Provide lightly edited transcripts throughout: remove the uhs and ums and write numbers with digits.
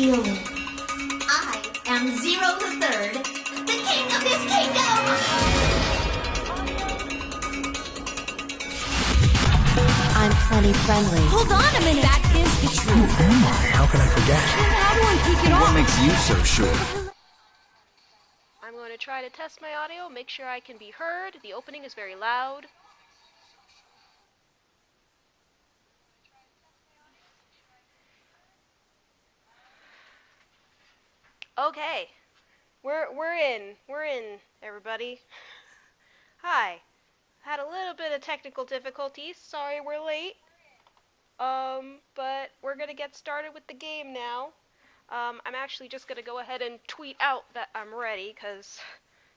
reveal. I am Zero the Third, the king of this kingdom! I'm plenty friendly. Hold on a minute! That is the truth. Who am I? How can I forget? How do I kick it What off? makes you so sure? I'm going to try to test my audio, make sure I can be heard. The opening is very loud. Okay. We're in, everybody. Hi. Had a little bit of technical difficulties. Sorry we're late. But we're gonna get started with the game now. I'm actually just gonna go ahead and tweet out that I'm ready, because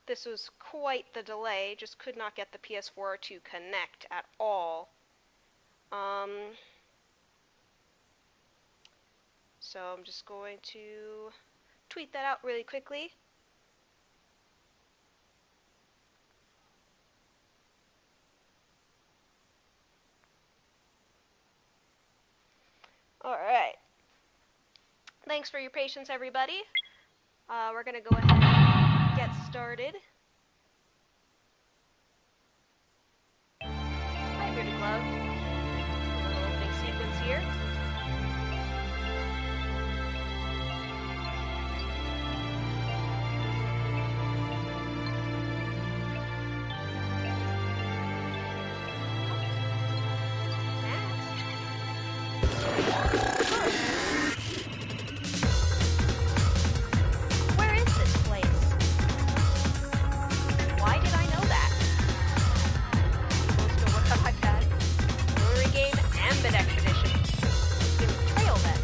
this was quite the delay. Just could not get the PS4 to connect at all. So I'm just going to tweet that out really quickly. Alright. Thanks for your patience, everybody. We're going to go ahead and get started. Hi, Bearded Glove. Opening sequence here. Where is this place? Why did I know that? Supposed to work on my pad. Rotary game and the next edition. Give it a trail then.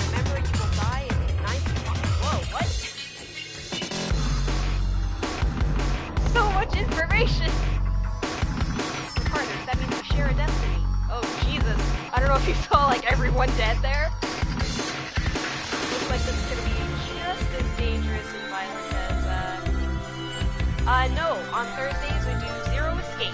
Remember, you will die in 91. Whoa, what? So much information! Partners, that means we share a destiny. Oh, Jesus. I don't know if you saw, like, everyone dead there. Looks like this is gonna be just as dangerous and violent as, no. On Thursdays, we do Zero Escape.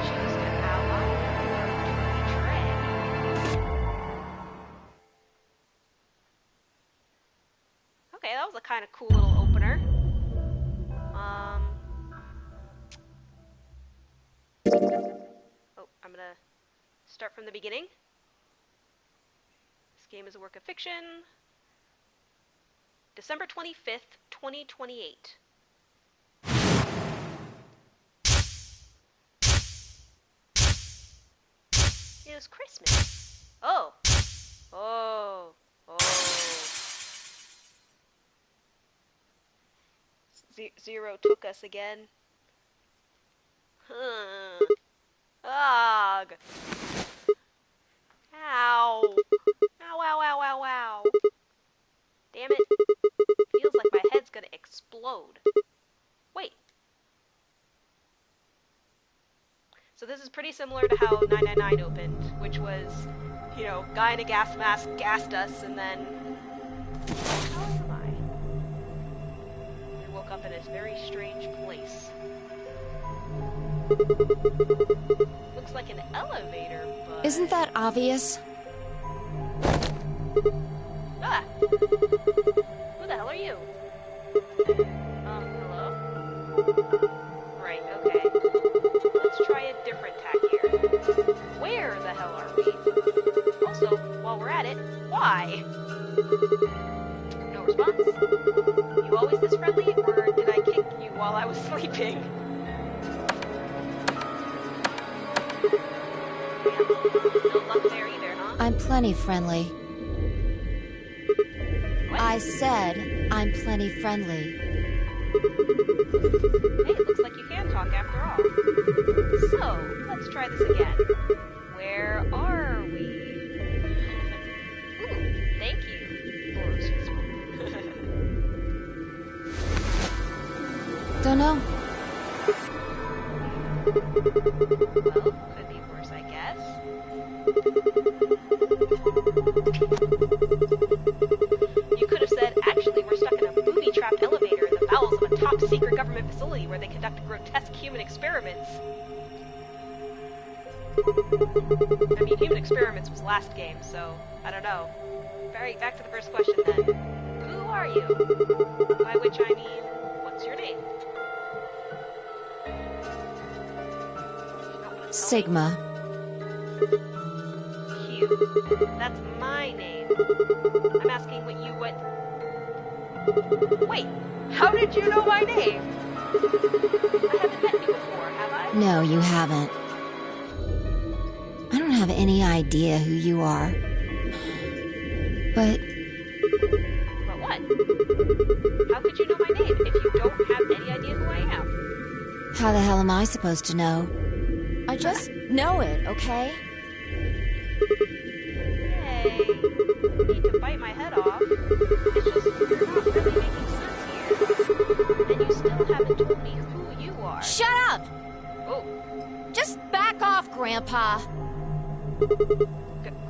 Choose to ally or to betray. Okay, that was a kind of cool little opener. Oh, I'm gonna start from the beginning. This game is a work of fiction. December 25th, 2028. It was Christmas. Oh. Oh. Oh. Zero took us again. Ugh. Ow. Ow, ow, ow, ow, ow. Damn it. Feels like my head's gonna explode. Wait. So this is pretty similar to how 999 opened, which was, you know, guy in a gas mask gassed us, and then... How am I? We woke up in this very strange place. Looks like an elevator, but... Isn't that obvious? Ah! Who the hell are you? Hello? Right, okay. Let's try a different tack here. Where the hell are we? Also, while we're at it, why? No response? You always this friendly, or did I kick you while I was sleeping? No luck there either, huh? I'm plenty friendly. What? I said I'm plenty friendly. Hey, it looks like you can talk after all. So, let's try this again. Where are we? Ooh, thank you. Or, excuse me. Don't know. Well, could be worse, I guess. You could have said, actually, we're stuck in a booby-trapped elevator in the bowels of a top-secret government facility where they conduct grotesque human experiments. I mean, human experiments was last game, so I don't know. Back to the first question then. Who are you? By which I mean, what's your name? Sigma. Cute. That's my name. I'm asking what you would... Wait, how did you know my name? I haven't met you before, have I? No, you haven't. I don't have any idea who you are. But But what? How could you know my name if you don't have any idea who I am? how the hell am I supposed to know? I just know it, okay? Hey, you need to bite my head off. It's just you're not really making sense here. And you still haven't told me who you are. Shut up! Oh, Just back off, Grandpa.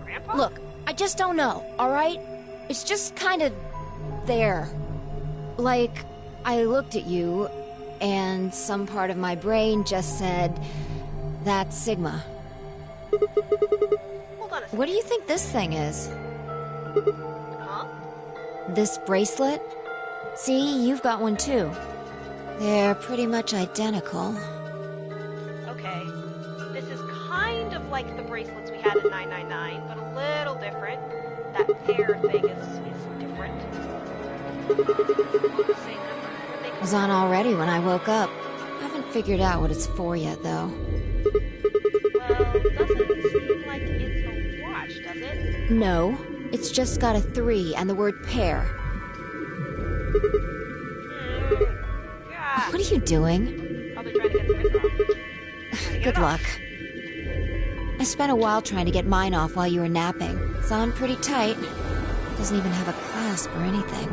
Grandpa? Look, I just don't know, alright? It's just kind of there. Like, I looked at you, and some part of my brain just said, that's Sigma. Hold on a second. What do you think this thing is? Huh? This bracelet? See, you've got one too. They're pretty much identical. Okay. This is kind of like the bracelets we had in 999, but a little different. That pair thing is different. Both the same number. They It was on already when I woke up. Haven't figured out what it's for yet, though. Well, doesn't seem like it's a watch, does it? No, it's just got a 3 and the word pair. God. What are you doing? Probably trying to get the wrist off. Trying to get Good it off. luck. I spent a while trying to get mine off while you were napping. It's on pretty tight. Doesn't even have a clasp or anything.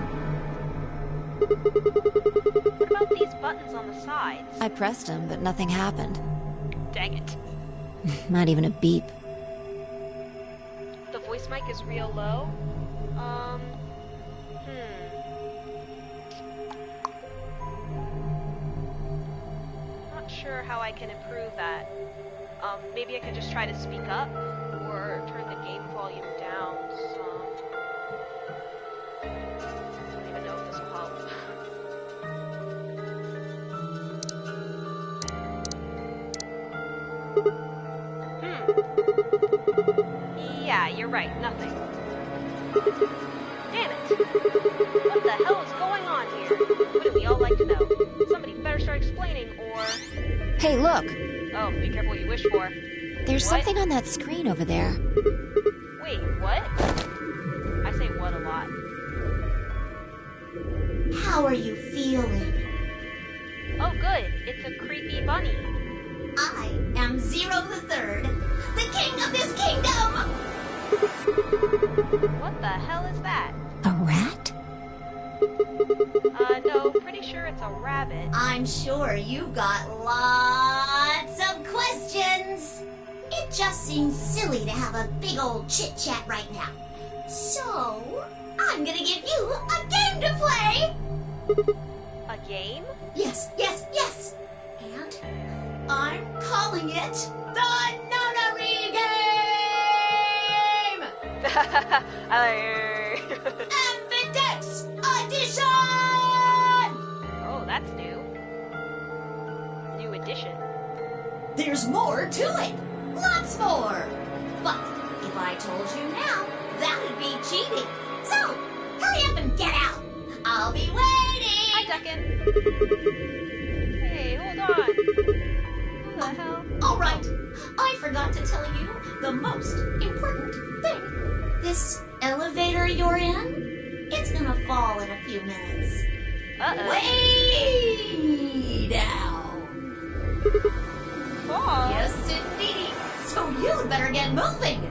What about these buttons on the sides? I pressed them, but nothing happened. Dang it. Not even a beep. The voice mic is real low. Not sure how I can improve that. Maybe I could just try to speak up, or turn the game volume down some. I don't even know if this will help. Yeah, you're right, nothing. Damn it! What the hell is going on here? Wouldn't we all like to know? Somebody better start explaining, or... Hey, look! Oh, be careful what you wish for. There's What? something on that screen over there. Wait, what? I say what a lot. How are you feeling? Oh, good. It's a creepy bunny. I am Zero the Third, the king of this kingdom! What the hell is that? A rat? No, pretty sure it's a rabbit. I'm sure you've got lots of questions. It just seems silly to have a big old chit-chat right now. So, I'm gonna give you a game to play! A game? Yes, yes, yes! And I'm calling it the Nunnery Game! Ambidex Edition! Oh, that's new. New edition. There's more to it! Lots more! But if I told you now, that'd be cheating. So, hurry up and get out! I'll be waiting! Hi, Duckin. Hey, hold on. Who the hell? All right, I forgot to tell you the most important thing. This elevator you're in, it's gonna fall in a few minutes. Uh-oh. Way down. Fall? Yes, indeedy. So you'd better get moving.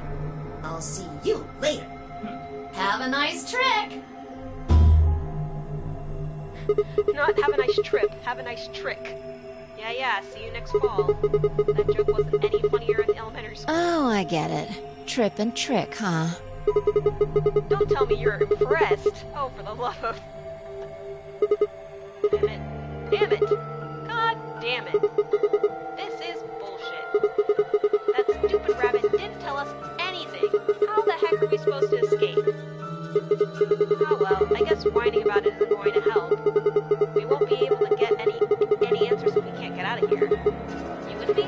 I'll see you later. Have a nice trick. Not have a nice trip, have a nice trick. Yeah, see you next fall. That joke wasn't any funnier in elementary school. Oh, I get it. Trip and trick, huh? Don't tell me you're impressed. Oh, for the love of... Damn it. Damn it. God damn it. This is bullshit. That stupid rabbit didn't tell us anything. How the heck are we supposed to escape? Oh well, I guess whining about it isn't going to help. We won't be able to get any answers if we can't get out of here. You with me?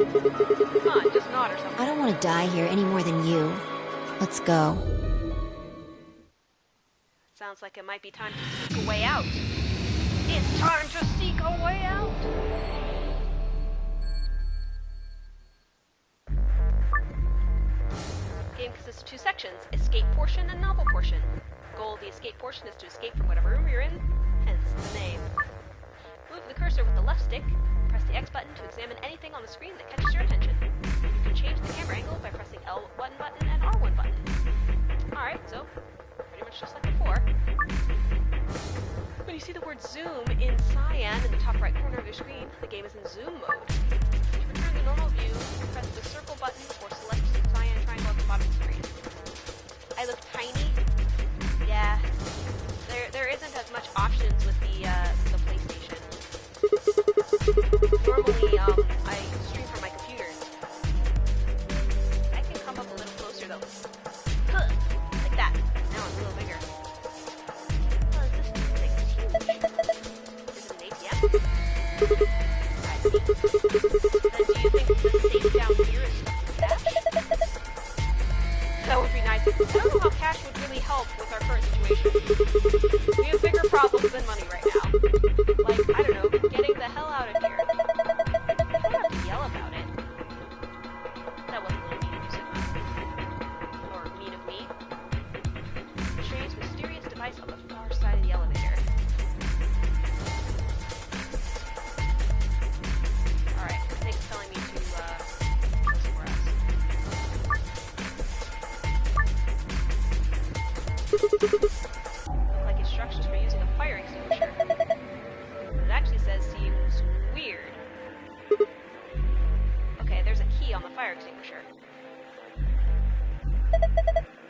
Come on, just nod or something. I don't want to die here any more than you. Let's go. Sounds like it might be time to seek a way out. It's time to seek a way out! The game consists of two sections, escape portion and novel portion. The goal of the escape portion is to escape from whatever room you're in, hence the name. Move the cursor with the left stick, press the X button to examine anything on the screen that catches your attention. You can change the camera angle by pressing L1 button and R1 button. Alright, so pretty much just like before. When you see the word zoom in cyan in the top right corner of your screen, the game is in zoom mode. To return to normal view, press the circle button or select the cyan triangle at the bottom of the screen. I look tiny. Yeah, there isn't as much options with the PlayStation. Normally, I stream from my computer. I can come up a little closer though. Huh, like that. Now I'm a little bigger. Oh, this thing's huge. Is it an ATM? I see. Do you think the safe down here is stuffed with cash? That would be nice. I don't know how cash would really help with our current situation. We have bigger problems than money right now. Like, I don't know, getting the hell out of here. You don't have to yell about it. That wasn't really mean of you, Sigma. Or mean of me. A strange, mysterious device on the far side of the elevator. Alright, I think it's telling me to, go somewhere else. Look like instructions for using a fire extinguisher. What it actually says seems weird. Okay, there's a key on the fire extinguisher.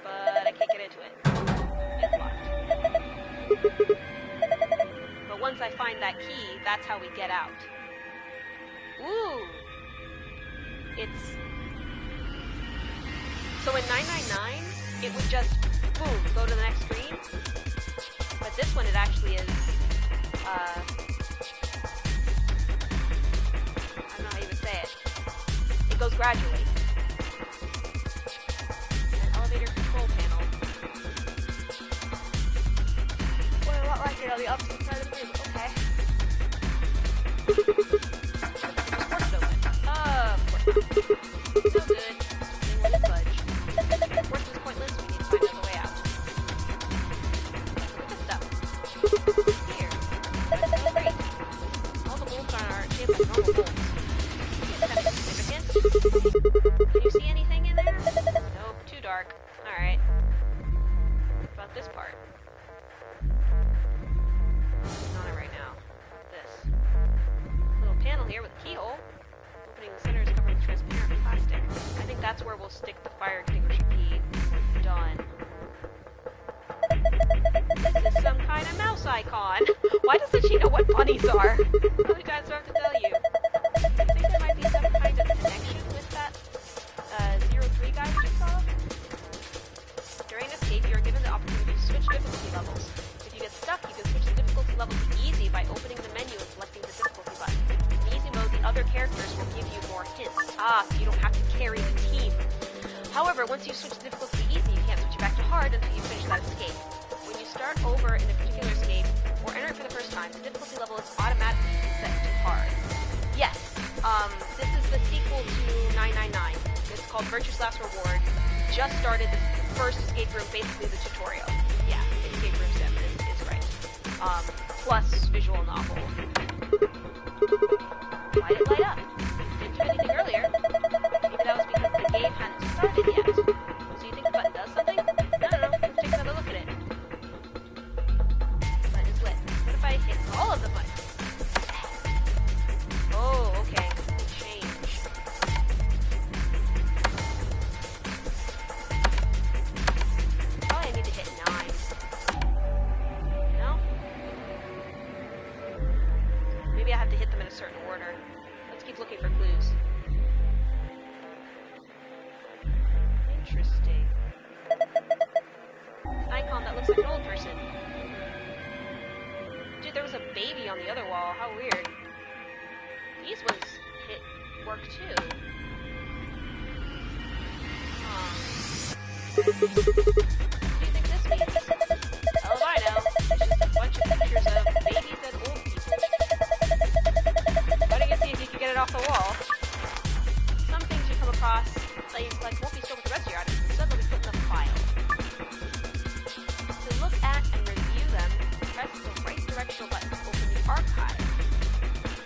But I can't get into it. It's locked. But once I find that key, that's how we get out. Ooh! It's... So in 999, it would just, boom, go to the next screen. But this one, it actually is, I don't know how you would say it. It goes gradually. An elevator control panel. Well, a lot like it on the opposite side of the room. Okay. Just force it open. Of course not. So good. Thing won't budge. Force is pointless. We need to find another way out. Look at this stuff. Here. That's so great. All the bolts are shaped like normal bolts. Is that significant? Can you see anything in there? Nope. Too dark. Alright. What about this part? On it right now. This. Little panel here with a keyhole. Opening the center is covered with transparent plastic. I think that's where we'll stick the fire extinguisher key. Done. This is some kind of mouse icon. Why doesn't she know what bunnies are? How many times do I have to tell you? I think there might be some kind of connection with that 03 guy we just saw. During escape, you are given the opportunity to switch difficulty levels. If you get stuck, you can switch the difficulty level to easy by opening the menu and selecting the difficulty button. In easy mode, the other characters will give you more hints. So you don't have to carry the team. However, once you switch the difficulty to easy, you can't switch it back to hard until you finish that escape. When you start over in a particular escape, or enter it for the first time, the difficulty level is automatically set to hard. Yes, this is the sequel to 999. It's called Virtue's Last Reward. Just started the first escape room, basically the tutorial. Yeah, escape room sim is right. Plus visual novel. Why did it light up? Didn't do anything earlier. Maybe that was because the game hadn't started yet. So you think the button does something? I don't know. Let's take another look at it. The button is lit. What if I hit all of the buttons? Oh, okay. looks like an old person. Dude, there was a baby on the other wall. How weird. These ones work too. Huh. What do you think this means? Hell if I know. It's just a bunch of pictures of babies and old people. Why don't you see if you can get it off the wall? Some things you come across that you won't be stored with the rest of your items, instead they'll be put in the file. To look at and review them, press the right directional button to open the archive.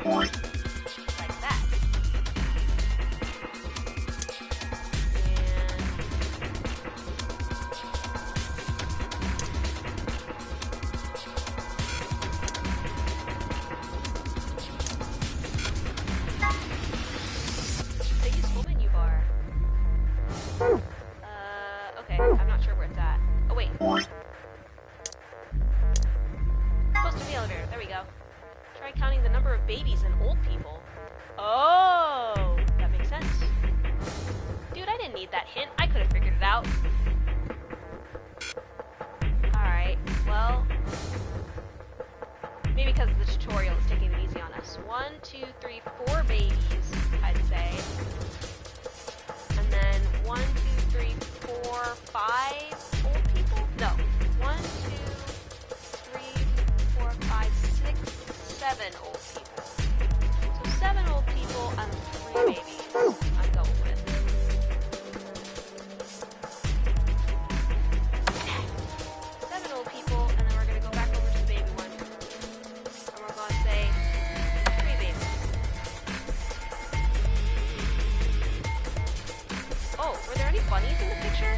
Like that. They use full menu bar. Okay, I'm not sure where it's at. Oh, wait. Close to the elevator, there we go. Try counting the number of babies and old people. Oh, that makes sense. Dude, I didn't need that hint. I could have figured it out. Alright, well... maybe because of the tutorial, it's taking it easy on us. 1, 2, 3, 4 babies, I'd say. And then 1, 2, 3, 4, 5 old people? No. 1, 2, 3, 4, 5, 6, 7 old people. So 7 old people and 3 babies. I'm going with. 7 old people, and then we're gonna go back over to the baby one. And we're gonna say 3 babies. Oh, were there any bunnies in the picture?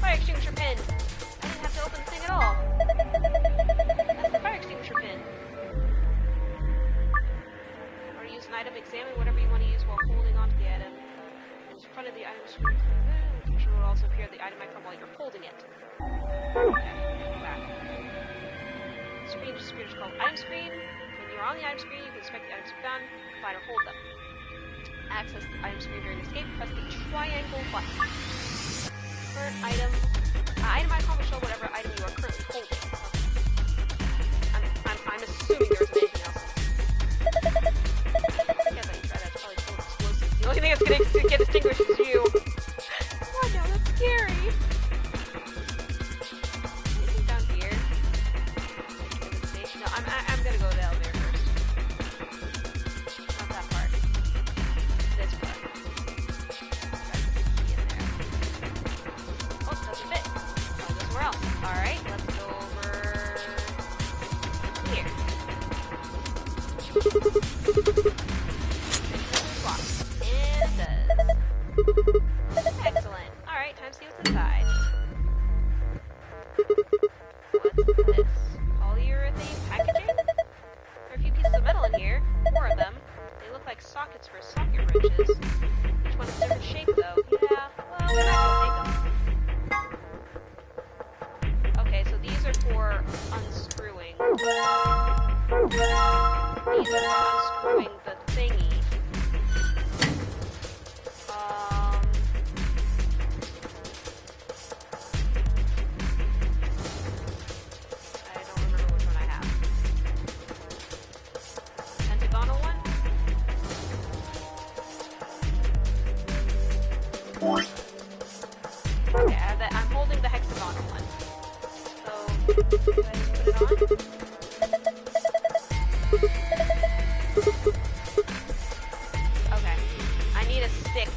Fire extinguisher pin! I didn't have to open the thing at all. That's the fire extinguisher pin. Or use an item, examine whatever you want to use while holding onto the item. In front of the item screen, the picture will also appear the item icon while you're holding it. Okay, back. Screen is called item screen. When you're on the item screen, you can inspect the items you found, find or hold them. Access the item screen during escape, press the triangle button. Current item. Item icon will show whatever item you are currently holding. I'm assuming there isn't anything else. I guess I can try that. It's probably full of explosives. The only thing that's going to get extinguished is you. Oh no, that's scary. Anything down here? No, I'm going to go to the elevator first. Not that part. This part. Alright, let's go over here. And it does. Excellent. Alright, time to see what's inside. What's this? Polyurethane packaging? There are a few pieces of metal in here. 4 of them. They look like sockets for socket wrenches. Each one is a different shape though. Yeah, well, we're not gonna take them. Okay, so these are for unscrewing. These are for unscrewing the thingy. I don't remember which one I have. Pentagonal one? Okay, I'm holding the hexagonal one. Did I just put it on? Okay. I need a stick.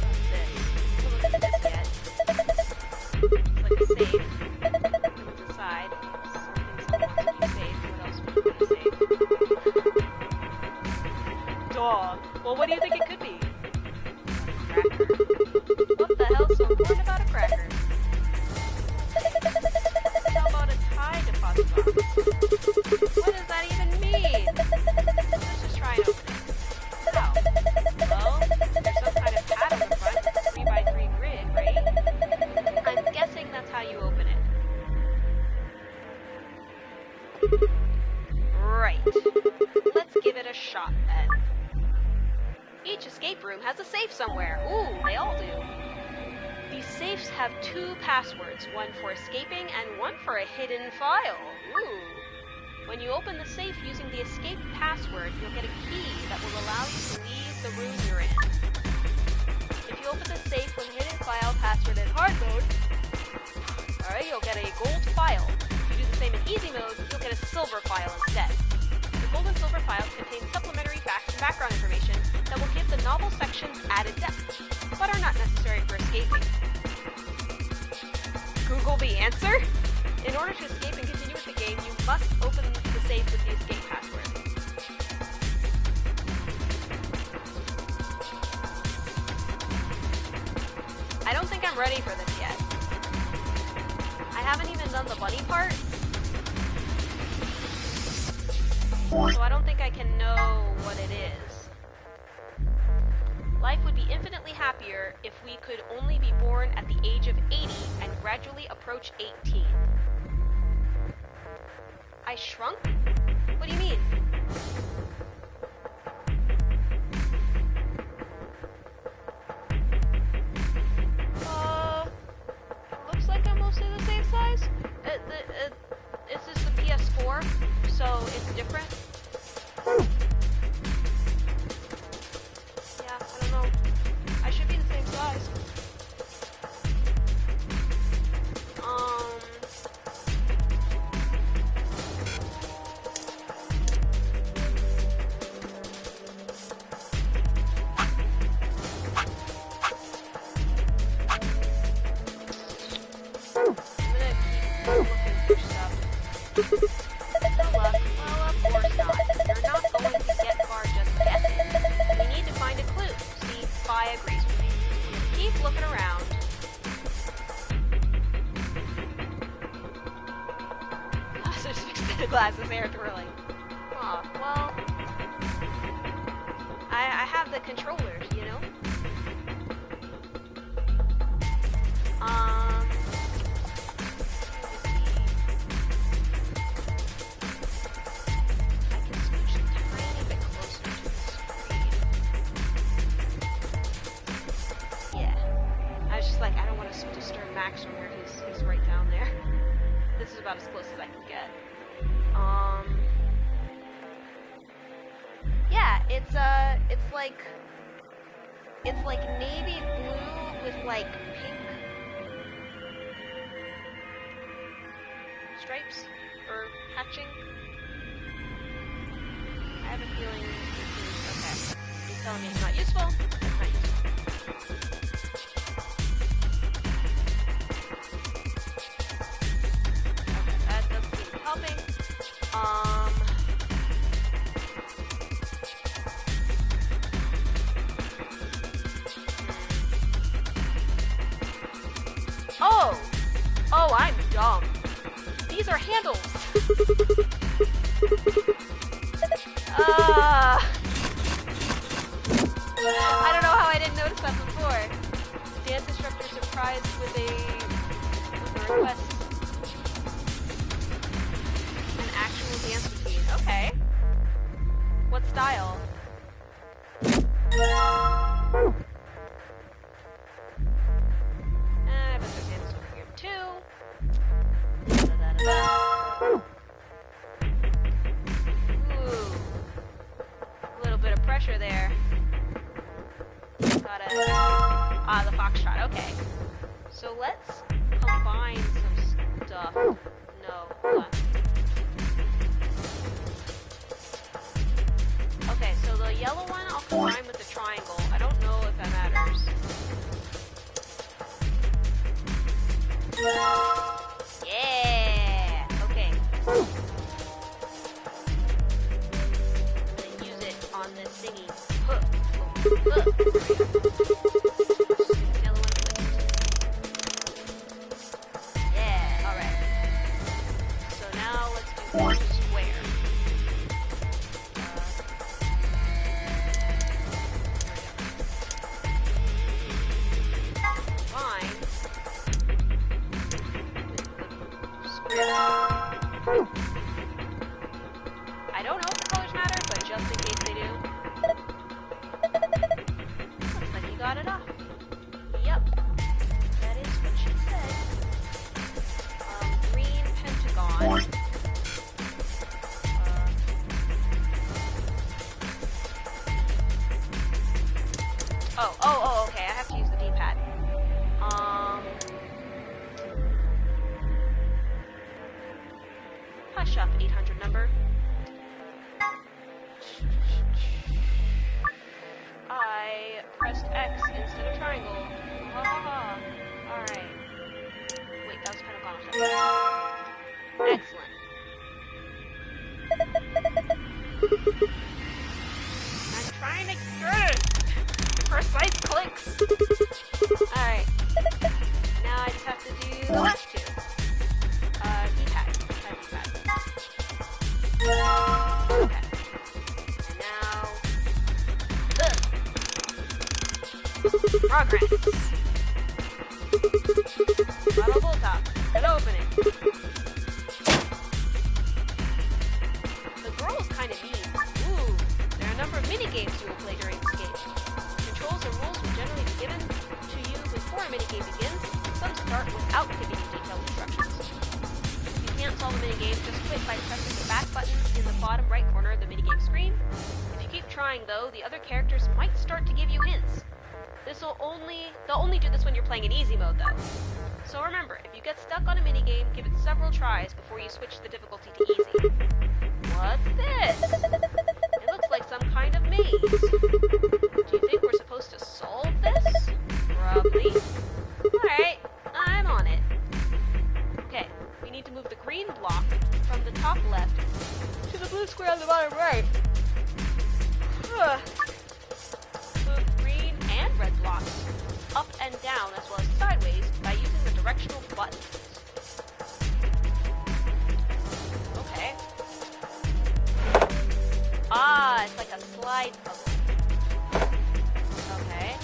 What's this? I haven't looked at this yet. It's like a save. What's inside? Something someone wants to be saved. What else would you want to save? Duh. Well, what do you think it could be? A cracker. have 2 passwords, one for escaping and one for a hidden file. Ooh. When you open the safe using the escape password, you'll get a key that will allow you to leave the room you're in. If you open the safe with a hidden file password in hard mode, alright, you'll get a gold file. If you do the same in easy mode, you'll get a silver file instead. The gold and silver files contain supplementary facts and background information that will give the novel sections added depth, but are not necessary for escaping. Google the answer? In order to escape and continue with the game, you must open the safe with the escape password. I don't think I'm ready for this yet. I haven't even done the bunny part, so I don't think I can know what it is. Life would be infinitely happier if we could only be born at the age of 80 and gradually approach 18. I shrunk? What do you mean? It looks like I'm mostly the same size. This is the PS4, so it's different. Yeah, I don't know. I should be the same size. Glasses, they are thrilling. Aw, well, I have the controllers, you know? I can scooch a tiny bit closer to the screen. Yeah. I was just like, I don't want to disturb Max from where he's right down there. This is about as close as I can get. Yeah, it's like navy blue with like pink stripes or hatching. I have a feeling okay. You're telling me it's not useful? It's not useful. Okay, that doesn't seem to be helping. Oh, I'm dumb. These are handles. I don't know how I didn't notice that before. Dance instructor surprised with a request. An actual dance routine. Okay. What style? I bet there's dance over here too. Ooh. A little bit of pressure there. Gotta... Ah, the foxtrot. Okay. So let's combine some stuff. No, hold on. Okay, so the yellow one I'll combine with the triangle. I don't know if that matters. Yeah! Okay. I'm gonna use it on this thingy. Yeah, alright. So now let's do one square. on. Oh, okay, I have to use the D-pad. Hush up, 800 number. I pressed X instead of triangle. Ha ha ha. Alright. Wait, that was kind of gone off there. Excellent. I'm trying to get it! Precise clicks! Alright. Now I just have to do the last two. D-pad. D-pad. Okay. And now... Progress! Bottle bolt top. And open it. The girl is kind of mean. Ooh, there are a number of mini-games you will play during this game. Controls and rules will generally be given to you before a minigame begins. Some start without giving you detailed instructions. If you can't solve a minigame, just quit by pressing the back button in the bottom right corner of the minigame screen. If you keep trying though, the other characters might start to give you hints. They'll only do this when you're playing in easy mode though. So remember, if you get stuck on a minigame, give it several tries before you switch the difficulty to easy. What's this? It looks like some kind of maze. Do you think we're supposed to solve this? Probably. Alright, I'm on it. Okay, we need to move the green block from the top left to the blue square on the bottom right. Move green and red blocks up and down as well as sideways by using the directional buttons. Okay. Ah, it's like a slide puzzle. Okay.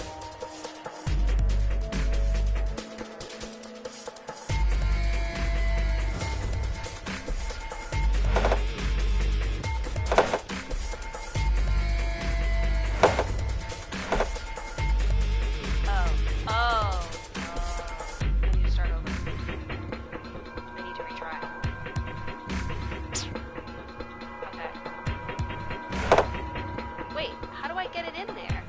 I need to start over. I need to retry. Okay. Wait, how do I get it in there?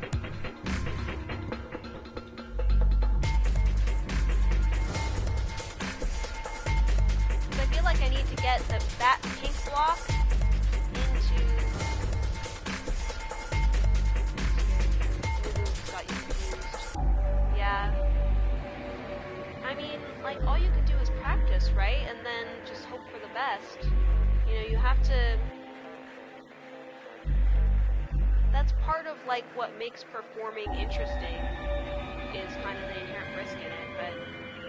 Because I feel like I need to get that pink block into... Got you confused. Yeah. I mean, like, all you can do is practice, right? And then just hope for the best. You know, you have to... That's part of, like, what makes performing interesting, is kind of the inherent risk in it, but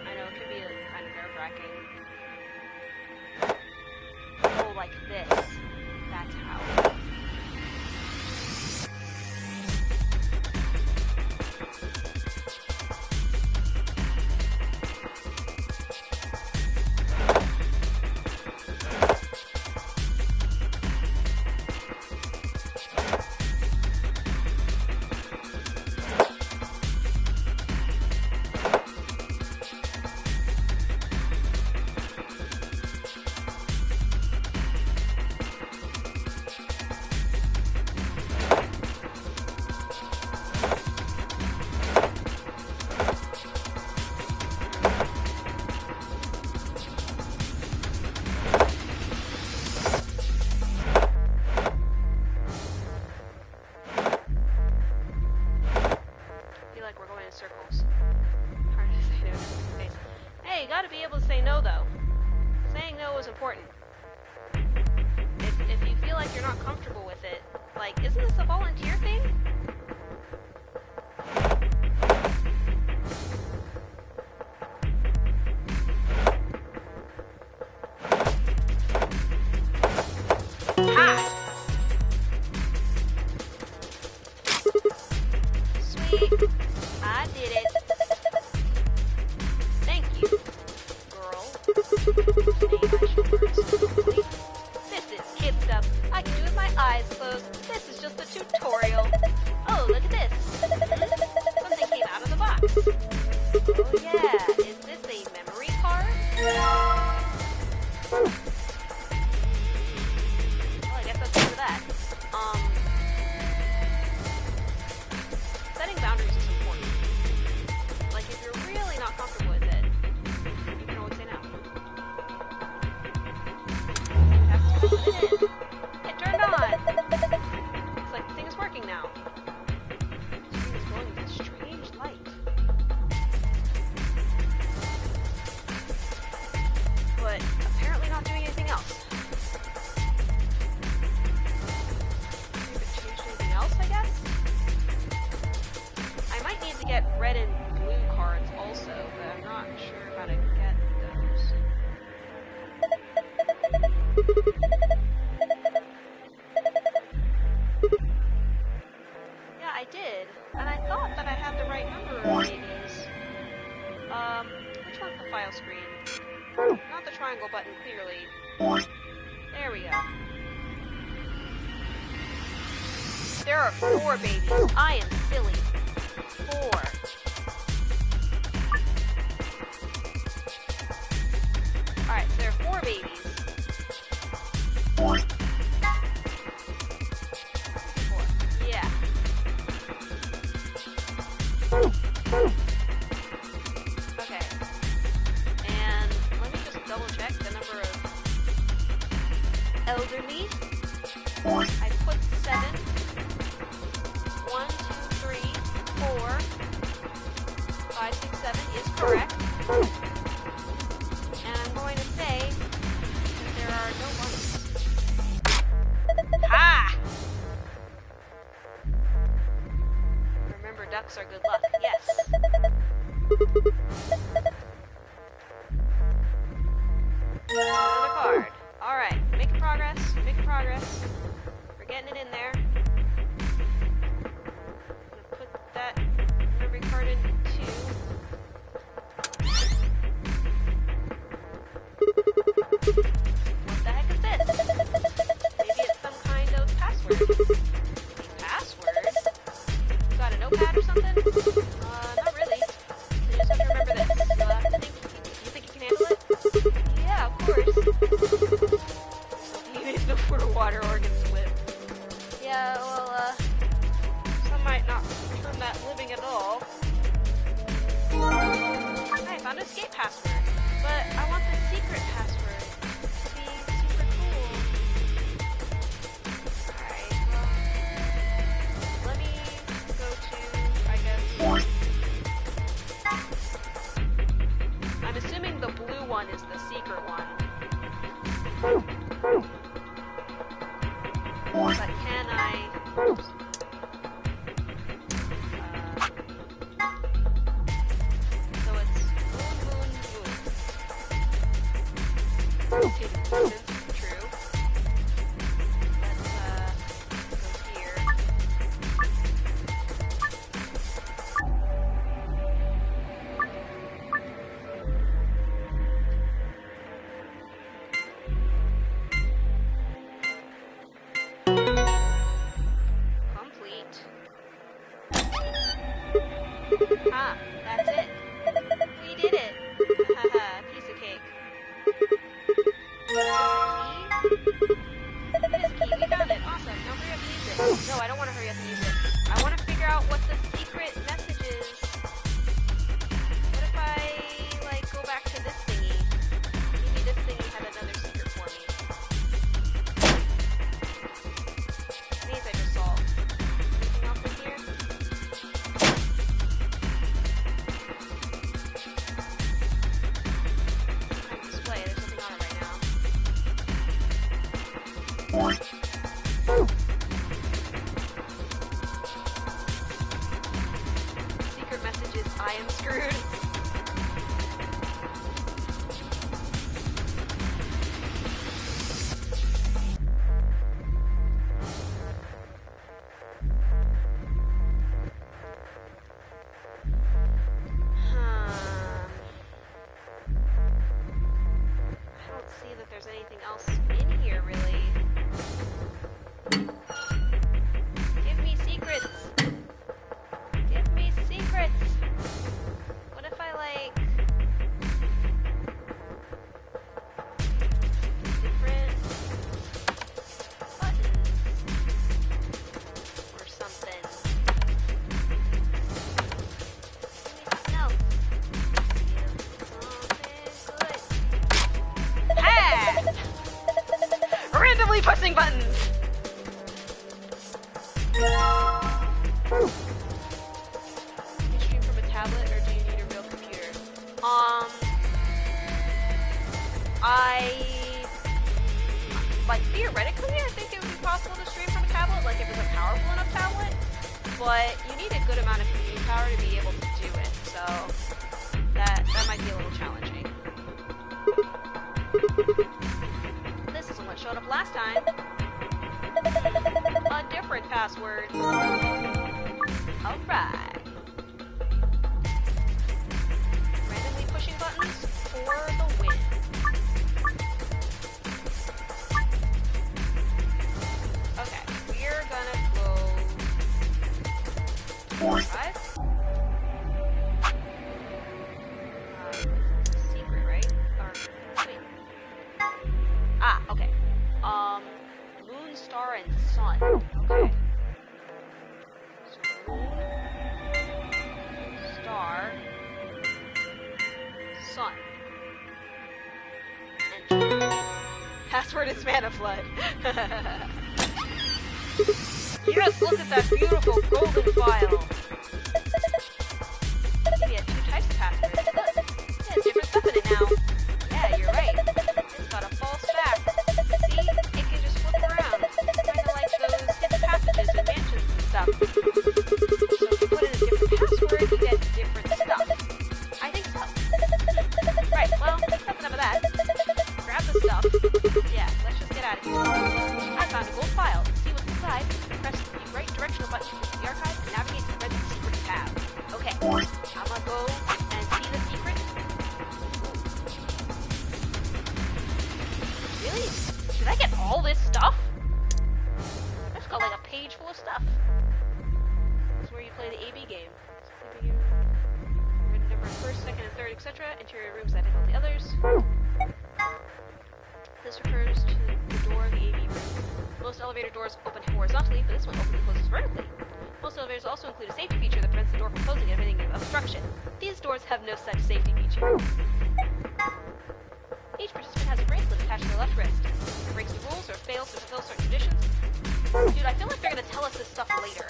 I know it can be kind of nerve-wracking. Oh, like this. That's how. Circles. Hard to say no to the face. Hey, you gotta be able to say no though. Saying no is important. If you feel like you're not comfortable with it, like, isn't this a volunteer thing? Ha! Sweet. I did it. Thank you, girl. This is kid stuff. I can do with my eyes closed. This is just a tutorial. Oh, look at this. Something came out of the box. Oh yeah, is this a memory card? Which one's the file screen? Not the triangle button, clearly. There we go. There are 4 babies. I am silly. 4. Alright, so there are 4 babies. 4. Yeah. Okay. And let me just double check the number of elderly. I put 7. 1, 2, 3, 4, 5, 6, 7 is correct. And I'm going to say that there are no ones. Ha! Remember, ducks are good luck. Yes. Another card. Alright, making progress, making progress. We're getting it in there. Put that memory card in 2. What the heck is this? Maybe it's some kind of password. Password? You got a notepad or something? Not really. You just have to remember this. You think you can handle it? Yeah, of course. You need the water organ slip. Yeah, well, some might not term that living at all. I found an escape password, but I want the secret password to be super cool. Alright, well, let me go to, I guess, I'm assuming the blue one is the secret one. But can I... so it's moon, moon, moon. Let's see if this is true. Let's go here. Complete. Ah, that's it. We did it. Haha, piece of cake. Is this a key? It is a key. We found it. Awesome. Now hurry up and use it. No, I don't want to hurry up and use it. I want to figure out what the secret message is. What if I, like, go back to this thingy? Maybe this thingy had another secret for me. These I just solved. Anything else in here? Display. There's nothing on it right now. Secret message is, I am screwed. I don't see that there's anything else in here, really. Give me secrets! Give me secrets! What if I, like... different buttons? Or something. Give me something else. Something good. Ah! Randomly pressing buttons! Do you stream from a tablet or do you need a real computer? Like, theoretically, I think it would be possible to stream from a tablet, like if it's a powerful enough tablet, but you need a good amount of computing power to be able to do it, so that might be a little challenging. This isn't what showed up last time. A different password. Alright. Randomly push sun. Enter. Password is mana flood. Yes, look at that beautiful golden file. Maybe it has 2 types of passwords. Look, it has different stuff in it now. Yeah, you're right. It's got a false back. See? It can just flip around. Kinda like those hidden passages in mansions and stuff. So if you put in a different password, you get different stuff. I think so. Right, well, that's enough of that. Grab the stuff. Yeah, let's just get out of here. I found a gold file. See what's inside. Press the right directional button to the archive and navigate to the red secret tab. Okay, I'm gonna go and see the secret. Really? Did I get all this stuff? I just got like a page full of stuff. This is where you play the AB game. Written number first, second, and third, etc. Interior rooms that handle the others. This refers to the door of the AB room. Most elevator doors open horizontally, but this one opens and closes vertically. Most elevators also include a safety feature that prevents the door from closing and anything of obstruction. These doors have no such safety feature. Each participant has a bracelet attached to their left wrist. If it breaks the rules or fails to fulfill certain conditions. Dude, I feel like they're gonna tell us this stuff later.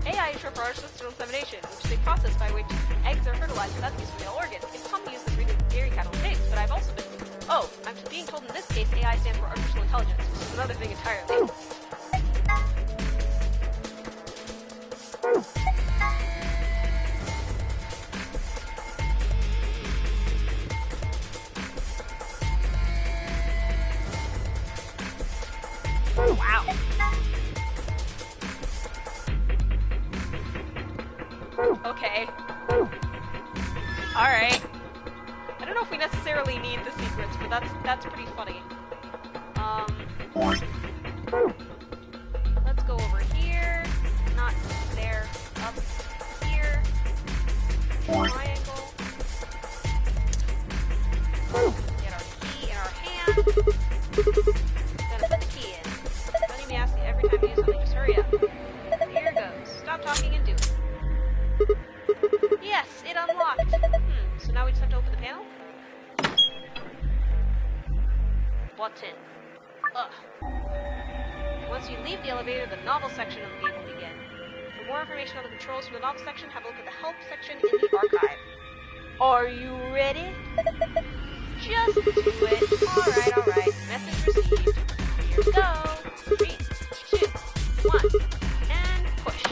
AI is short for artificial insemination, which is a process by which eggs are fertilized without the use of male organs. It's commonly used in breeding dairy cattle and pigs, but I've also been... Oh, I'm being told in this case AI stands for artificial intelligence, which is another thing entirely. Wow. Okay. Alright. I don't know if we necessarily need the secrets, but that's pretty funny. Let's go over here. Not there. Up here. Triangle. Get our key in our hand. Gotta put the key in. Don't even ask me every time you do something, just hurry up. Here goes. Stop talking and do it. Yes, it unlocked. So now we just have to open the panel? Button. Ugh. Once you leave the elevator, the novel section of the game will begin. For more information on the controls from the novel section, have a look at the help section in the archive. Are you ready? Just do it. Alright. Message received. Here we go. 3, 2, 1. And push.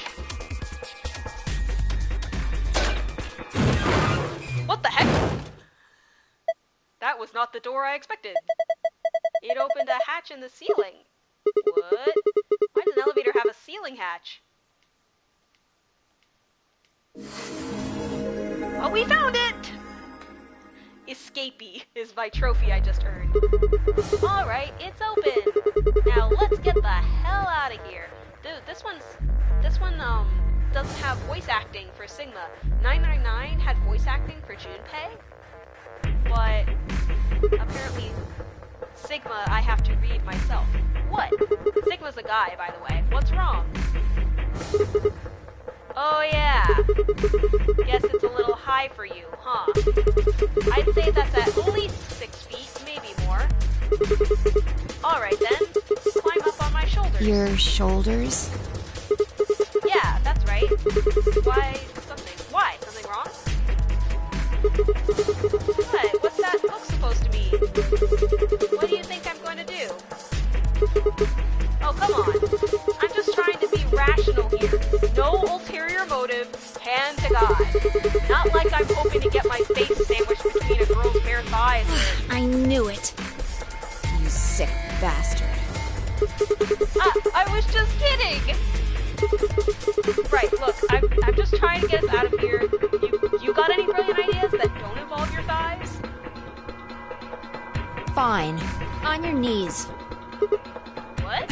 What the heck? That was not the door I expected. It opened a hatch in the ceiling. What? Why does an elevator have a ceiling hatch? Oh, we found it! Escapee is my trophy I just earned. Alright, it's open. Now let's get the hell out of here. Dude, this one doesn't have voice acting for Sigma. 999 had voice acting for Junpei, but apparently Sigma I have to read myself. What? Sigma's a guy, by the way. What's wrong? Oh yeah. Guess it's a little high for you, huh? I'd say that's at least 6 feet, maybe more. Alright then, climb up on my shoulders. Your shoulders? Yeah, that's right. Why? Something wrong? What? What's that hook supposed to mean? What do you think I'm going to do? Oh, come on. I'm just trying to be rational here. No ulterior motive, hand to God. Not like I'm hoping to get my face sandwiched between a girl's bare thighs. I knew it. You sick bastard. I was just kidding! Right, look, I'm just trying to get us out of here. You got any brilliant ideas that don't involve your thighs? Fine. On your knees. What?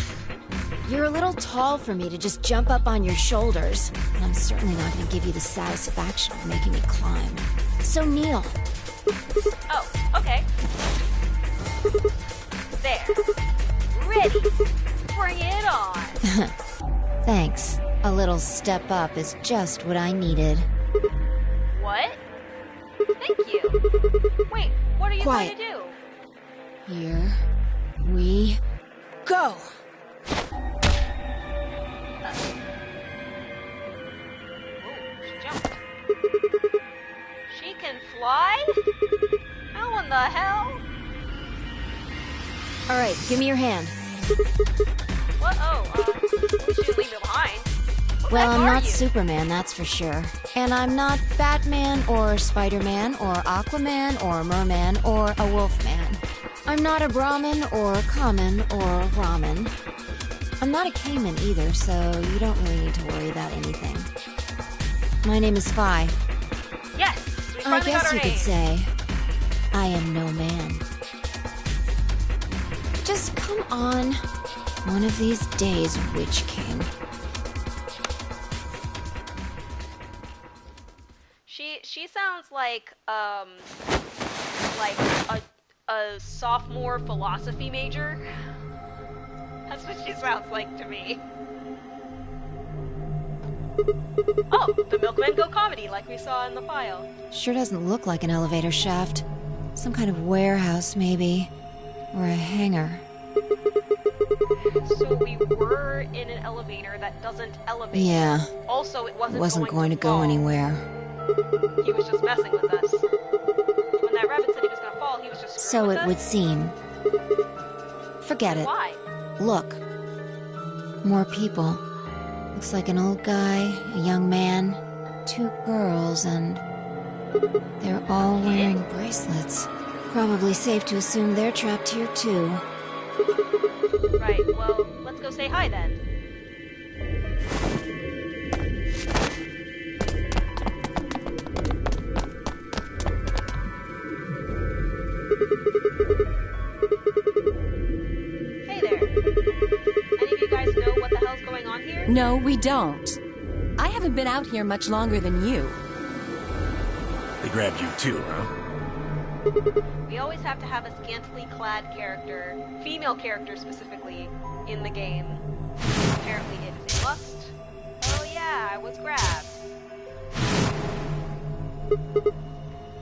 You're a little tall for me to just jump up on your shoulders, and I'm certainly not going to give you the satisfaction of making me climb. So kneel. Oh, okay. There. Ready. Bring it on. Thanks. A little step up is just what I needed. What? Thank you. Wait, what are you Quiet. trying to do? Here we go! She jumped. She can fly? How in the hell? Alright, give me your hand. What? Oh, at least you didn't leave me behind. Who the Well, heck I'm are not you? Superman, that's for sure. And I'm not Batman, or Spider-Man, or Aquaman, or Merman, or a Wolfman. I'm not a Brahmin, or Common, or Ramen. I'm not a Cayman either, so you don't really need to worry about anything. My name is Phi. Yes, we I finally got guess our you could name. say I am no man. Just come on. One of these days, Witch King. She sounds like a sophomore philosophy major. That's what she sounds like to me. Oh, the Milkmen Go comedy like we saw in the file. Sure doesn't look like an elevator shaft. Some kind of warehouse, maybe. Or a hangar. So we were in an elevator that doesn't elevate. Yeah, Also, it it wasn't going to go fall. anywhere. He was just messing with us. When that rabbit said he was gonna fall, he was just So screwing it with would us? seem. Forget it. Why? Look. More people. Looks like an old guy, a young man, 2 girls, and they're all wearing bracelets. Probably safe to assume they're trapped here too. Right, well, let's go say hi then. Hey there. Any of you guys know what the hell's going on here? No, we don't. I haven't been out here much longer than you. They grabbed you too, huh? We always have to have a scantily clad character, female character specifically, in the game. Apparently it is a must. Oh yeah, I was grabbed.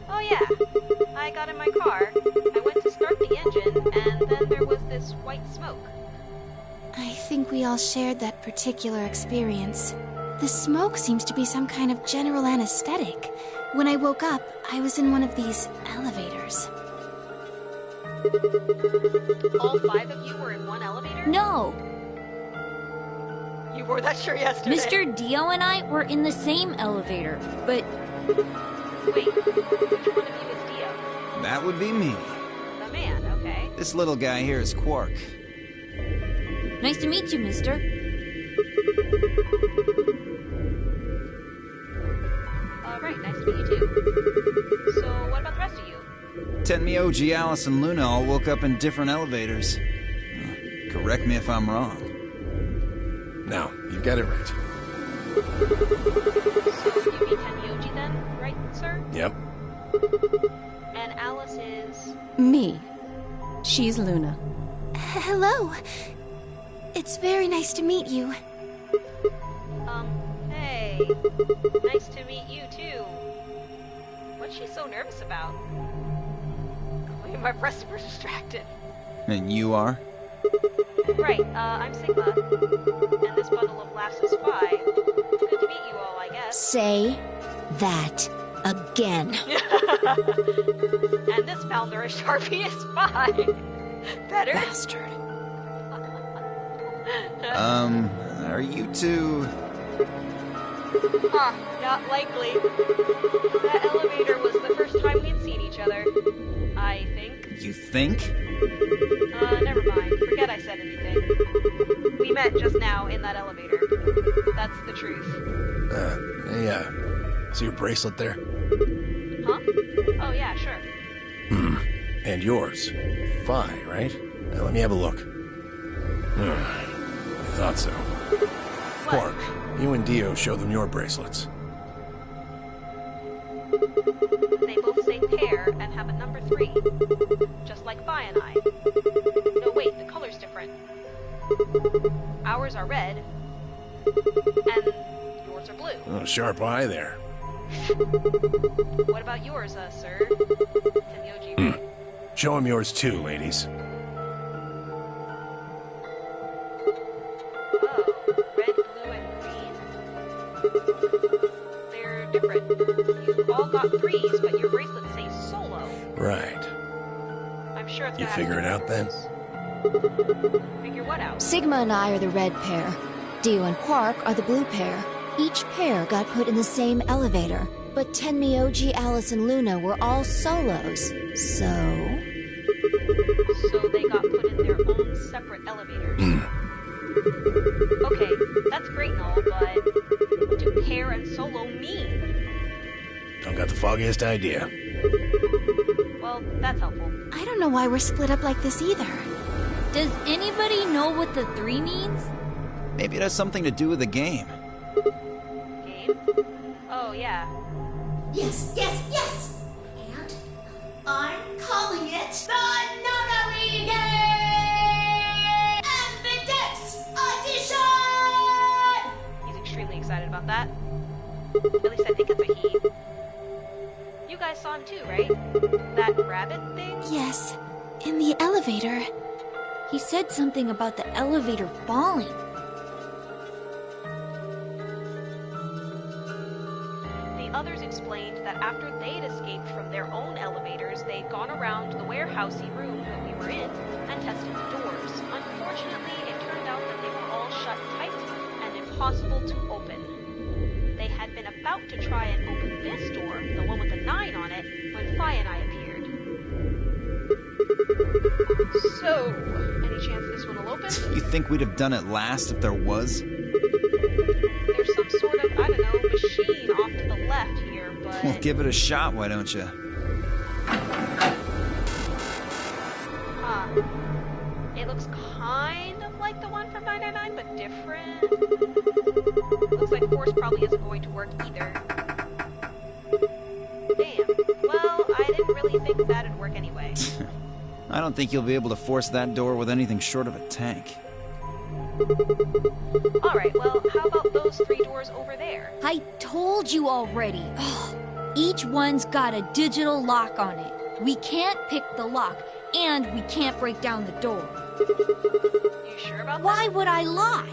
Oh yeah, I got in my car, I went to start the engine, and then there was this white smoke. I think we all shared that particular experience. The smoke seems to be some kind of general anesthetic. When I woke up, I was in one of these elevators. All 5 of you were in one elevator? No, You wore that shirt yesterday. Mr. Dio and I were in the same elevator, but Wait, which one of you is Dio? That would be me. The man, okay. This little guy here is Quark. nice to meet you, mister. Right, nice to meet you too. So, what about the rest of you? Tenmi, OG, Alice, and Luna all woke up in different elevators. Correct me if I'm wrong. No, you got it right. So, you mean Tenmyoji then, right, sir? Yep. And Alice is... Me. She's Luna. Hello. It's very nice to meet you. Hey. Nice to meet you too. What's she so nervous about? Wait, my breasts were distracted. And you are? Right, I'm Sigma. And this bundle of laughs is Phi. Good to meet you all, I guess. Say that again. And this malnourished harpy is Phi. Better? Bastard. Are you two... Huh, not likely. That elevator was the first time we'd seen each other. I think. You think? Never mind. Forget I said anything. We met just now in that elevator. That's the truth. Yeah. See your bracelet there? Huh? Oh, yeah, sure. And yours. Phi, right? Now, let me have a look. I thought so. Quark, you and Dio show them your bracelets. They both say pair and have a number 3. Just like Phi and I. No, wait, the color's different. Ours are red. And Oh, sharp eye there. What about yours, sir? Tenyoji. Show him yours too, ladies. Oh, red, blue, and green? They're different. You all got 3s, but your bracelets say solo. Right. I'm sure it's You gonna figure it have out then? Figure what out? Sigma and I are the red pair. Dio and Quark are the blue pair. Each pair got put in the same elevator, but Tenmyoji, Alice, and Luna were all solos. So they got put in their own separate elevators. Okay, that's great and all, but what do pair and solo mean? Don't got the foggiest idea. Well, that's helpful. I don't know why we're split up like this either. Does anybody know what the 3 means? Maybe it has something to do with the game. Game? Oh, yeah. Yes, yes, yes! And I'm calling it the Nonary Game! Ambidex Audition! He's extremely excited about that. At least I think it's a he. You guys saw him too, right? That rabbit thing? Yes, in the elevator. He said something about the elevator falling. The others explained that after they'd escaped from their own elevators, they'd gone around the warehousey room that we were in and tested the doors. Unfortunately, it turned out that they were all shut tight and impossible to open. They had been about to try and open this door, the one with the 9 on it, when Fi and I appeared. So, any chance this one will open? You think we'd have done it last if there was? There's some sort of, I don't know, machine off to the left here, but... Well, give it a shot, why don't you? Huh. It looks kind of like the one from 999, but different. Looks like force probably isn't going to work either. Damn. Well, I didn't really think that'd work anyway. I don't think you'll be able to force that door with anything short of a tank. Alright, well, how about those 3 doors over there? I told you already. Each one's got a digital lock on it. We can't pick the lock, and we can't break down the door. You sure about that? Why would I lie?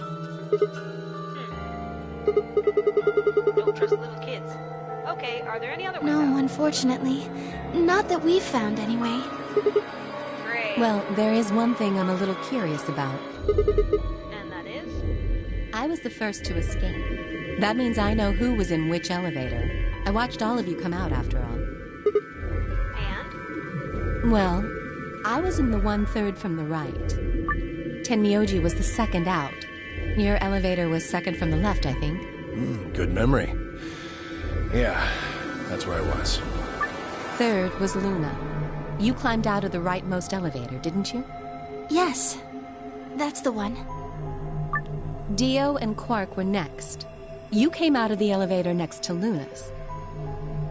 Don't trust little kids. Okay, are there any other ways No, out? unfortunately. Not that we've found, anyway. Great. Well, there is one thing I'm a little curious about. And that is? I was the first to escape. That means I know who was in which elevator. I watched all of you come out, after all. And? Well, I was in the 1/3 from the right. Tenmyoji was the second out. Your elevator was second from the left, I think. Good memory. Yeah, that's where I was. Third was Luna. You climbed out of the rightmost elevator, didn't you? Yes, that's the one. Dio and Quark were next. You came out of the elevator next to Luna's.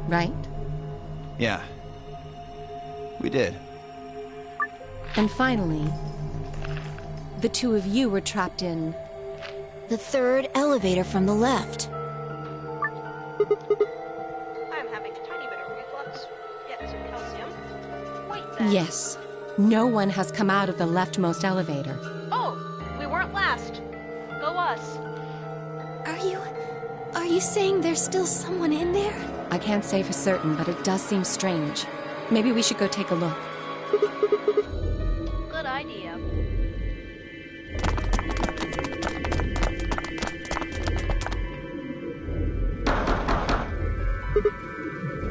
Right? Yeah. We did. And finally, the 2 of you were trapped in... the 3rd elevator from the left. I'm having a tiny bit of reflux. Get some calcium. Wait then. Yes. No one has come out of the leftmost elevator. Oh, we weren't last. Go us. Are you saying there's still someone in there? I can't say for certain, but it does seem strange. Maybe we should go take a look. Good idea.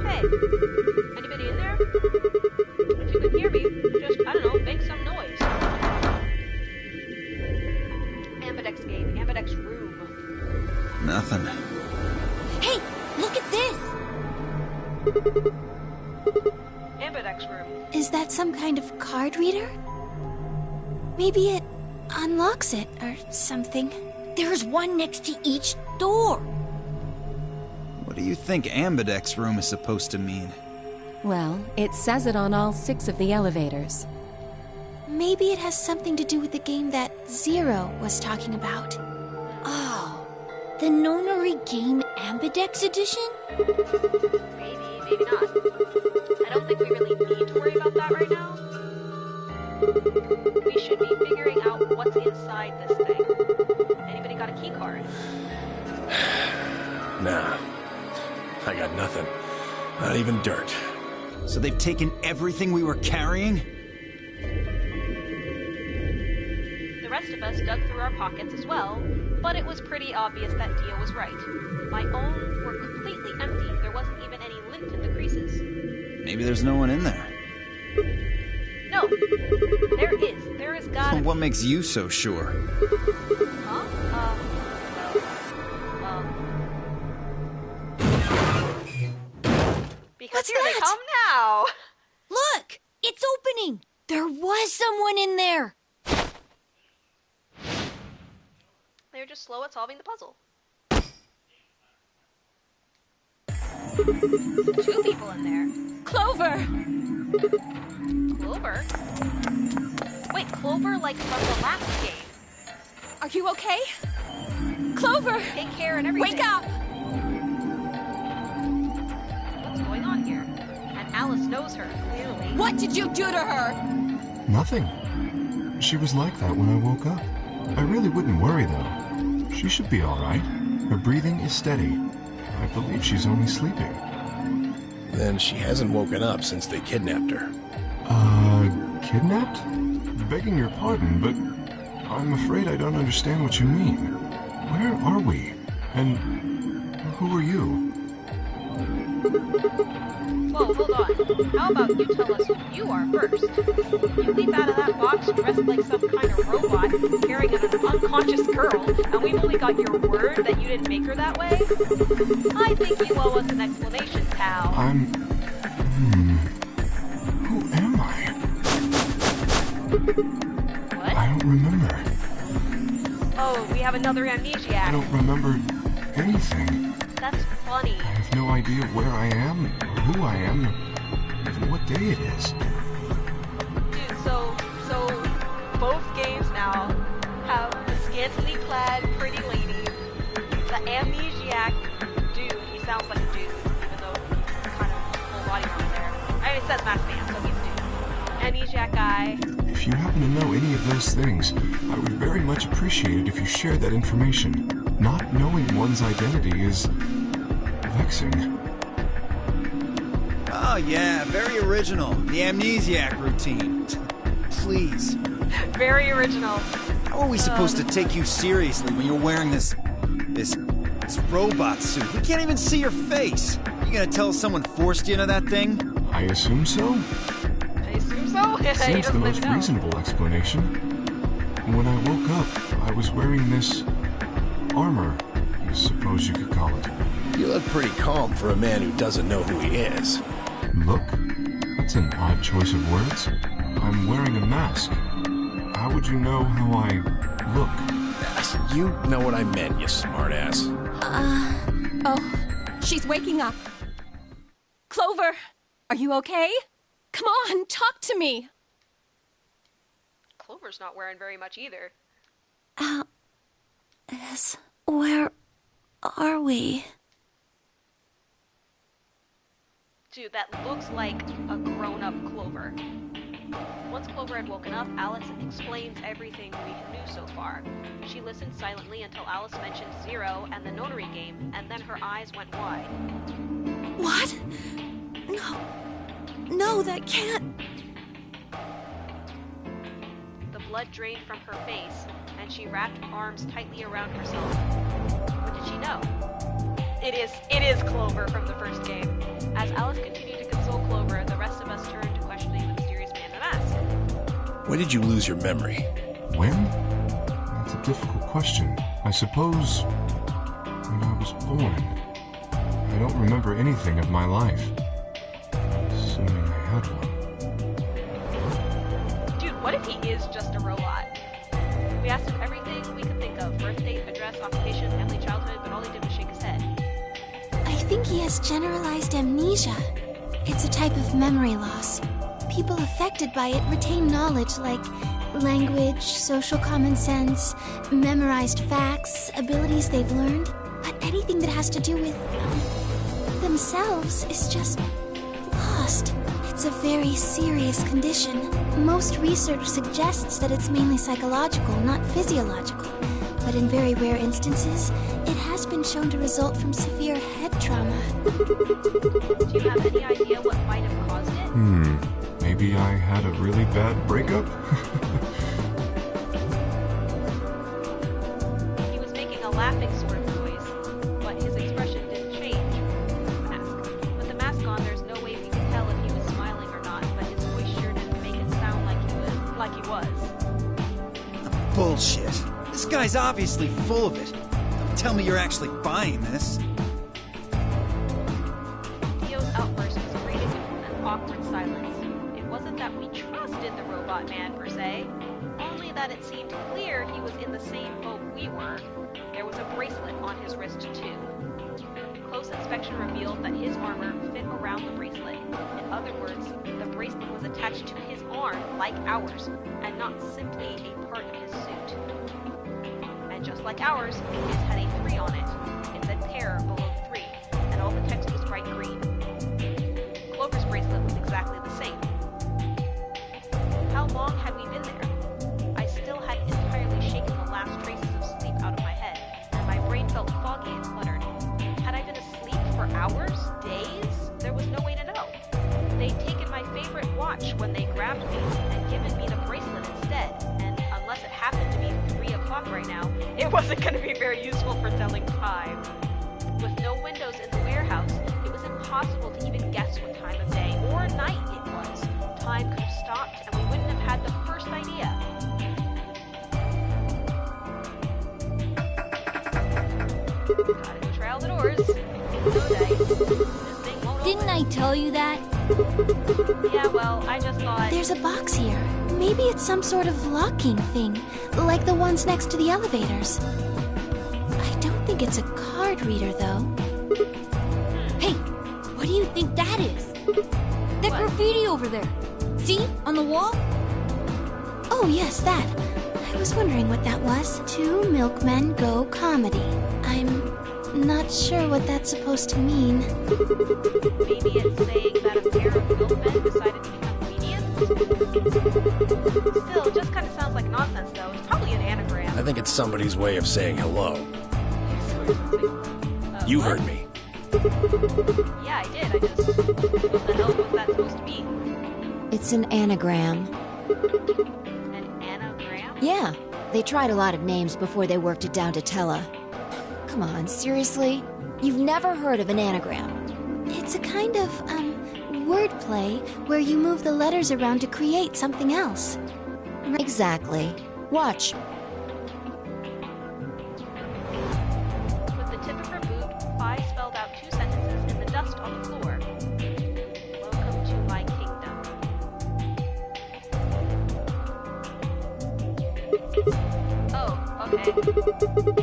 Hey, anybody in there? If you can hear me, just, I don't know, make some noise. Ambidex game, Ambidex room. Nothing. Hey, look at this! Ambidex room. Is that some kind of card reader? Maybe it unlocks it or something. There's one next to each door. What do you think Ambidex room is supposed to mean? Well, it says it on all 6 of the elevators. Maybe it has something to do with the game that Zero was talking about. Oh, The Nonary Game Ambidex Edition? Maybe, maybe not. I don't think we really need to worry about that right now. We should be figuring out what's inside this thing. Anybody got a key card? Nah. I got nothing. Not even dirt. So they've taken everything we were carrying? The rest of us dug through our pockets as well, but it was pretty obvious that Dio was right. My own were completely empty. There wasn't even any lint in the creases. Maybe there's no one in there. No, there is. There is gotta What be. makes you so sure? Huh? Because What's here that? they come now. Look! It's opening! There was someone in there! They're just slow at solving the puzzle. 2 people in there. Clover! Clover? Wait, Clover like from the last game. Are you okay? Clover! Take care and everything. Wake up! What's going on here? And Alice knows her, clearly. What did you do to her? Nothing. She was like that when I woke up. I really wouldn't worry, though. She should be all right. Her breathing is steady. I believe she's only sleeping. Then she hasn't woken up since they kidnapped her. Kidnapped? Begging your pardon, but I'm afraid I don't understand what you mean. Where are we? And who are you? Whoa, hold on. How about you tell us who you are first? You leap out of that box dressed like some kind of robot, carrying an unconscious girl, and we've only got your word that you didn't make her that way? I think you owe us an explanation, pal. Who am I? What? I don't remember. Oh, we have another I amnesiac. don't remember anything. That's funny. I have no idea where I am, or who I am, or even what day it is. Dude, so both games now have the scantily clad pretty lady, the amnesiac dude. He sounds like a dude, even though he's kind of full body armor there. I mean, it says masked man, so he's a dude. Amnesiac guy. If you happen to know any of those things, I would very much appreciate it if you shared that information. Not knowing one's identity is vexing. Oh yeah, very original. The amnesiac routine. Please. Very original. How are we supposed to take you seriously when you're wearing this robot suit? We can't even see your face. You gonna tell us someone forced you into that thing? I assume so? I assume so? He Seems the doesn't most even know. reasonable explanation. When I woke up, I was wearing this armor, I suppose you could call it. You look pretty calm for a man who doesn't know who he is. Look? That's an odd choice of words. I'm wearing a mask. How would you know how I look? You know what I meant, you smartass. Oh, she's waking up. Clover, are you okay? Come on, talk to me. Clover's not wearing very much either. Alice, where are we? Dude, that looks like a grown-up Clover. Once Clover had woken up, Alice explains everything we knew so far. She listened silently until Alice mentioned Zero and the Nonary game, and then her eyes went wide. What? No, that can't. The blood drained from her face, and she wrapped arms tightly around herself. What did she know? It is Clover from the first game. As Alice continued to console Clover, the rest of us turned to questioning the mysterious man in the mask. When did you lose your memory? When? That's a difficult question. I suppose when I was born. I don't remember anything of my life. Assuming I had one. Dude, what if he is just a robot? We asked him everything we could think of. Birth date, address, occupation, family, childhood, but all he did was shake his head. I think he has generalized amnesia. It's a type of memory loss. People affected by it retain knowledge like language, social common sense, memorized facts, abilities they've learned. but anything that has to do with themselves is just lost. It's a very serious condition. Most research suggests that it's mainly psychological, not physiological. But in very rare instances, it has been shown to result from severe head trauma. Do you have any idea what might have caused it? Maybe I had a really bad breakup? He was making a laughing sort of noise, but his expression didn't change. Mask. With the mask on, there's no way we could tell if he was smiling or not, but his voice sure didn't make it sound like he was. Bullshit. This guy's obviously full of it. Don't tell me you're actually buying this. Theo's outburst was greeted with an awkward silence. It wasn't that we trusted the robot man per se, only that it seemed clear he was in the same boat we were. There was a bracelet on his wrist too. Close inspection revealed that his armor fit around the bracelet. In other words, the bracelet was attached to his arm like ours, and not simply a part of his suit. And just like ours, his had a 3 on it. It said pair below the 3, and all the text was bright green. Clover's bracelet was exactly the same. How long had we been there? I still hadn't entirely shaken the last traces of sleep out of my head, and my brain felt foggy and cluttered. Had I been asleep for hours? Days? There was no way to know. They'd taken my favorite watch when they grabbed me, and given me the bracelet instead, and unless it happened to be 3 o'clock right now, it wasn't going to be very useful for telling time. With no windows in the warehouse, it was impossible to even guess what time of day or night it was. Time could have stopped, and we wouldn't have had the first idea. Gotta go try all the doors. This thing won't Didn't I tell you that? Yeah, well, I just thought... There's a box here. Maybe it's some sort of locking thing, like the ones next to the elevators. I don't think it's a card reader, though. Hey, what do you think that is? That graffiti over there. See? On the wall? Oh, yes, that. I was wondering what that was. 2 milkmen go comedy. I'm not sure what that's supposed to mean. Maybe it's saying that a pair of milkmen decided to become comedians? Still, it just kind of sounds like nonsense, though. It's probably an anagram. I think it's somebody's way of saying hello. You heard me. Yeah, I did. I just... What the hell was that supposed to mean? It's an anagram. An anagram? Yeah, they tried a lot of names before they worked it down to Tella. Come on, seriously? You've never heard of an anagram? It's a kind of, wordplay where you move the letters around to create something else. Exactly. Watch. With the tip of her boot, Phi spelled out 2 sentences in the dust on the floor. Welcome to my kingdom. Oh, okay.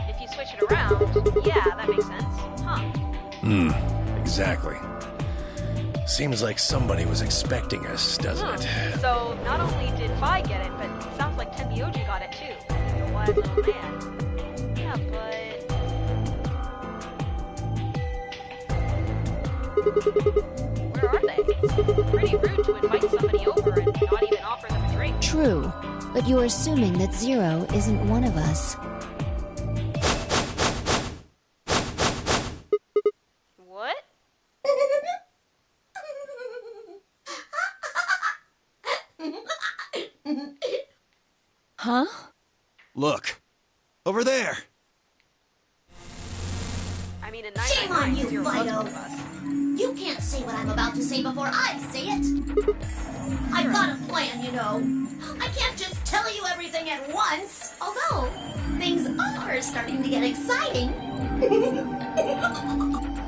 If you switch it around, yeah, that makes sense. Huh. Exactly. Seems like somebody was expecting us, doesn't it? So, not only did Phi get it, but it sounds like Tenmyoji got it too. The wise little man. Yeah, but... Where are they? Pretty rude to invite somebody over and not even offer them a drink. True, but you're assuming that Zero isn't one of us. What? Huh? Look. Over there. I mean, in Shame on 999, you, Zero was Fido. one of us. You can't say what I'm about to say before I say it. I've got a plan, you know. I can't just tell you everything at once, although things are starting to get exciting.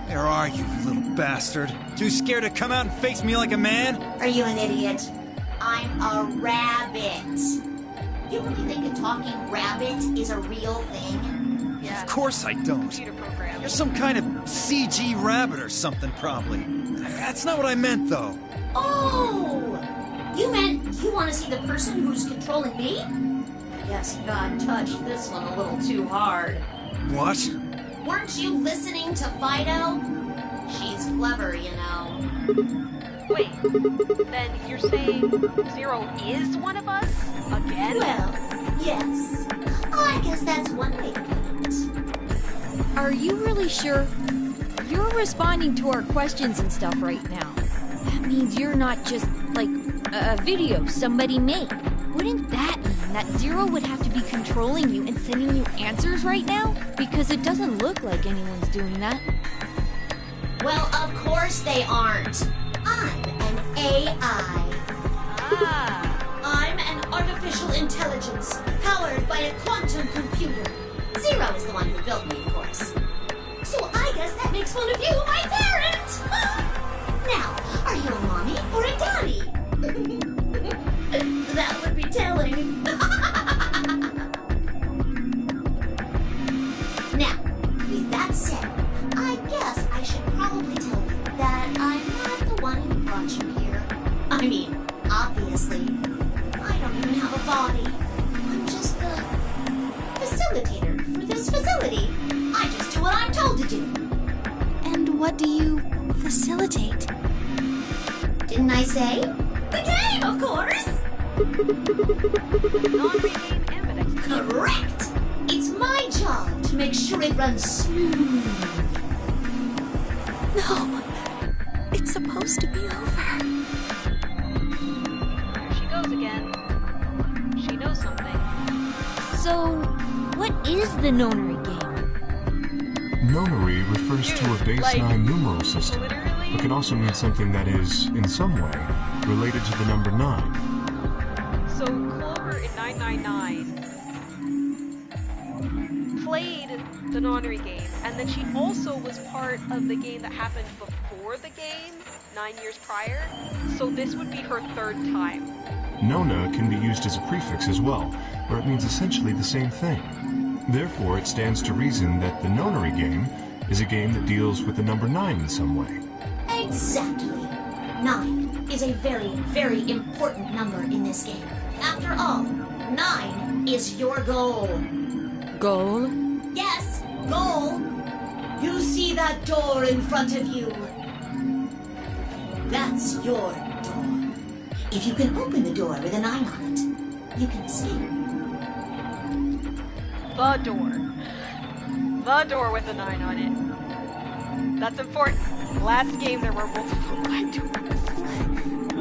Where are you, little bastard? Too scared to come out and face me like a man? Are you an idiot? I'm a rabbit. You really think a talking rabbit is a real thing? Yeah. Of course I don't. Computer program. You're some kind of CG rabbit or something, probably. That's not what I meant, though. Oh! You meant you want to see the person who's controlling me? I guess God touched this one a little too hard. What? Weren't you listening to Fido? She's clever, you know. Wait, then you're saying Zero is one of us? Again? Well, yes. I guess that's one way to put it. Are you really sure? You're responding to our questions and stuff right now. That means you're not just, like, a video somebody made. Wouldn't that mean that Zero would have to be controlling you and sending you answers right now? Because it doesn't look like anyone's doing that. Well, of course they aren't. I'm an AI. I'm an artificial intelligence powered by a quantum computer. Zero is the one who built me, of course. So I guess that makes one of you my parent! Now, are you a mommy or a daddy? That would be telling. Now, with that said, I guess I should probably tell you that I'm not the one who brought you here. I mean, obviously, I don't even have a body. I'm just the facilitator for this facility. I just do what I'm told to do. And what do you facilitate? Didn't I say? The game, of course! Non-game ambidextrous. Correct! It's my job to make sure it runs smooth. No, it's supposed to be over. There she goes again. She knows something. So, what is the nonary game? Nonary refers to a base Like, 9 numeral system, literally? but can also mean something that is, in some way, related to the number 9. So Clover in 999 played the nonary game, and then she also was part of the game that happened before the game, 9 years prior. So this would be her third time. Nona can be used as a prefix as well, where it means essentially the same thing. Therefore, it stands to reason that the nonary game is a game that deals with the number 9 in some way. Exactly. 9 is a very, very important number in this game. After all, 9 is your goal. Goal? Yes, goal. You see that door in front of you? That's your door. If you can open the door with a 9 on it, you can escape. The door. The door with a 9 on it. That's important. Last game there were multiple black doors.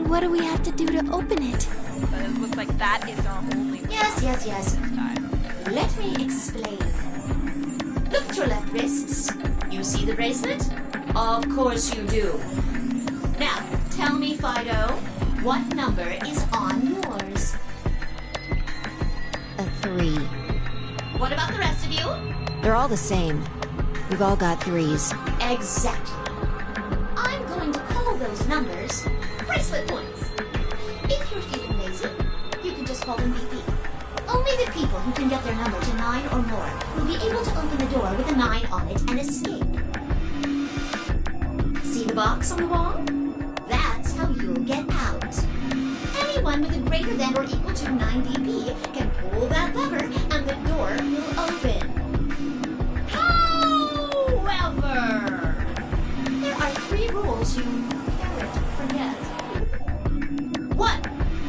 What do we have to do to open it? But it looks like that is our only Yes, yes, yes. this time. Let me explain. Look at your left wrists. You see the bracelet? Of course you do. Now, tell me, Fido, what number is on yours? A 3. What about the rest of you? They're all the same. We've all got 3s. Exactly. I'm going to call those numbers bracelet points. If you're feeling lazy, you can just call them BP. Only the people who can get their number to 9 or more will be able to open the door with a 9 on it and escape. See the box on the wall? That's how you'll get out. Anyone with a greater than or equal to 9 BP can pull that lever and the door will open. However, there are 3 rules you can't forget. 1.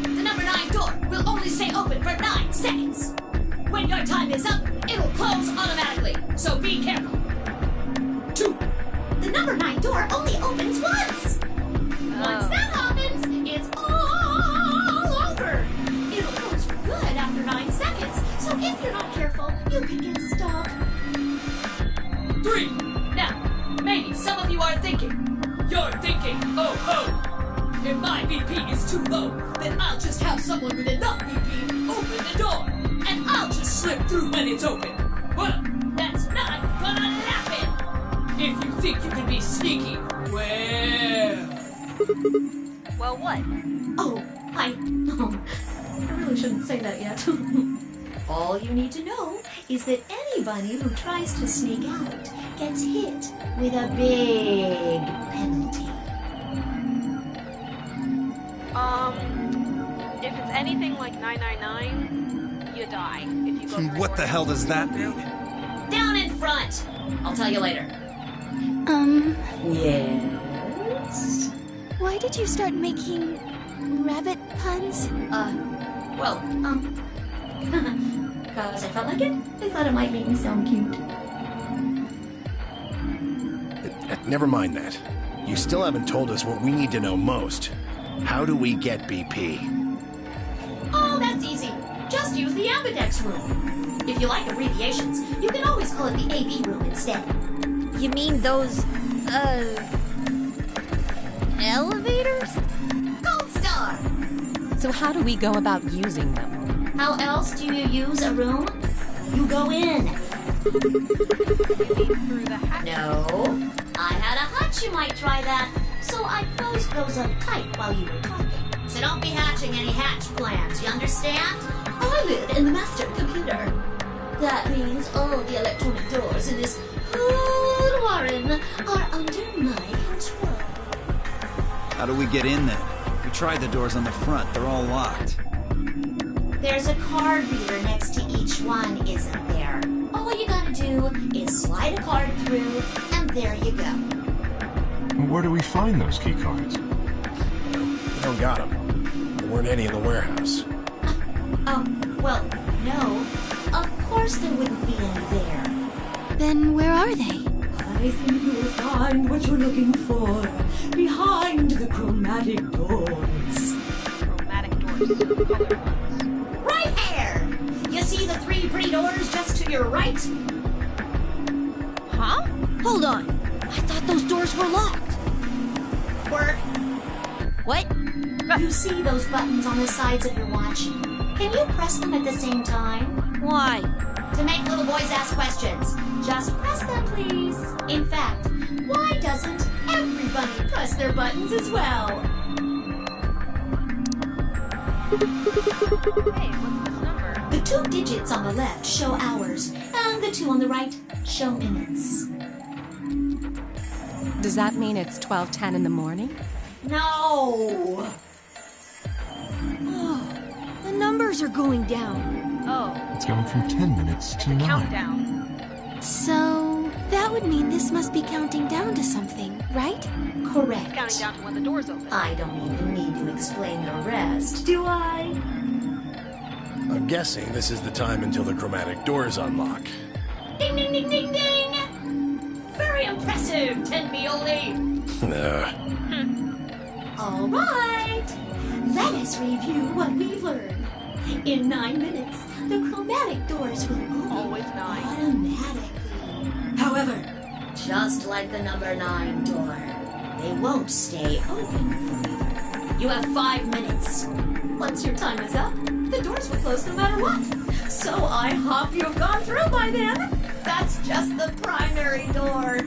The number 9 door will only stay open for 9 seconds. When your time is up, it'll close automatically, so be careful. 2. The number 9 door only opens once. Once that happens, it's all over. It'll close for good after 9 seconds, so if you're not careful, you can get stuck. 3. Now, maybe some of you are thinking, oh ho! If my BP is too low, then I'll just have someone with enough BP open the door, and I'll just slip through when it's open. Well, that's not gonna happen! If you think you can be sneaky, well... Well, what? Oh, I really shouldn't say that yet. All you need to know is that anybody who tries to sneak out gets hit with a big penalty. If it's anything like 999, you die. If you go What the hell does that mean? Down in front! I'll tell you later. Yes? Why did you start making rabbit puns? Cause I felt like it. I thought it might make me sound cute. Never mind that. You still haven't told us what we need to know most. How do we get BP? Oh, that's easy. Just use the ambidex room. If you like abbreviations, you can always call it the AB room instead. You mean those, elevators? Gold star! So how do we go about using them? How else do you use a room? You go in. Through the hatch. No. I had a hunch you might try that, so I closed those up tight while you were talking. So don't be hatching any hatch plans, you understand? I live in the master computer. That means all the electronic doors in this whole warren are under my control. How do we get in then? We tried the doors on the front. They're all locked. There's a card reader next to each one, isn't there? All you gotta do is slide a card through, and there you go. Where do we find those key cards? We don't got them. There weren't any in the warehouse. Well, no. Of course there wouldn't be any there. Then where are they? I think you'll find what you're looking for behind the chromatic doors. Chromatic doors. Colored ones. Right here! You see the 3 pretty doors just to your right? Huh? Hold on. I thought those doors were locked. Work. What? You see those buttons on the sides of your watch? Can you press them at the same time? Why? To make little boys ask questions. Just press them, please. In fact, why doesn't everybody press their buttons as well? Hey, what's this number? The 2 digits on the left show hours, and the 2 on the right show minutes. Does that mean it's 12:10 in the morning? No! Oh, the numbers are going down. Oh, It's gone from 10 minutes to 9. countdown. So, that would mean this must be counting down to something, right? Correct. Counting down to when the doors open. I don't even need to explain the rest, do I? I'm guessing this is the time until the chromatic doors unlock. Ding, ding, ding, ding, ding! Very impressive, Tenmioli! All right, let us review what we've learned. In 9 minutes, the chromatic doors will open Always 9. automatically. However, just like the number 9 door, they won't stay open forever. You have 5 minutes. Once your time is up, the doors will close no matter what. So I hope you've gone through by then. That's just the primary door.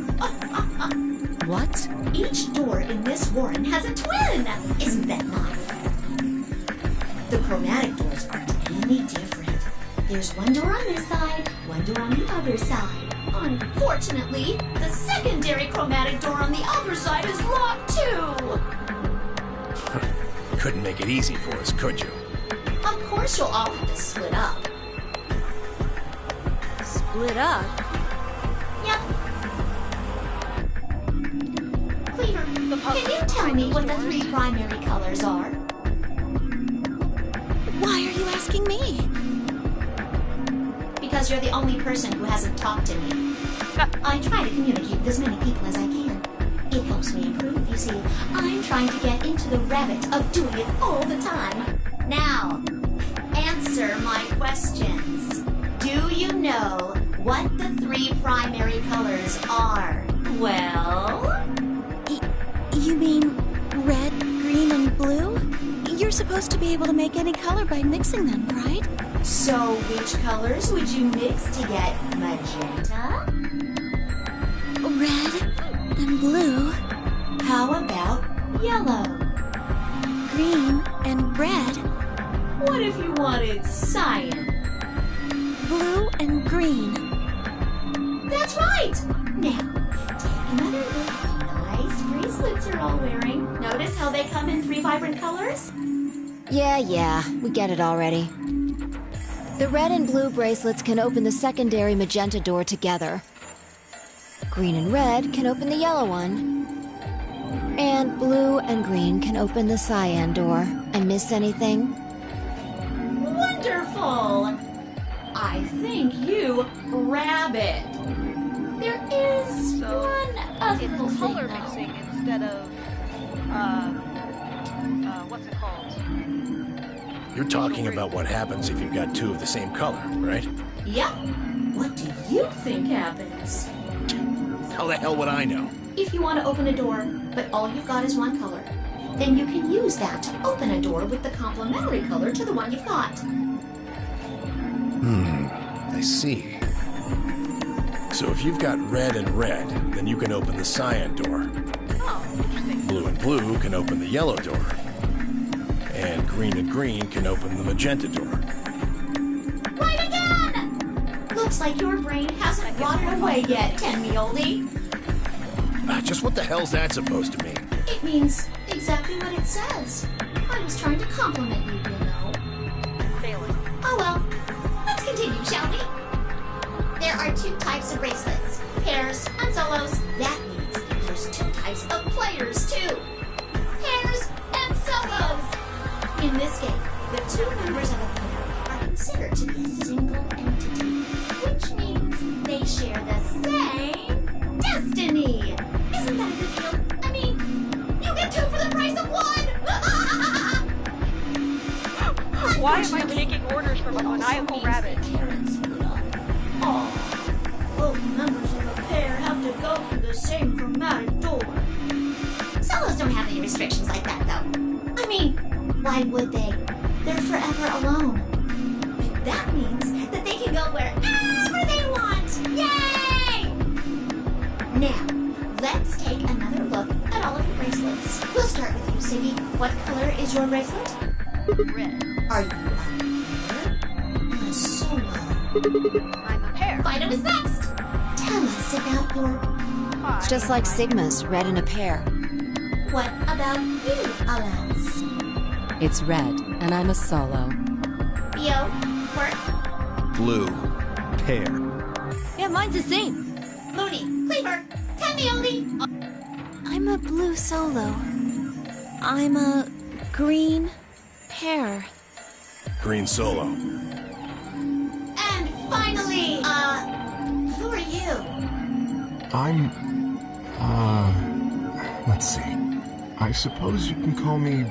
What? Each door in this warren has a twin. Isn't that nice? The chromatic doors aren't any different. There's one door on this side, one door on the other side. Unfortunately, the secondary chromatic door on the other side is locked too. Couldn't make it easy for us, could you? Of course you'll all have to split up. Split up? Yep. Cleaver, can you tell me what the 3 primary colors are? Why are you asking me? Because you're the only person who hasn't talked to me. I try to communicate with as many people as I can. It helps me improve, you see. I'm trying to get into the habit of doing it all the time. Now, answer my questions. Do you know what the 3 primary colors are? Well? You mean red, green, and blue? You're supposed to be able to make any color by mixing them, right? So which colors would you mix to get magenta? Red and blue, How about yellow? green and red, What if you wanted cyan? blue and green. That's right! Now, take another look at the nice bracelets you're all wearing. Notice how they come in 3 vibrant colors? Yeah, we get it already. The red and blue bracelets can open the secondary magenta door together. green and red can open the yellow one. And blue and green can open the cyan door. I miss anything? Wonderful! I think you rabbit. There is one other It's thing, color though. mixing instead of, what's it called? You're talking about what happens if you've got two of the same color, right? Yep. What do you think happens? How the hell would I know? If you want to open a door, but all you've got is one color, then you can use that to open a door with the complementary color to the one you've got. I see. So if you've got red and red, then you can open the cyan door. Oh, interesting. Blue and blue can open the yellow door. And green can open the magenta door. Right again! Looks like your brain hasn't rotted away yet, Tenmioldi. Just what the hell's that supposed to mean? It means exactly what it says. I was trying to compliment you, you know. Failing. Oh well. Let's continue, shall we? There are two types of bracelets. Pairs and solos. That means there's two types of players, too. Pairs and solos. In this game, the two members of a pair are considered to be a single entity, which means they share the same destiny. Isn't that a good deal? I mean, you get two for the price of one! Why am I taking orders from a maniacal rabbit? Both members of a pair have to go through the same chromatic door. Solos don't have any restrictions like that, though. I mean, why would they? They're forever alone. But that means that they can go wherever they want. Yay! Now, let's take another look at all of your bracelets. We'll start with you, Siggy. What color is your bracelet? Red. Are you a pair? A solo? I'm a pair. Fido is next. Tell us about your... Hi. It's just like Sigma's, red in a pair. What about you, Alance? It's red, and I'm a solo. Bio? Quirk? Blue. Pair. Yeah, mine's the same. Mooney? Cleaver? Tenmioldi? I'm a blue solo. I'm a green pair. Green solo. And finally, who are you? I'm, let's see. I suppose you can call me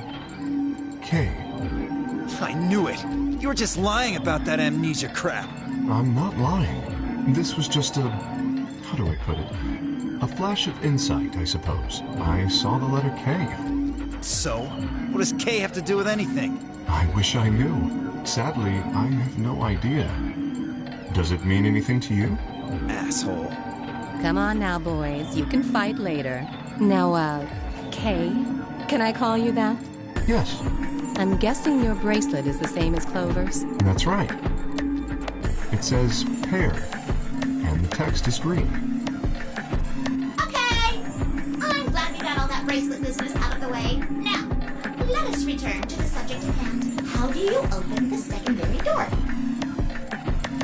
Kay. I knew it. You were just lying about that amnesia crap. I'm not lying. This was just a... how do I put it? A flash of insight, I suppose. I saw the letter K. So, what does K have to do with anything? I wish I knew. Sadly, I have no idea. Does it mean anything to you? Asshole. Come on now, boys. You can fight later. Now, Kay? Can I call you that? Yes, I'm guessing your bracelet is the same as Clover's. that's right. It says pair, and the text is green. Okay! I'm glad we got all that bracelet business out of the way. Now, let us return to the subject at hand. How do you open the secondary door?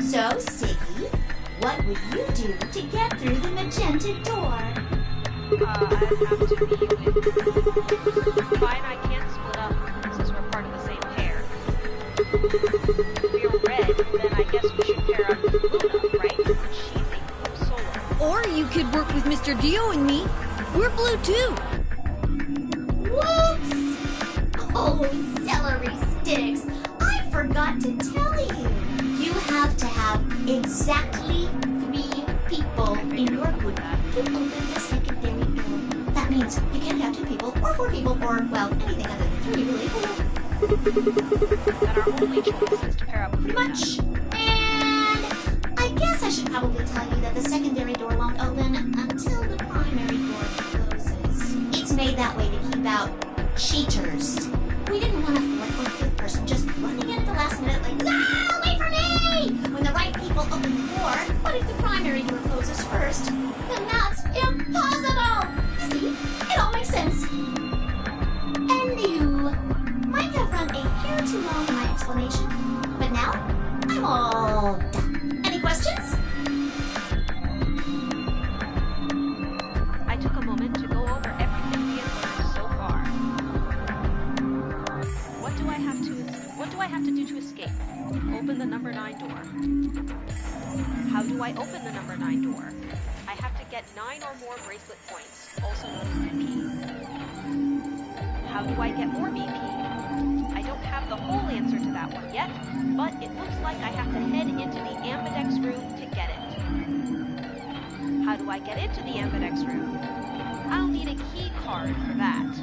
So, Siggy, what would you do to get through the magenta door? I'd have to be with... Fine, I can't split up since we're part of the same pair. If we are red, then I guess we should pair up with Luna, right? Since she's a solo. Or you could work with Mr. Dio and me. We're blue too. Whoops! Oh, celery sticks! I forgot to tell you. You have to have exactly 3 people in your group to open the secondary door. That means you can't have 2 people, or 4 people, or, well, anything other than 3, really. Then our only choice is to pair up with Pretty Luna. much. And I guess I should probably tell you that the secondary door won't open until the primary door closes. It's made that way to keep out cheaters. We didn't want a 4th or 5th person just running in at the last minute like, ah, wait for me! When the right people open the door, but if the primary door closes first, then that's impossible! See? It all makes sense. And you might have run a hair too long in my explanation, but now I'm all done. Any questions? open the number 9 door? How do I open the number 9 door? I have to get 9 or more bracelet points, also known as BP. How do I get more BP? I don't have the whole answer to that one yet, but it looks like I have to head into the ambidex room to get it. How do I get into the ambidex room? I'll need a key card for that.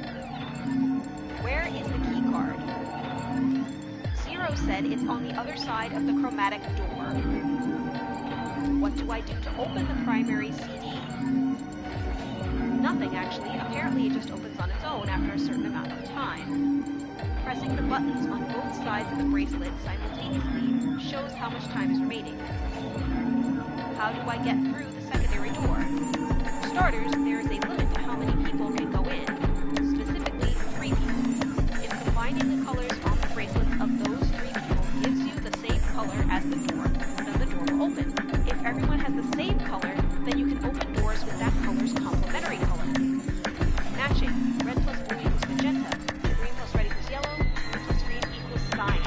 Where is the key card? Zero said it's on the other side of the chromatic door. What do I do to open the primary CD? Nothing, actually. Apparently it just opens on its own after a certain amount of time. Pressing the buttons on both sides of the bracelet simultaneously shows how much time is remaining. How do I get through the secondary door? For starters, there is a limit to how many people can go in, specifically 3 people. If combining the colors on the bracelets of those 3 people gives you the same color as the door, then the door will open. If everyone has the same color, then you can open doors with that color's complementary color. Matching, red plus blue equals magenta, green plus red equals yellow, blue plus green equals cyan.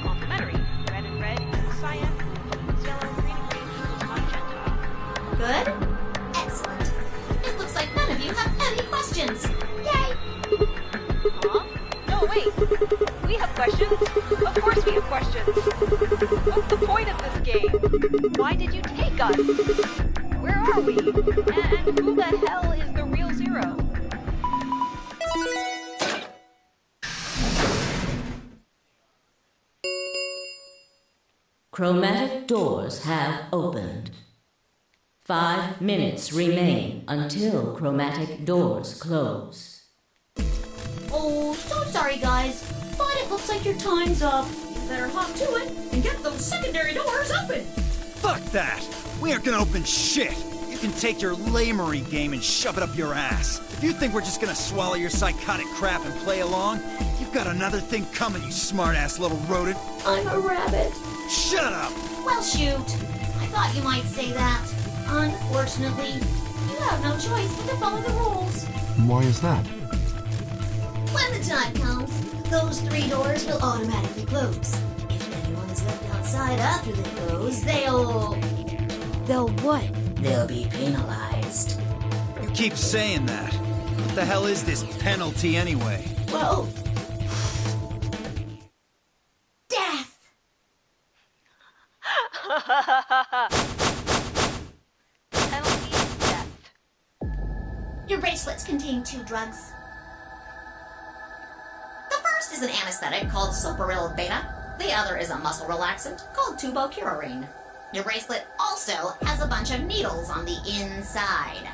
Complementary, red and red equals cyan, blue equals yellow, green and green equals magenta. Good? Excellent. It looks like none of you have any questions. Yay! Huh? No, wait. We have questions. Of course we have questions. What's the point of this game? Why did you take us? Where are we? And who the hell is the real Zero? Chromatic doors have opened. 5 minutes remain until chromatic doors close. Oh, so sorry, guys. But it looks like your time's up. You better hop to it and get those secondary doors open. Fuck that! We aren't gonna open shit! You can take your lamery game and shove it up your ass. If you think we're just gonna swallow your psychotic crap and play along, you've got another thing coming, you smart-ass little rodent. I'm a rabbit. Shut up! Well, shoot. I thought you might say that. Unfortunately, you have no choice but to follow the rules. Why is that? When the time comes, those 3 doors will automatically close. If anyone is left outside after they close, they'll what? They'll be penalized. You keep saying that. What the hell is this penalty anyway? well, death. Penalty death. Your bracelets contain 2 drugs. The first is an anesthetic called Soparil Beta. The other is a muscle relaxant called tubocurarine. Your bracelet also has a bunch of needles on the inside.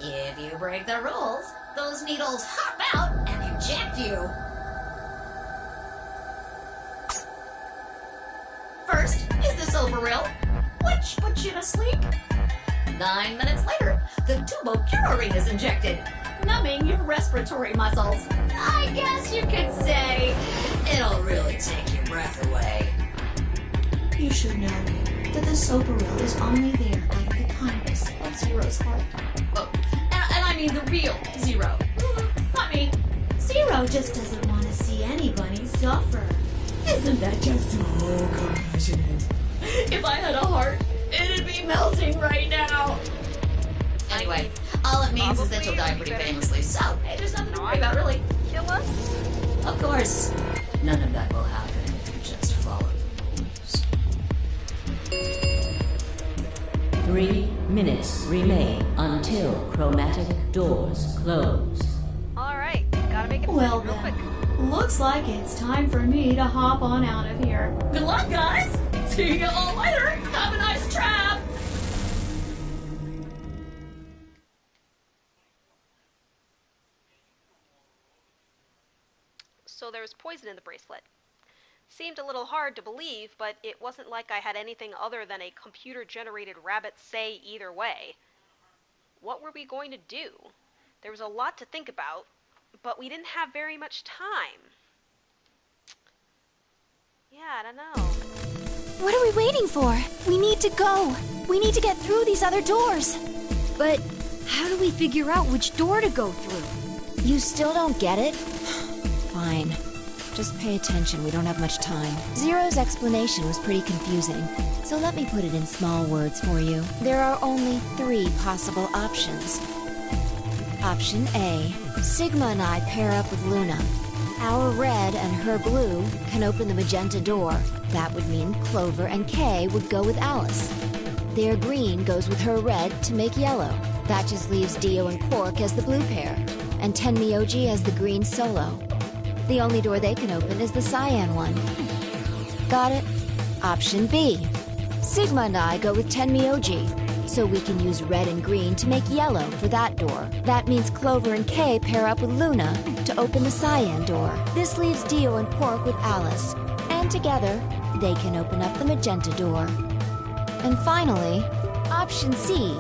If you break the rules, those needles hop out and inject you. First is the Soparil, which puts you to sleep. 9 minutes later, the tubocurarine is injected, numbing your respiratory muscles. I guess you could say it'll really take your breath away. You should know that the Soparil is only there out of the kindness of Zero's heart. Oh, and I mean the real Zero. Not me. Zero just doesn't want to see anybody suffer. Isn't that just so compassionate? If I had a heart, it'd be melting right now. Anyway, all it means is that you'll die pretty painlessly, so hey, there's nothing to worry about, really. Kill us? Of course. None of that will happen if you just follow the rules. 3 minutes remain until chromatic doors close. Alright, gotta make it Well real quick. then, looks like it's time for me to hop on out of here. Good luck, guys! See you all later! Have a nice trap! So there was poison in the bracelet. Seemed a little hard to believe, but it wasn't like I had anything other than a computer-generated rabbit say either way. What were we going to do? There was a lot to think about, but we didn't have very much time. Yeah, I don't know. What are we waiting for? We need to go. We need to get through these other doors. But how do we figure out which door to go through? You still don't get it? Fine. just pay attention. We don't have much time. Zero's explanation was pretty confusing, so let me put it in small words for you. There are only 3 possible options. Option A. Sigma and I pair up with Luna. Our red and her blue can open the magenta door. That would mean Clover and Kay would go with Alice. Their green goes with her red to make yellow. That just leaves Dio and Quark as the blue pair, and Tenmyoji as the green solo. The only door they can open is the cyan one. Got it? Option B. Sigma and I go with Tenmyoji, so we can use red and green to make yellow for that door. That means Clover and Kay pair up with Luna to open the cyan door. This leaves Dio and Quark with Alice, and together, they can open up the magenta door. And finally, option C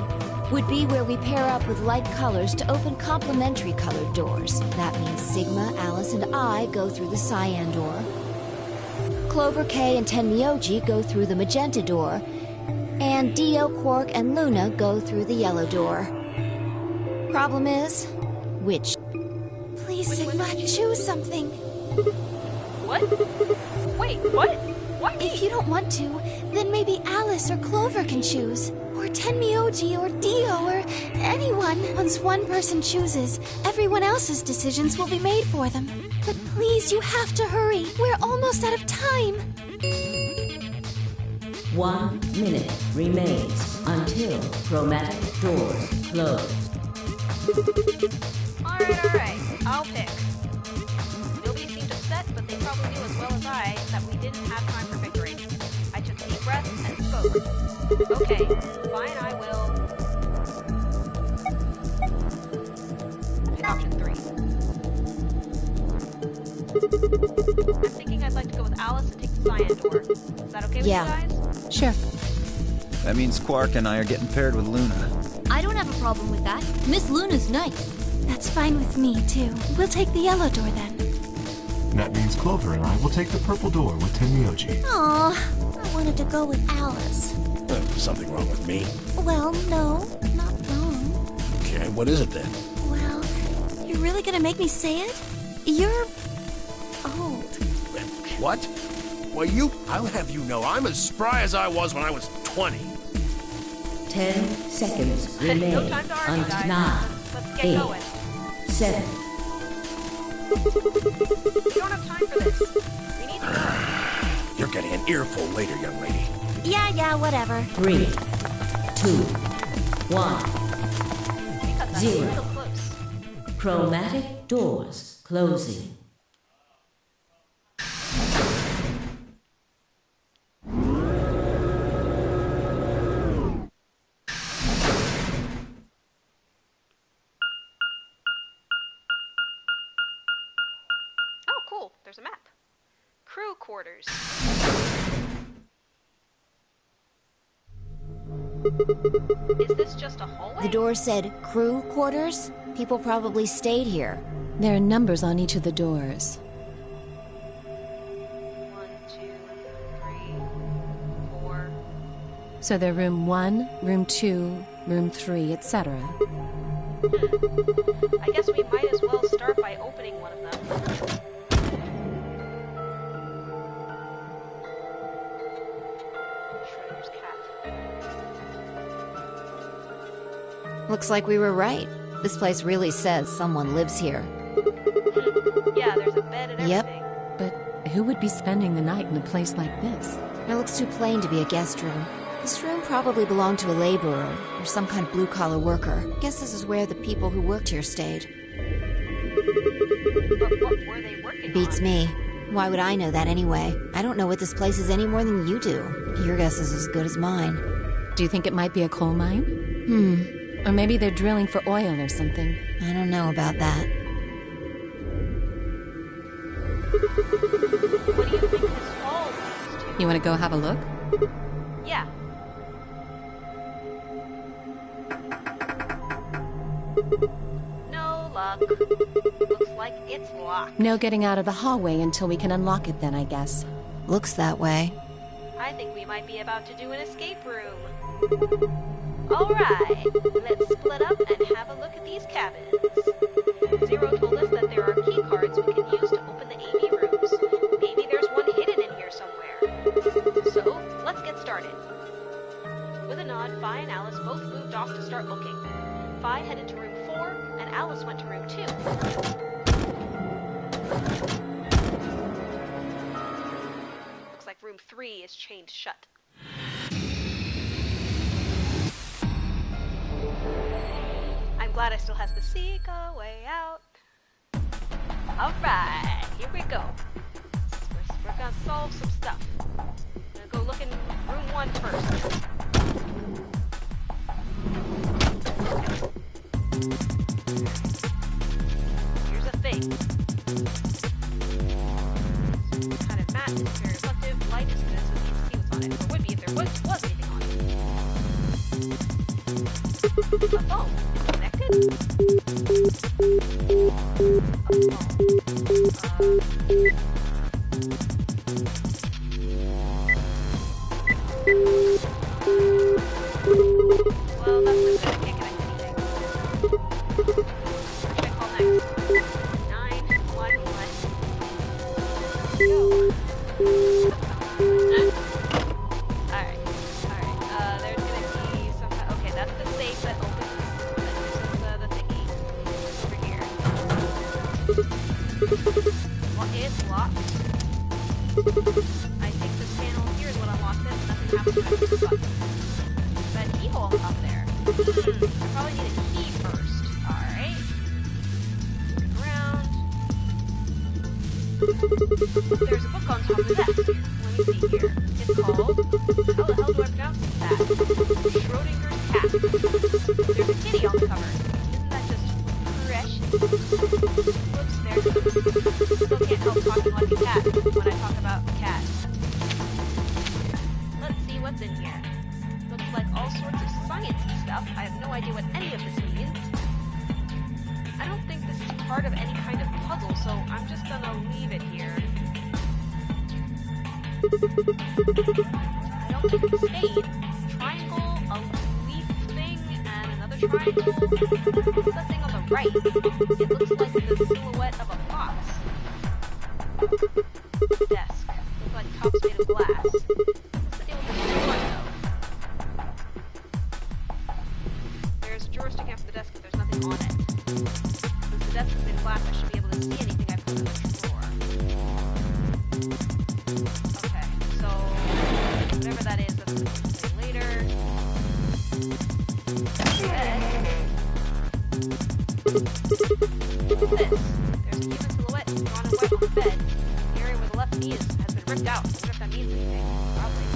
would be where we pair up with light colors to open complementary colored doors. That means Sigma, Alice, and I go through the cyan door. Clover, Kay, and Tenmyoji go through the magenta door. And Dio, Quark, and Luna go through the yellow door. Problem is, which? Please, Sigma, choose something. What? Wait, what? Why me? If you don't want to, then maybe Alice or Clover can choose. Or Tenmyoji or Dio or anyone. Once one person chooses, everyone else's decisions will be made for them. But please, you have to hurry. We're almost out of time. 1 minute remains until chromatic doors close. Alright. I'll pick. Nobody seemed upset, but they probably knew as well as I that we didn't have time for bickering. I took a deep breath and spoke. Okay, fine, I will. Pick option 3. I'm thinking I'd like to go with Alice and take the cyan door. Is that okay with you guys? Sure. That means Quark and I are getting paired with Luna. I don't have a problem with that. Miss Luna's nice. That's fine with me, too. We'll take the yellow door then. That means Clover and I will take the purple door with Tenmyoji. Aw, I wanted to go with Alice. Something wrong with me? Well, no, not wrong. Okay, what is it then? Well, you're really gonna make me say it? You're old. What? Well, I'll have you know, I'm as spry as I was when I was 20. 10 seconds remain No time to argue, until guys. 9, Let's get 8, going. 7. We don't have time for this. We need to go. You're getting an earful later, young lady. Yeah, whatever. 3, 2, 1. Because that's a 0. little close. Chromatic doors closing. Oh, cool. There's a map. Crew quarters. Is this just a hallway? The door said crew quarters? People probably stayed here. There are numbers on each of the doors. 1, 2, 3, 4. So they're room 1, room 2, room 3, etc. I guess we might as well start by opening one of them. Shredder's cat. Looks like we were right. This place really says someone lives here. Yeah, there's a bed and Yep. everything. But who would be spending the night in a place like this? It looks too plain to be a guest room. This room probably belonged to a laborer or some kind of blue-collar worker. Guess this is where the people who worked here stayed. But what were they working Beats on? me. Why would I know that anyway? I don't know what this place is any more than you do. Your guess is as good as mine. Do you think it might be a coal mine? Or maybe they're drilling for oil or something. I don't know about that. What do you think this hall leads to? You want to go have a look? Yeah. No luck. Looks like it's locked. No getting out of the hallway until we can unlock it then, I guess. Looks that way. I think we might be about to do an escape room. Alright, let's split up and have a look at these cabins. Zero told us that there are key cards we can use to open the AV rooms. 3 is chained shut. I'm glad I still have the secret way out. Alright, here we go. We're gonna solve some stuff. I'm gonna go look in room 1 first. Here's a thing. It's kind of matte, it's very reflective. Light is good, so you can see what's on it. Or would be if there was anything on it. A phone. Connected? Well, that's really good. I can't connect anything. Where should I call next? 911. Go. Alright. There's gonna be some... Okay, that's the safe that opens... That gives us the thingy. It's over here. Well, it's locked. I think this panel here is what unlocks it. Nothing happens when I push the button. That keyhole up there. I probably need a key first. Alright. Look around. There's a book on top of the desk. Let me see here. It's called... How the hell do I pronounce that? Schrodinger's cat. There's a kitty on the cover. Isn't that just precious? Whoops, there it goes. Still can't help talking like a cat when I talk about cats. Let's see what's in here. Looks like all sorts of sciencey stuff. I have no idea what any of this means. I don't think this is part of any kind of puzzle, so I'm just gonna leave it here. I don't think it's a spade. Triangle, a leaf thing, and another triangle. What's that thing on the right? It looks like the silhouette of a fox. Desk. Looks like top's made of glass. What's the deal with this door, though? There's a drawer sticking out from the desk, but there's nothing on it. Since the desk is in glass, I should be able to see anything I put in the drawer. Okay, so whatever that is, that's going to play later. Bed. What's this? There's a human silhouette drawn in white on the bed. The area where the left knee has been ripped out. I wonder if that means anything. Probably.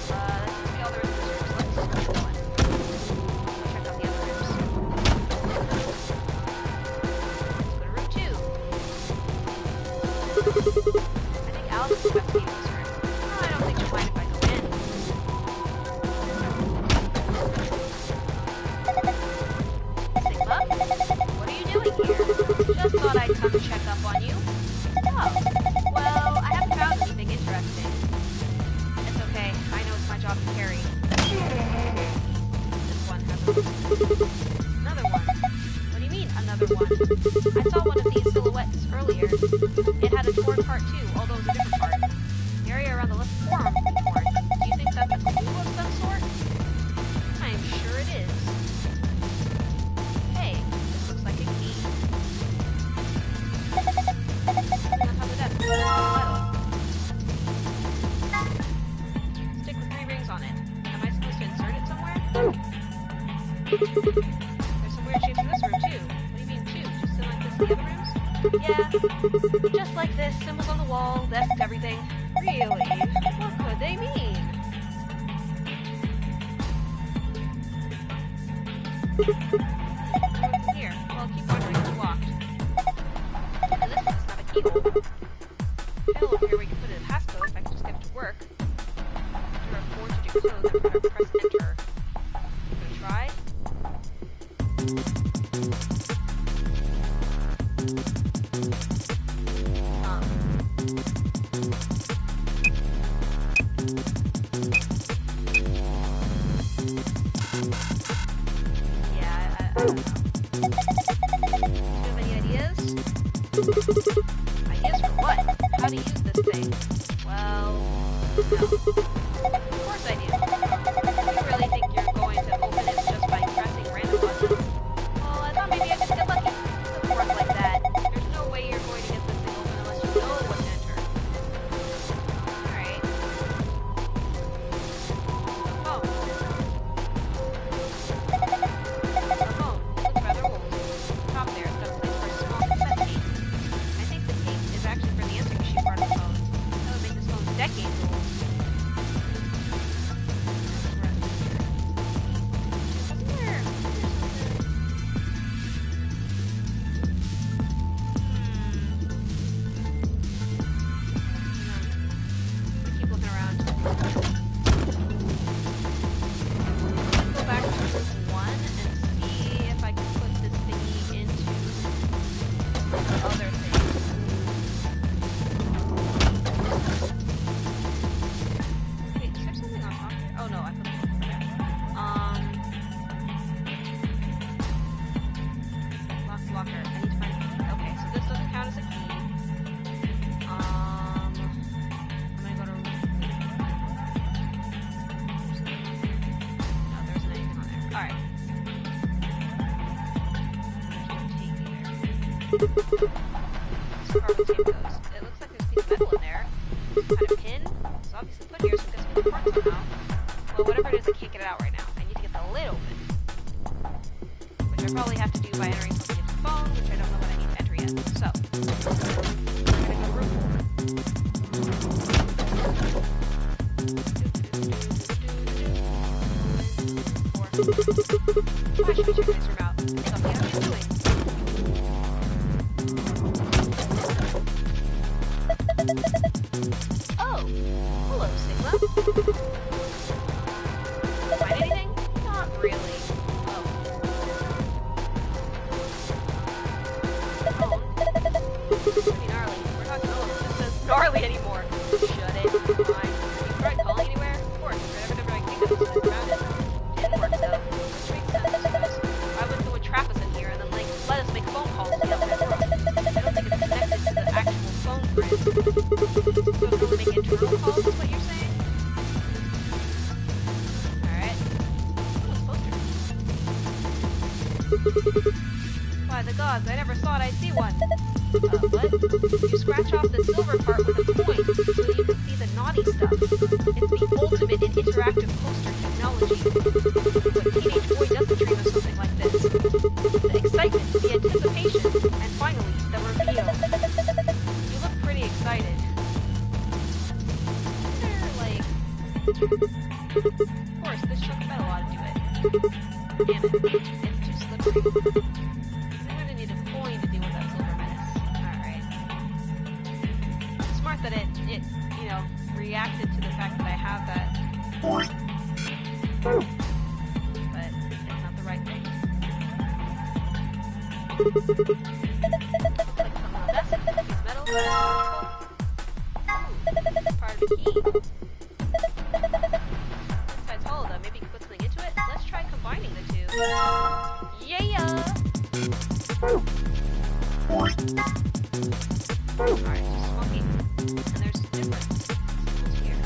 That seems to be all there is in this room, so let's switch one. Check out the other rooms. Let's go to room 2. I think Alice is about to be in this room. Oh, I don't think she'll mind if I go in. Sigma? What are you doing here? Just thought I'd come check up on you. Oh, well, I haven't found anything interesting. It's okay. I know it's my job to carry. This one has another one. What do you mean, another one? I saw one of these silhouettes earlier. It had a torn part too, although it was a different part. The area around the left forearm was torn. Do you think that's a clue of some sort? I'm sure it is. Hey, this looks like a key. On top of the desk. Metal. Stick with 3 rings on it. Am I supposed to insert it somewhere? There's some weird shapes in this room too. What do you mean 2? Just like this in the other rooms? Yeah, just like this. Symbols on the wall, desks, everything. Really? What could they mean? What's in here? Well, keep wondering, it's locked. And this doesn't have a keyhole. Panel over here where you can put in a passcode if I can just get it to work. Enter a 4-digit code, then press enter. Gonna try? Yeah, I don't know. Do you have any ideas? Ideas for what? How to use this thing? Well, no. Of course I do. You really think you're going to open it just by pressing random buttons? Well, I thought maybe I could get lucky. It doesn't work like that. There's no way you're going to get this thing open unless you know what to enter. Alright. other things. Wait, is there something on top here? Oh no, I put the book over there. Locked locker. I need to find a key. Okay, so this doesn't count as a key. I'm gonna go to room 3. No, there isn't anything on there. Alright. There's no tape either. As far as tape goes, it looks like there's a piece of metal in there. Some kind of pin. It's obviously put here so it gets me the part somehow. Well, whatever it is, I can't get it out right now. I need to get the lid open. Which I probably have to do by entering something into the phone, which I don't know what I need to enter yet. So, I'm gonna go to room 4. I should check this room out. Something I've been doing. Oh, hello, Sigma. Find anything? Not really. Oh. Phone? Pretty gnarly. We're not going. It just says gnarly anymore. Shut it. Fine. You tried calling anywhere? Of course. Whenever I think of it, so I found it. Didn't work though. Which makes sense, because why wouldn't someone trap us in here and then, like, let us make phone calls to the outside world? I don't think it's connected to the actual phone grid. So can we make internal calls, is what you're saying? Alright. What's poster? By the gods, I never thought I'd see one. What? You scratch off the silver part with a point so that you can see the naughty stuff. It's the ultimate in interactive poster technology. What teenage boy doesn't dream of something like this? The excitement, the anticipation, and finally, the reveal. You look pretty excited. Of course, this chunk of metal ought to do it. Damn it. It's too slippery. I'm gonna need a coin to deal with that silver menace. Alright. Smart that it, you know, reacted to the fact that I have that. But it's not the right thing. Looks like some of the best. These metals are ooh, part of the key. Since I told them, maybe you could put something into it. Let's try combining the two. Yeah! Alright, just smoking. And there's different symbols here.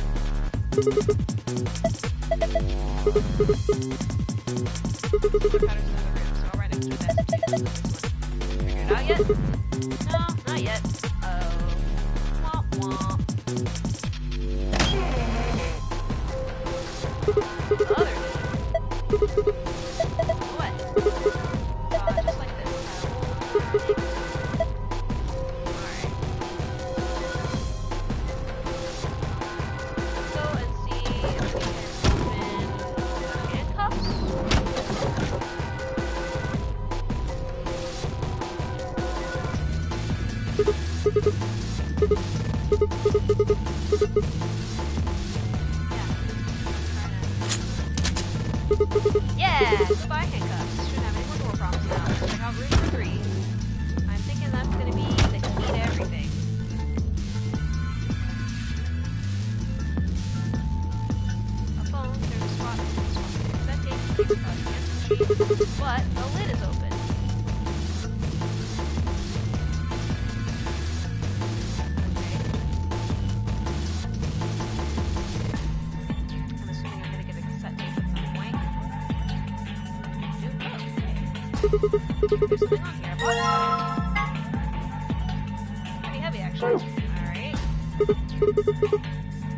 Other patterns in the room, so I'll write next to this. Figured it out yet? No, not yet. Oh. Womp womp. Other what? Just like this. Alright. Let's go and see if we can open handcuffs. Yeah, goodbye handcuffs. Shouldn't have any more door problems now. Let's check out room number 3. I'm thinking that's gonna be the key to everything. A phone, there's a spot that takes the answer machine, but the lid is open. There's something on here. Pretty heavy, actually. Alright.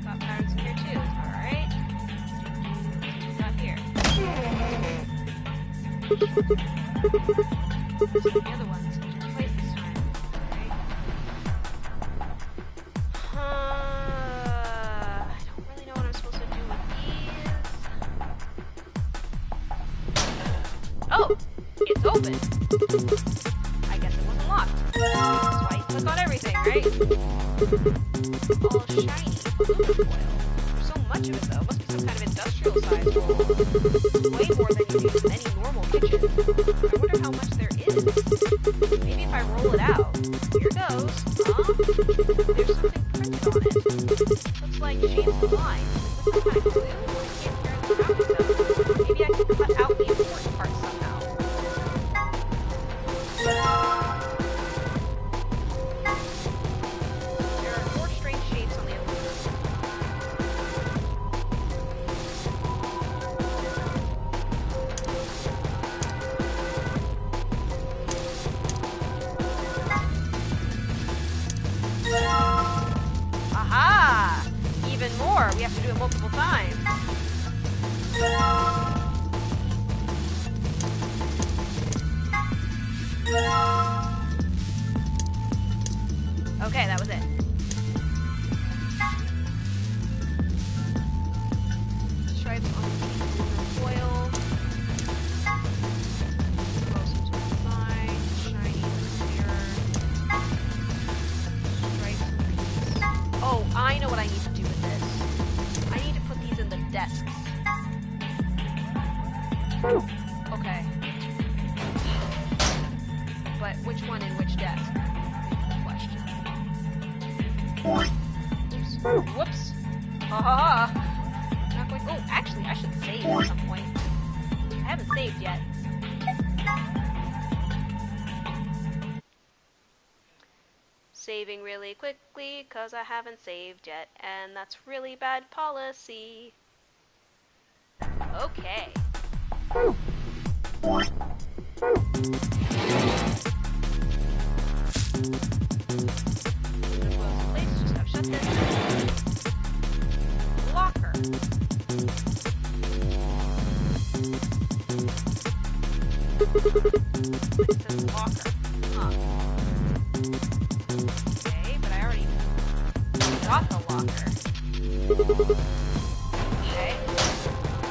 Got patterns in here, too. Alright. What's got here? There's the other ones in place this time. Alright. I don't really know what I'm supposed to do with these. Oh! It's open. I guess it wasn't locked. That's why you click on everything, right? All shiny aluminum foil. There's so much of it, though. Must be some kind of industrial size roll. Way more than you need in any normal kitchen. I wonder how much there is. Maybe if I I roll it out. Here goes. There's something printed on it. Looks like shapes and lines. Is this some kind of clue? I can't hear the traffic though. Maybe I can cut out the important parts somehow. There are 4 strange shapes on the aluminum. Aha! Even more. We have to do it multiple times. Okay, that was it. Stripes on the foil. Close to the side. Shiny clear. Stripes and these. Oh, I know what I need to do with this. I need to put these in the desks. Okay. But which one in which desk? Is the question. Oops. Whoops. Ha ha ha. Not going. Oh, actually, I should save at some point. I haven't saved yet. Saving really quickly because I haven't saved yet, and that's really bad policy. Okay. Place, just gotta shut this. Locker. It says locker. Huh. Okay, but I already got the locker. Okay.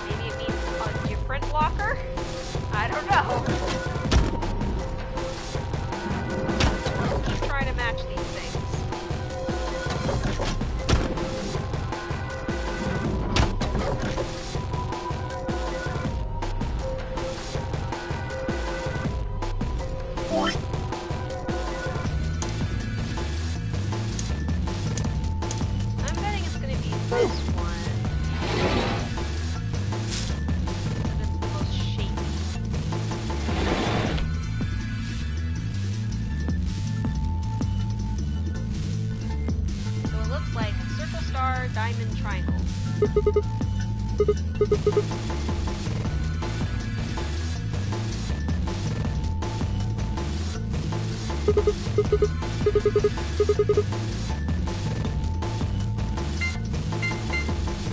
Maybe it means a different locker? I don't know. Let's keep trying to match these things. I'm betting it's going to be this one. Because it's the most shapy. So it looks like circle, star, diamond, triangle.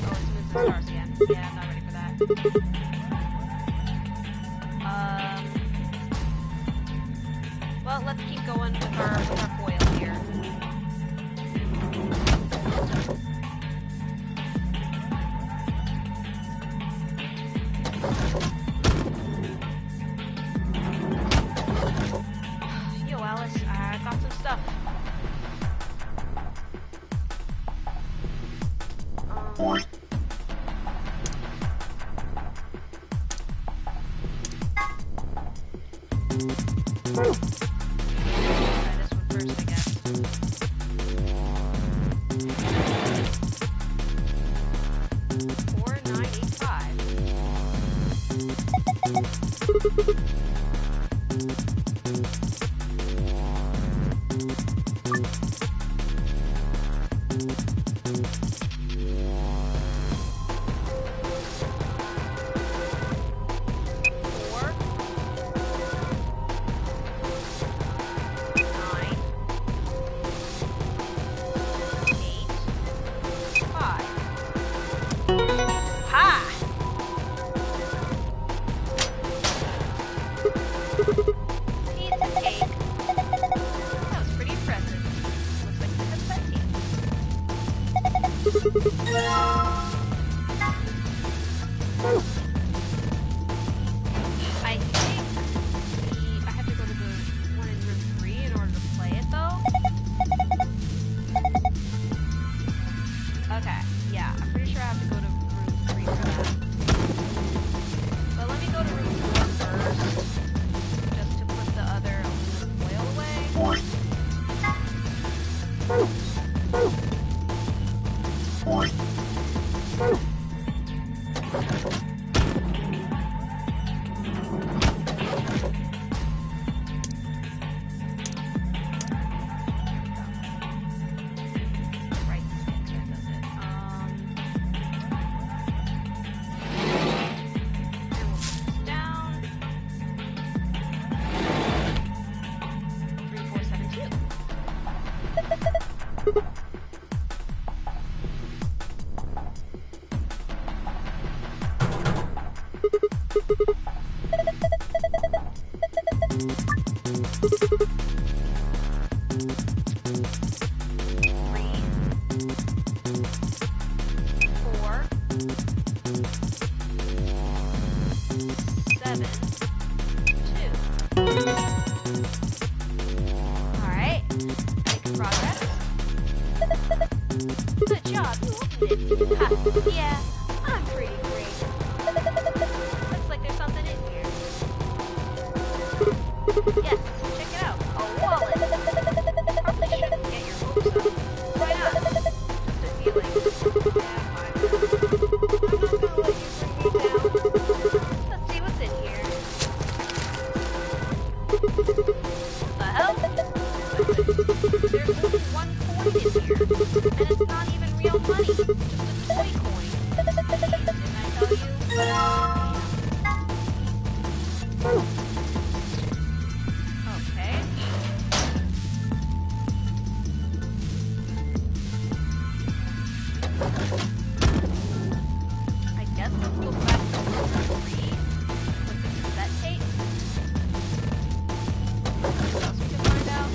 Oh, it's moved the stars again. Yeah, I'm not ready for that. Well, let's keep going with our foil here. Yo, Alice, I got some stuff. Try this one first, I guess. 4985. I think I have to go to the one in room 3 in order to play it, though. Okay, yeah, I'm pretty sure I have to go to room 3 for that. But let me go to room 4 first, just to put the other aluminum foil away. Alright. Making progress. Good job, you opened it. Ha, yeah, I'm pretty great. Looks like there's something in here. Yes, check it out. A wallet. Probably shouldn't get your hopes up. Why not? Just a feeling. Yeah, fine. I'm not gonna let you bring me down. Let's see what's in here. What the hell? There's only one coin in here, and it's not even real money, just a toy coin. Didn't I tell you? Okay. I guess let's go back to room 3 with the cassette tape. What else we can find out?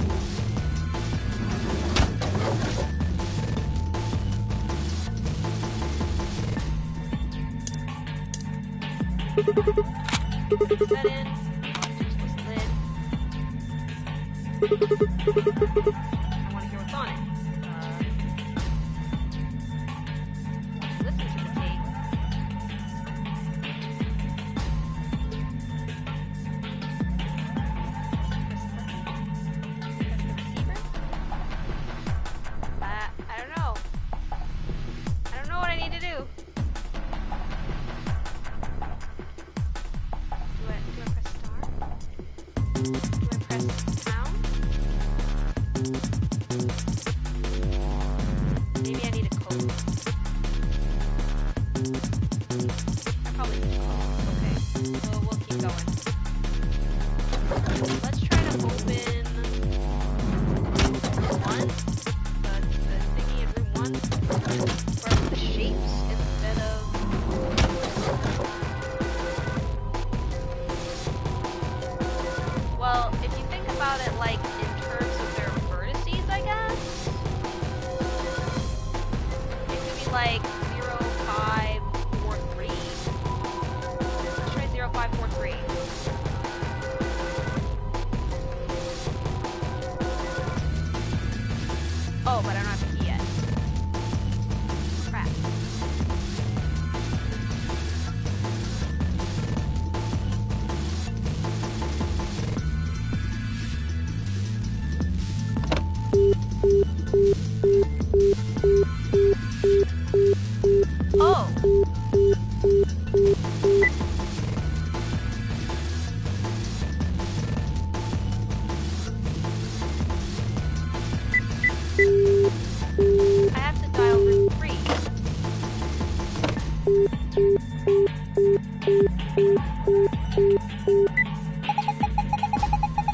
Set in. Just lid. I want to hear what's on it. Listen to the tape. I don't know. I don't know what I need to do. Do I press star? Do I press pound? Maybe I need a code. I probably need a code. Okay. So we'll keep going. Let's try to open room 1. The thingy in room 1. Or the shapes instead of... Well, if you think about it like in terms of their vertices, I guess. It could be like 0, 5, 4, 3. Let's try 0, 5, 4, 3. Oh, but I don't have a key yet. Crap. Oh! I have to dial room 3.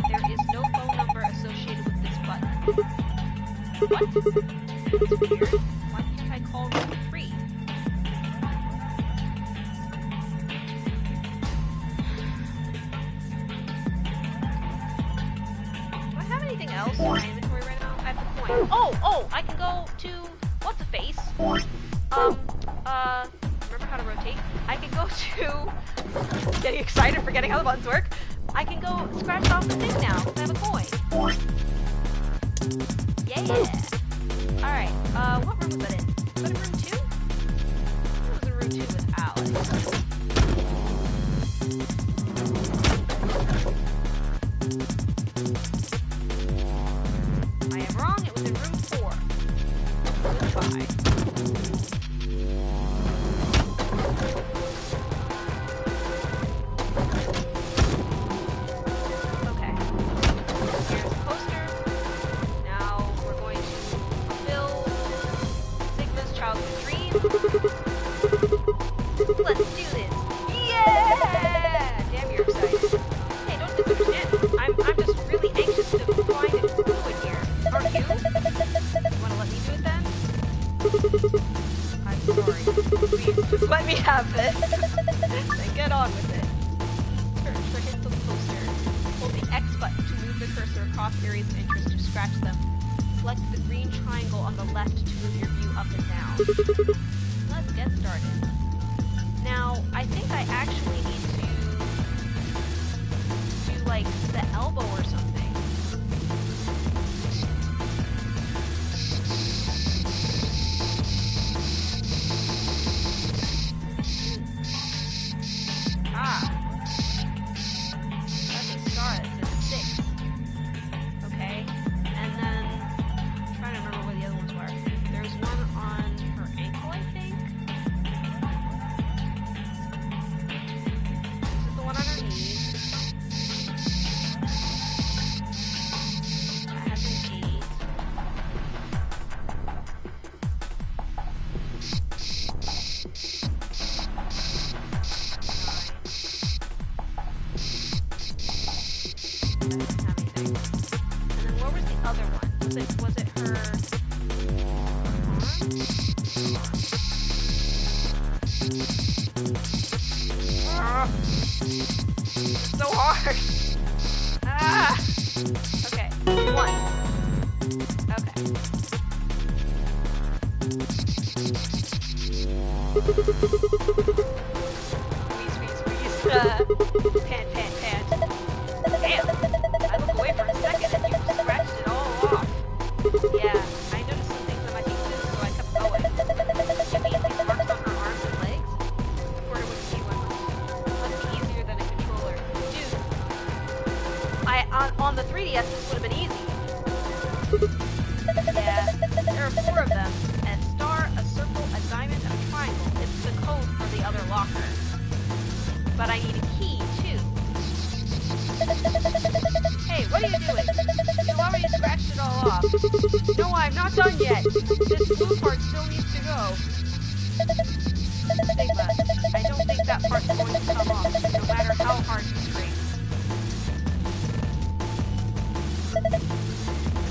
There is no phone number associated with this button. What? That's weird. Why can't I call room 3? Do I have anything else in my inventory right now? I have the coin. Oh! I can go to... What's a face? Remember how to rotate? I can go to... Getting excited, forgetting how the buttons work. I can go scratch off the thing now, because I have a coin. Yeah! Alright, what room was that in? Was that in room 2? I was in room 2 with Alex. I am wrong, it was in room 4. Goodbye. Okay. Here's the poster. Now we're going to fulfill Sigma's childhood dream. Let's do this. Yeah! Damn, you're excited. Hey, don't misunderstand me. I'm just really anxious to find a clue in here. Aren't you? You want to let me do it then? I'm sorry. Please, just let me have it. Then get on with it. Search for hints on the poster. Hold the X button to move the cursor or across areas of interest to scratch them. Select the green triangle on the left to move your view up and down. Let's get started. Now, I think I actually need to do, like, the elbow or something. So hard. Ah. Okay. 1. Okay. Squeeze. Pan. Damn. I looked away for a second and you scratched it all off. Yeah, I noticed some things on my fingers, so I kept going. You mean these marks on her arms and legs? Porter would see one. Must be easier than a controller. Dude, on the 3DS this would have been easy. Yeah, there are 4 of them. A star, a circle, a diamond, and a triangle. It's the code for the other locker. But I need a key, too. Hey, what are you doing? You already scratched it all off. No, I'm not done yet. This blue part still needs to go. Sigma, I don't think that part's going to come off, no matter how hard you scrape.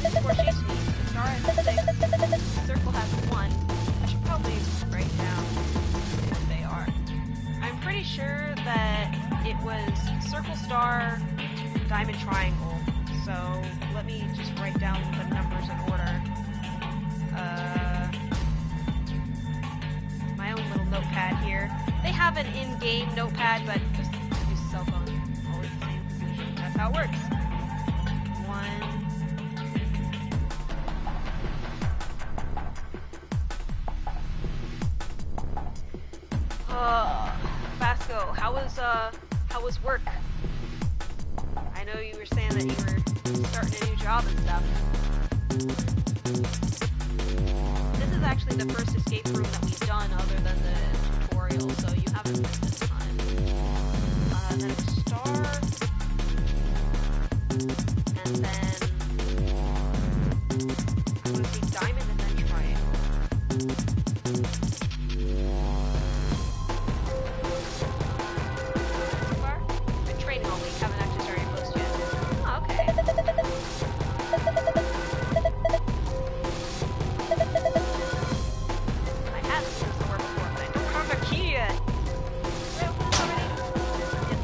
This foreshapes me. The star has 6. The circle has 1. I should probably write down what they are. I'm pretty sure that it was circle, star, diamond, triangle. So let me just write down the numbers in order. My own little notepad here. They have an in-game notepad, but just use a cell phone. Always the same confusion. That's how it works. 1. Vasco, how was work? I know you were saying that you were starting a new job and stuff. This is actually the first escape room that we've done other than the tutorial, so you haven't missed this time. Then a star. And then I want to see diamond and then triangle. Been training all week, haven't actually started post yet. Oh, okay. I had this before, but I don't have the key yet. Did I open this already? Yes, I did.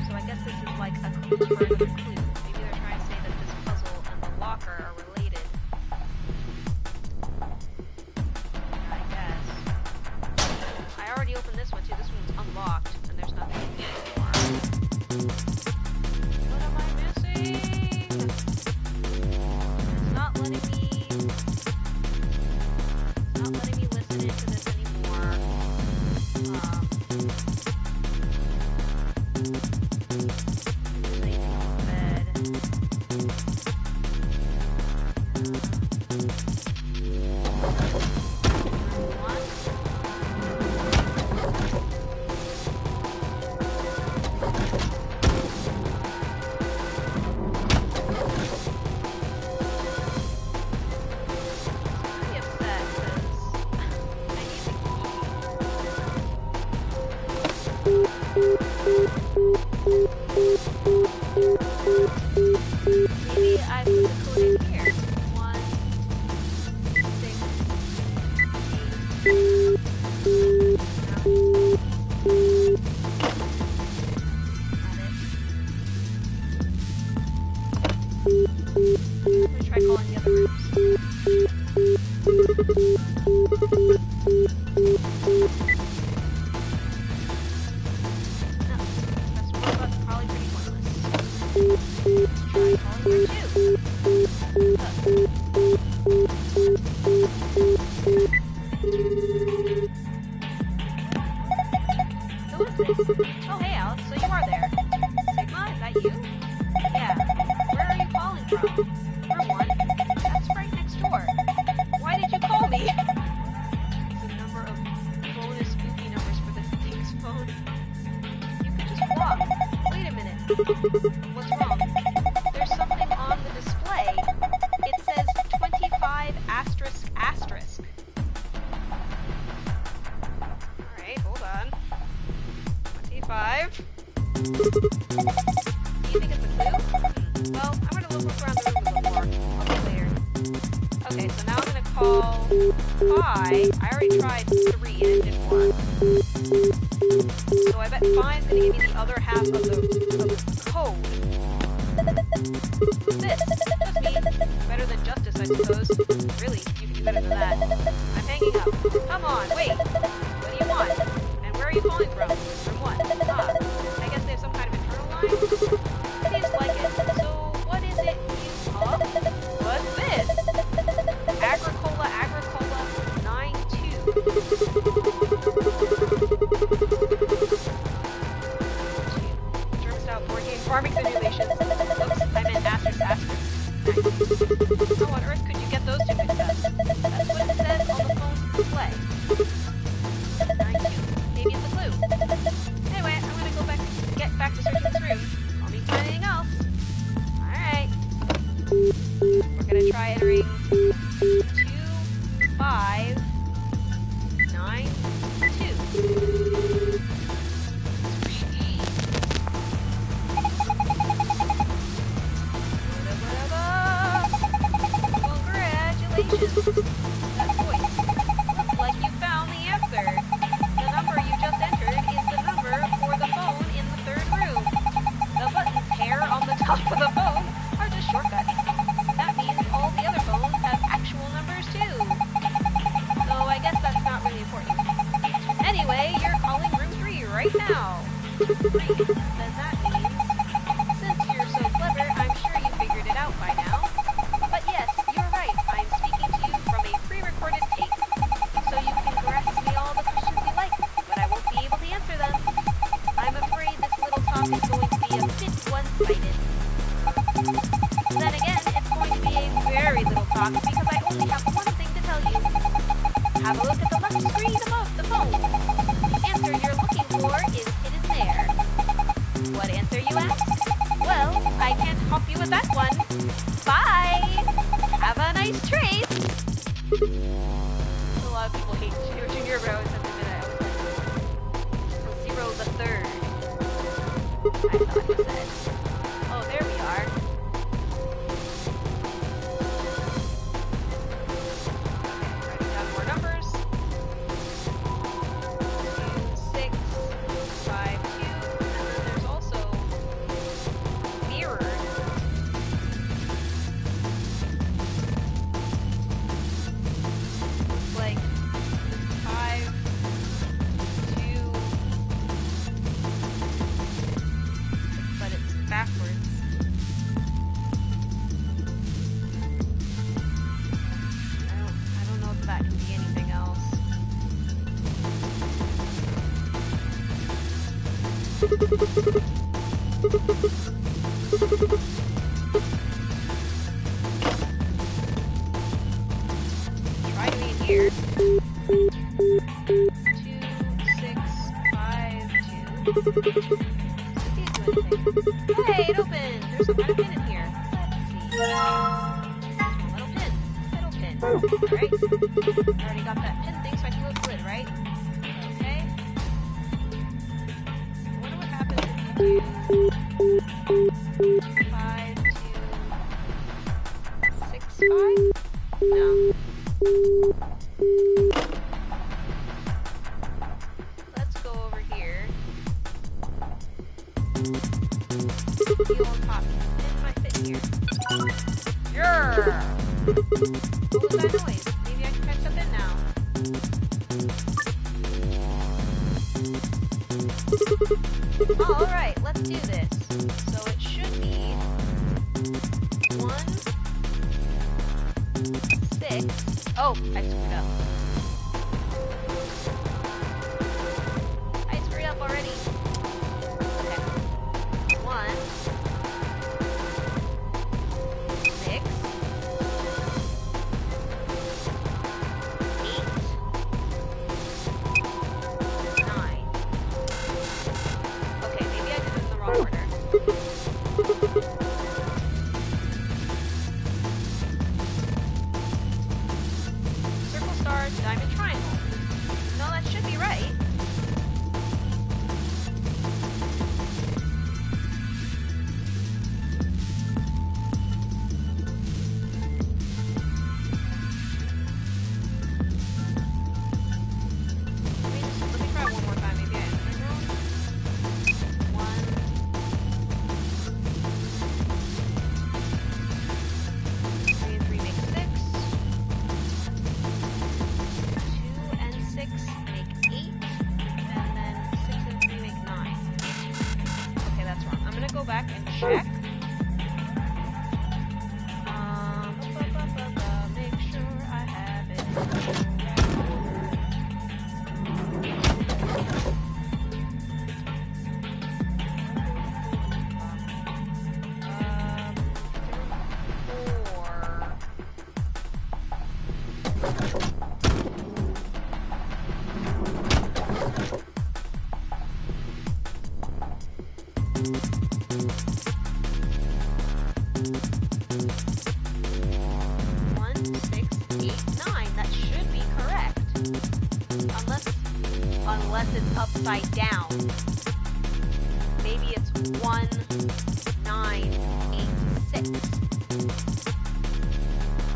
So I guess this is like a clue for another clue. Maybe they're trying to say that this puzzle and the locker are related. I guess. I already opened this one too. This one's unlocked, and there's nothing anymore. gonna try calling the other rooms. No, press one button, probably pretty pointless. Try calling here too. Who is this? Oh, hey, Alex, so you are there. Sigma, is that you? Yeah. Where are you calling from? Room 1. That's right next door. Why did you call me? It's a number of bonus spooky numbers for this thing's phone. You could just walk. Wait a minute. What's wrong? There's something on the display. It says 25 asterisk asterisk. Alright, hold on. 25. Do you think it's a clue? Well, I'm gonna look around the room a little more. I'll see you later. Okay, so now I'm gonna call 5. I already tried 3 and it didn't work. So I bet 5's gonna give me the other half of the code. What's this? Just me. Better than justice, I suppose. Really, you can do better than that. I'm hanging up. Come on, wait. What do you want? And where are you calling from? From what? Ah, I guess they have some kind of internal line? Seems like it. So, what is it you... Huh? What's this? Agricola 92. German-style board game farming simulations. Oops, I meant asterisk. How on earth could you get those two mixed up? That's what it says on the phone's display. 92. Maybe it's a clue. Anyway, I'm gonna go get back to searching this room. I'll be finding anything else. Alright. We're gonna try entering 2592. Congratulations! That voice. Looks like you found the answer. The number you just entered is the number for the phone in the 3rd room. The buttons here on the top of the phone are just shortcuts. That means all the other phones have actual numbers too. So I guess that's not really important. Anyway, you're calling room 3 right now. 3, then that means, since you're so clever, I'm sure you figured it out by now. But yes, you're right, I'm speaking to you from a pre-recorded tape. So you can ask me all the questions you like, but I won't be able to answer them. I'm afraid this little talk is going to be a bit one-sided. Then again, it's going to be a very little talk because I only have one thing to tell you. Have a look at the left screen above the phone. The answer you're looking for is hidden there. What answer, you ask? Well, I can't help you with that one. Bye! Have a nice trade! A lot of people hate Junior, but I always have to admit I always like 0 the 3rd. I thought you said. Oh, there we are. Writing down more numbers. 2, 6, 5, 2, and then there's also mirrored. Looks like 5, 2, but it's backwards. I don't know if that can be anything else. Try doing it here. 2, 6, 5, 2. Hey, it opened! There's some kind of pin in here. Let's see. Little pin. Little pin. Alright. I already got that pin thing, so I can close the lid, right? Okay. I wonder what happens if you do 5, 2, 6, 5? No. Let's go over here. The old pop. It might fit here. Yeah! What was that noise? Maybe I can catch up in now. Alright, let's do this. So it should be 1, 6. Oh, I screwed up. I screwed up already. Okay. 1, 6, 8, 9. Okay, maybe I did it in the wrong order. Circle, stars, diamond, triangle. No, that should be right. Let me try it one more time. Maybe I entered it wrong. 1. 3 and 3 make 6. 2 and 6 make 8. And then 6 and 3 make 9. Okay, that's wrong. I'm gonna go back and check. Make sure I have it correct. That should be correct. Unless it's upside down. Maybe it's 1, 9, 8, 6.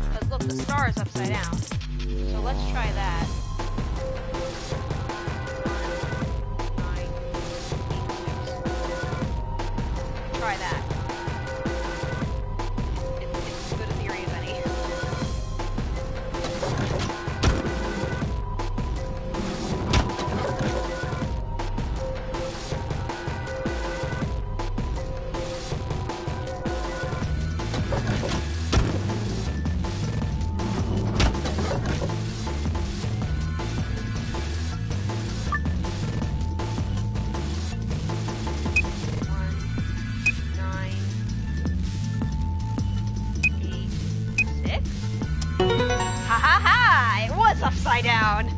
Because look, the star is upside down. So let's try that. 1, 9, 8, 6. Try that. It's as good a theory as any. Upside down.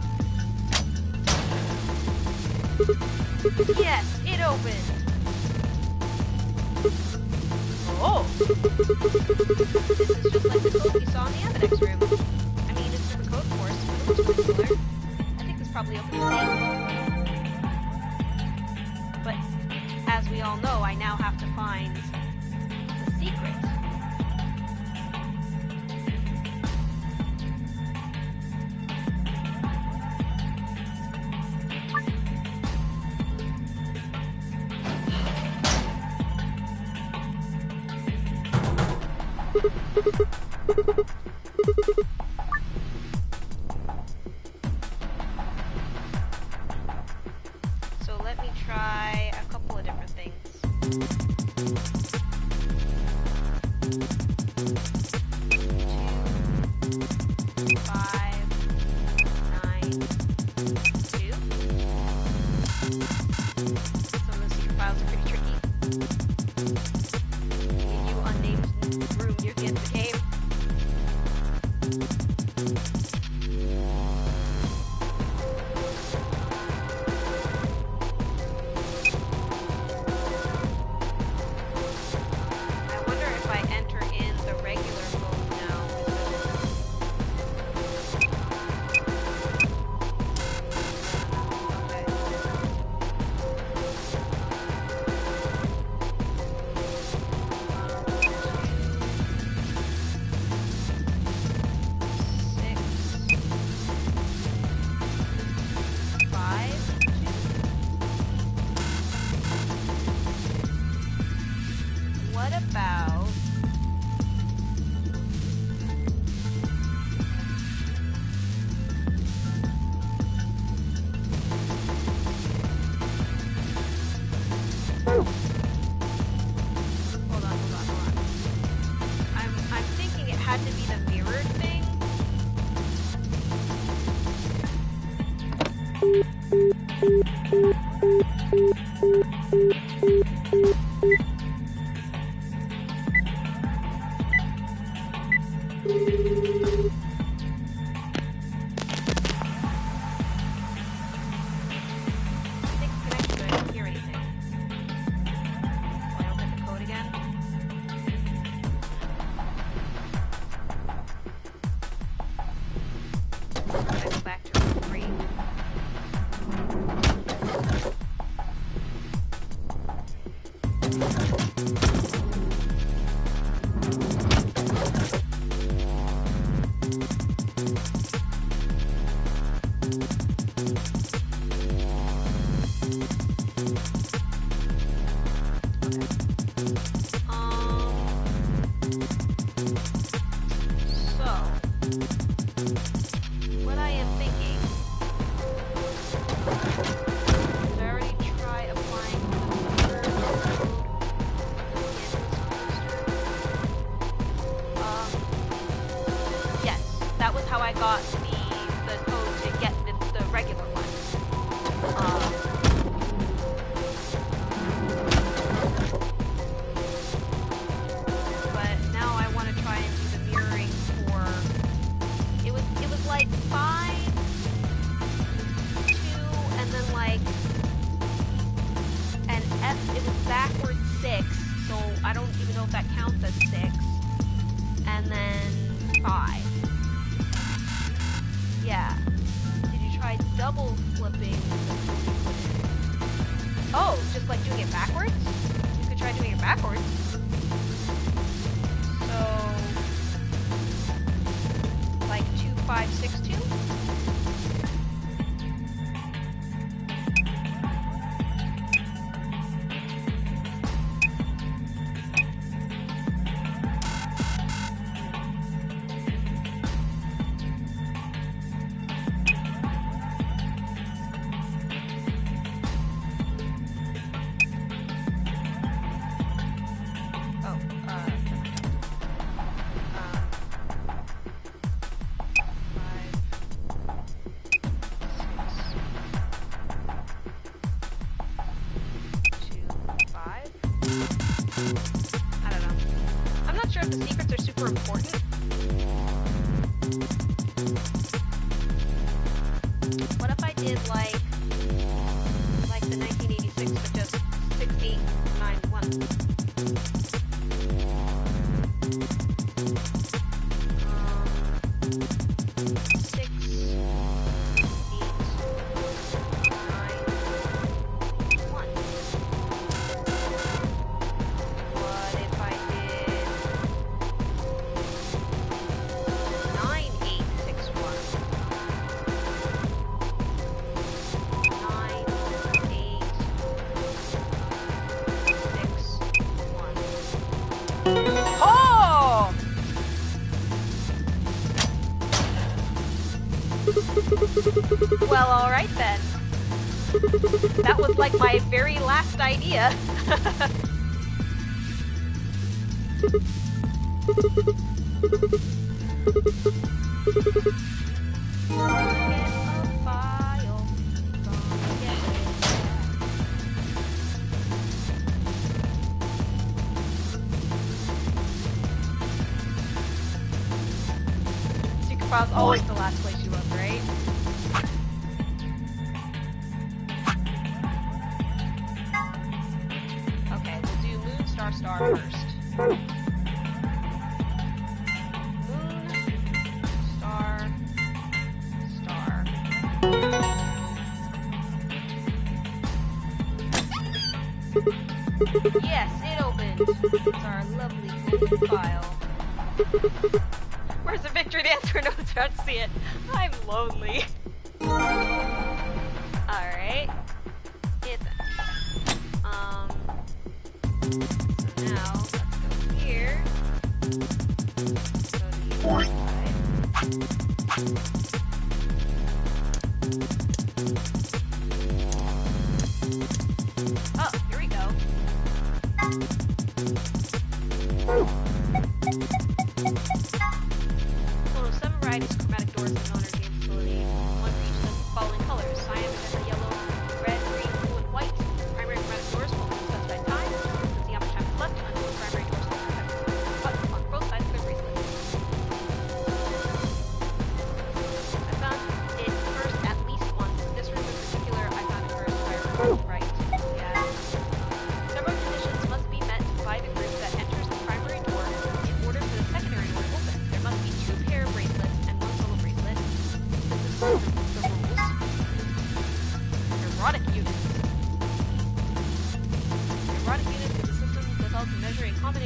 Yes, it opened. Oh. This is just like the code we saw in the Evidence room. I mean, it's different code, of course, but it looks pretty similar. I think this probably opens the same. But as we all know, I now have to find the secret. So let me try a couple of different things. 2, 5, 9, 2. Some of those secret files are pretty tricky. In you unnamed room near the end of the game. I wonder if I enter in the regular mode now. Okay. 2, 6, 5, 2. What about Well, alright then. That was like my very last idea. Secret file's always the last place you look, right? Okay, we'll do Moon, Star, Star first. Moon, Star, Star. Yes, it opened. It's our lovely golden file. Where's the victory dance for notes? I don't see it. I'm lonely. Alright. Hit that. So now, let's go here. Go to the other side. Oh, here we go. Total of 7 varieties of chromatic doors in the owner's game facility. One for each of the following colors: cyan, magenta, yellow, red, green, blue, and white. Primary chromatic doors will hold specified time. Let's see how much time is left until the primary doors will be on both sides of the bracelet.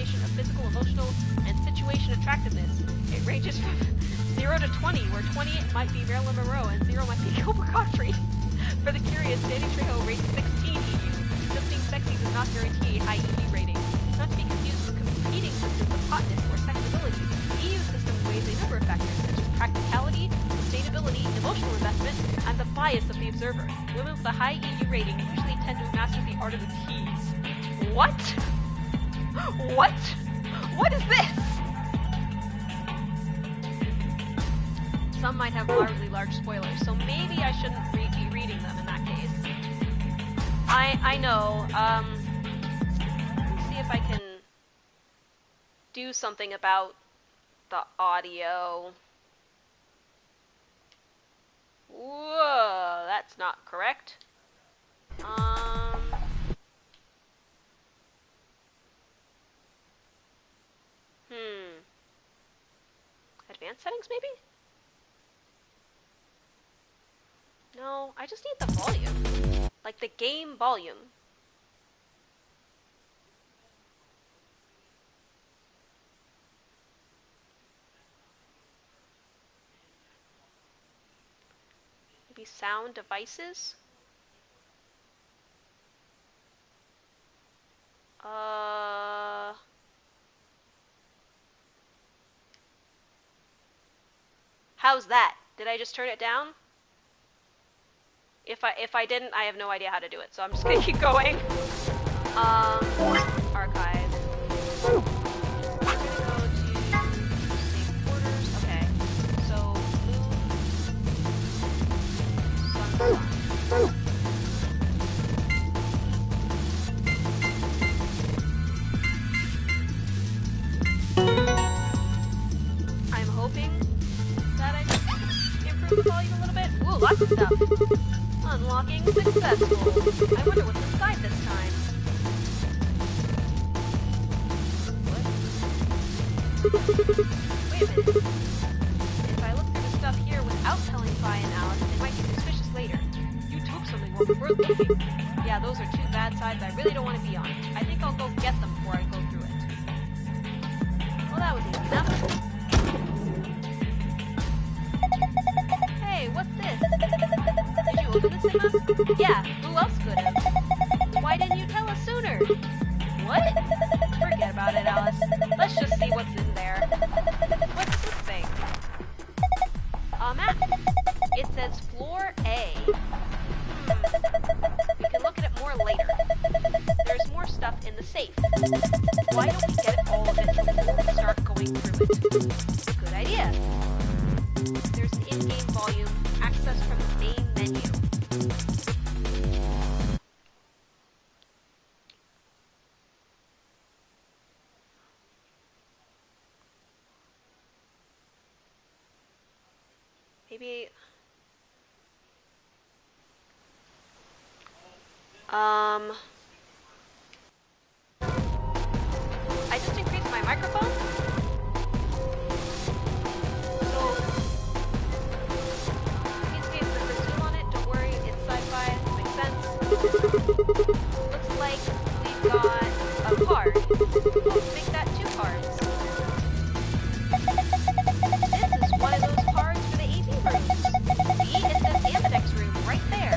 combination of physical, emotional, and situation attractiveness. It ranges from 0 to 20, where 20 might be Marilyn Monroe and 0 might be Gilbert Gottfried. For the curious, Danny Trejo rates 16 EU. Just being sexy does not guarantee a high EU rating. Not to be confused with competing systems of hotness or sexability. The EU system weighs a number of factors such as practicality, sustainability, emotional investment, and the bias of the observer. Women with a high EU rating usually tend to master the art of the tease. What? What? What is this? Some might have large spoilers, so maybe I shouldn't be reading them in that case. I know, let me see if I can do something about the audio. Whoa, that's not correct. Advanced settings, maybe? No, I just need the volume. Like the game volume. Maybe sound devices? How's that? Did I just turn it down? If I didn't, I have no idea how to do it, so I'm just gonna keep going. Archive. We're gonna go to save quarters. Okay. So sun. I'm hoping that I can improve the volume a little bit. Ooh, lots of stuff. Unlocking successful. I wonder what's inside this time. What? Wait a minute. If I look through the stuff here without telling Vi and Alice, it might be suspicious later. You took something worth looking. Yeah, those are two bad sides I really don't want to be on. I think I'll go get them before I go through it. Well, that was easy enough. Hey, what's this? Did you open this thing up? Yeah, who else could have? Why didn't you tell us sooner? What? Forget about it, Alice. Let's just see what's in there. What's this thing? A map. It says floor A. We can look at it more later. There's more stuff in the safe. Why don't we get all of it and start going through it? Good idea. There's an in-game volume, access from the main menu. Maybe... I just increased my microphone? So... in case there's a zoom on it, don't worry, it's sci-fi, it makes sense. Looks like we've got a card. Let's make that 2 cards. This is one of those cards for the AV rooms. See, it says Ambidex room right there.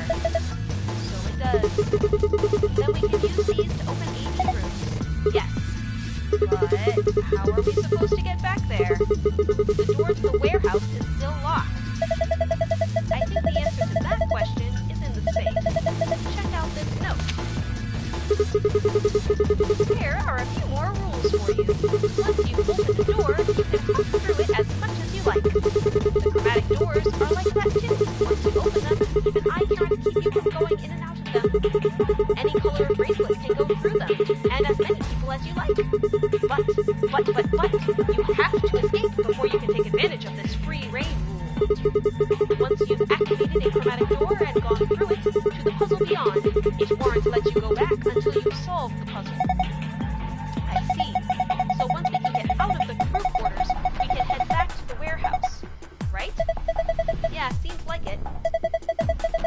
So it does. Then we can use these to open AV rooms. Yes. But how are we supposed to get back there? The door to the warehouse is still locked. I think the answer to that question is in the safe. Check out this note. Here are a few more rules for you. Once you've opened the door, you can walk through it as much as you like. The chromatic doors are like that too. Once you open them, keep an eye count to keep you from going in and out of them. Any color of bracelet can go through them, and as many people as you like. But, you have to escape before you can take advantage of this free reign rule. Once you've activated a chromatic door and gone through it to the puzzle beyond, it won't let you go back until you've solved the puzzle. I see. So once we can get out of the crew quarters, we can head back to the warehouse. Right? Yeah, seems like it.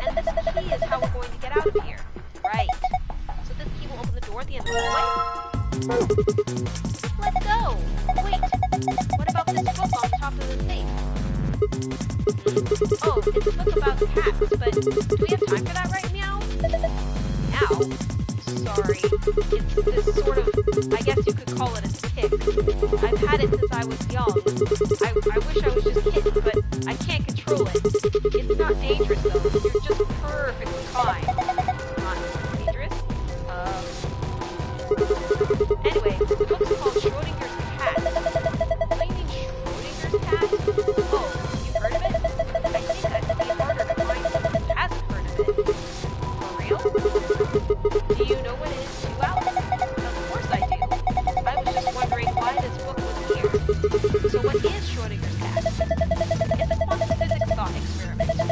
And this key is how we're going to get out of here. Right. So this key will open the door at the end of the hallway? tasks, but do we have time for that right now? Now? Sorry. It's this sort of, I guess you could call it a tic. I've had it since I was young. I wish I was just kidding, but I can't control it. It's not dangerous though. You're just perfectly fine. Not dangerous? Anyway, the book's called Schrodinger's Cat. What do you mean Schrodinger's Cat? Oh, you've heard of it? I think that would be harder to find someone who hasn't heard of it. For real? Do you know what it is too, Alex? Of course I do. I was just wondering why this book was here. So what is Schrodinger's Cat? It's a quantum physics thought experiment. The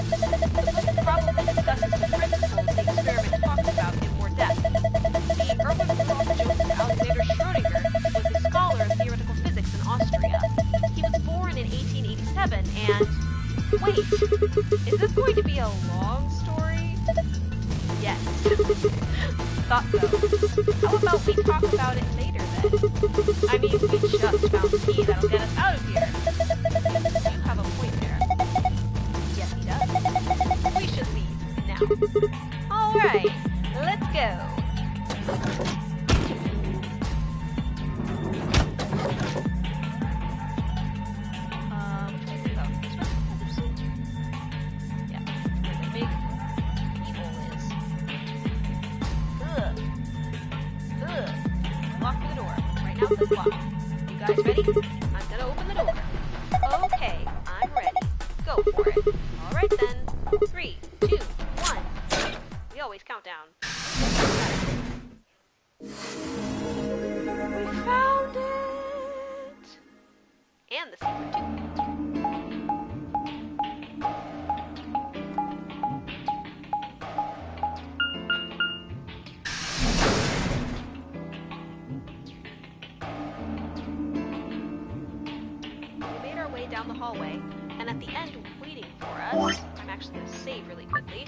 book probably discusses the principles the experiment talks about in more depth. The Erwin Rudolph Joseph Alexander Schrödinger was a scholar of theoretical physics in Austria. He was born in 1887 and... Wait, is this going to be a long story? Yes. Thought so. How about we talk about it later then? I mean, we just found the key that'll get us out of here. You have a point there. Yes, he does. We should leave now. Alright, let's go. The block. You guys ready? I'm gonna open the door. Okay, I'm ready. Go for it. Alright then. 3, 2, 1. We always count down. We found it! And the secret too. Down the hallway, and at the end, waiting for us, I'm actually going to save really quickly.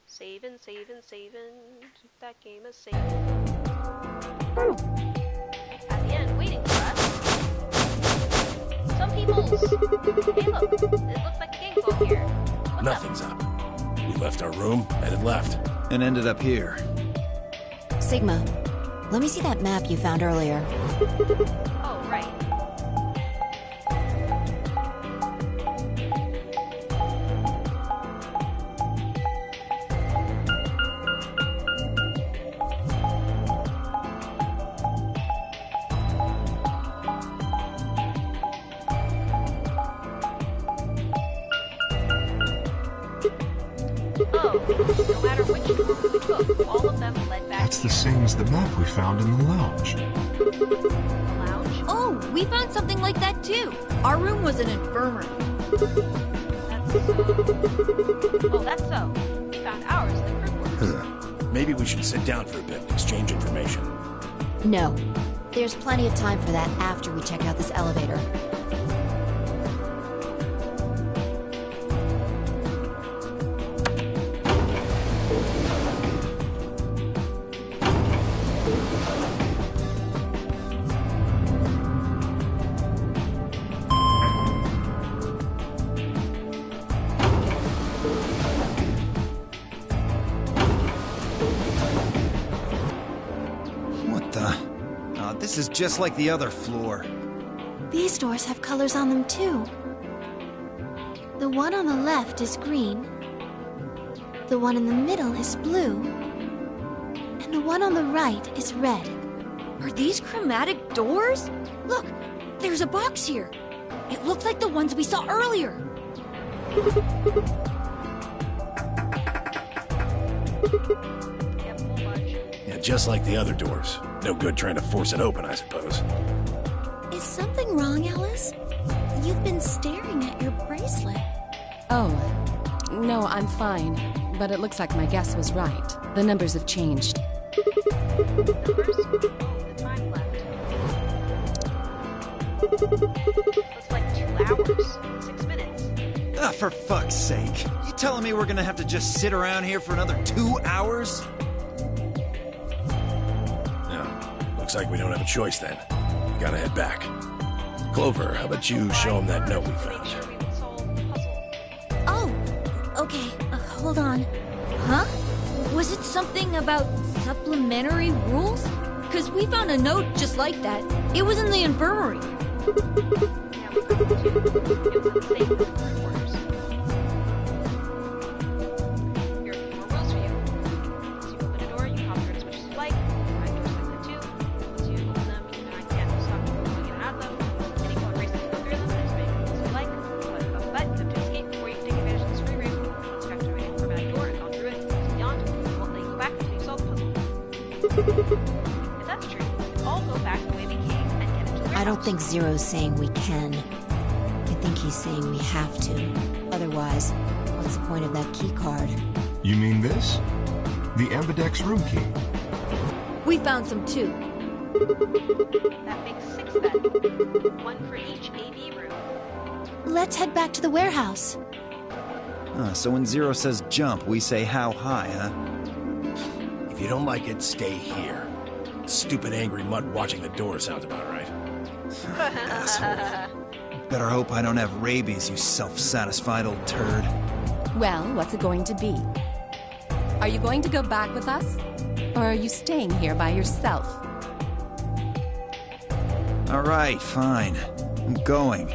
Saving. Keep that game a saving. At the end, waiting for us. Some people's... Hey look, it looks like a game's all here. What's Nothing's up? We left our room, headed left. And ended up here. Sigma, let me see that map you found earlier. Oh, right. Oh, no matter which route we took, all of them led back. That's the same as the map we found in the lounge. The lounge? Oh, we found something like that too. Our room was an infirmary. That's so. We found ours in the crew quarters. Maybe we should sit down for a bit and exchange information. No. There's plenty of time for that after we check out this elevator. This is just like the other floor. These doors have colors on them too. The one on the left is green. The one in the middle is blue. And the one on the right is red. Are these chromatic doors? Look, there's a box here. It looked like the ones we saw earlier. Yeah, just like the other doors. No good trying to force it open, I suppose. Is something wrong, Alice? You've been staring at your bracelet. Oh, no, I'm fine. But it looks like my guess was right. The numbers have changed. Numbers? The time left. Looks like 2 hours, 6 minutes. Ah, for fuck's sake. You telling me we're gonna have to just sit around here for another 2 hours? Looks like we don't have a choice then. We gotta head back. Clover, how about you show him that note we Make found? sure we would solve the puzzle. Oh, okay. Hold on. Huh? Was it something about supplementary rules? Because we found a note just like that. It was in the infirmary. Yeah, we found it too. It was in the same room quarters. Here are a few more rules for you. Once you open a door, you pop through as much as you like. Find doors like that too. Once you open them, you can't stop people going in and out of them. Any color race can go through them, and as many people as you like. But you have to escape before you can take advantage of this free room. Once you have to a automatic door and gone through it, and beyond, it won't let you go back until you solve the puzzle. If that's true, we all go back the way we came and get into the I don't warehouse. think Zero's saying we can. I think he's saying we have to. Otherwise, what's the point of that key card? You mean this? The Ambidex room key. We found some too. That makes 6 then. One for each AV room. Let's head back to the warehouse. So when Zero says jump, we say how high, huh? If you don't like it, stay here. Stupid angry mutt watching the door sounds about right. Asshole. Better hope I don't have rabies, you self-satisfied old turd. Well, what's it going to be? Are you going to go back with us? Or are you staying here by yourself? All right, fine. I'm going.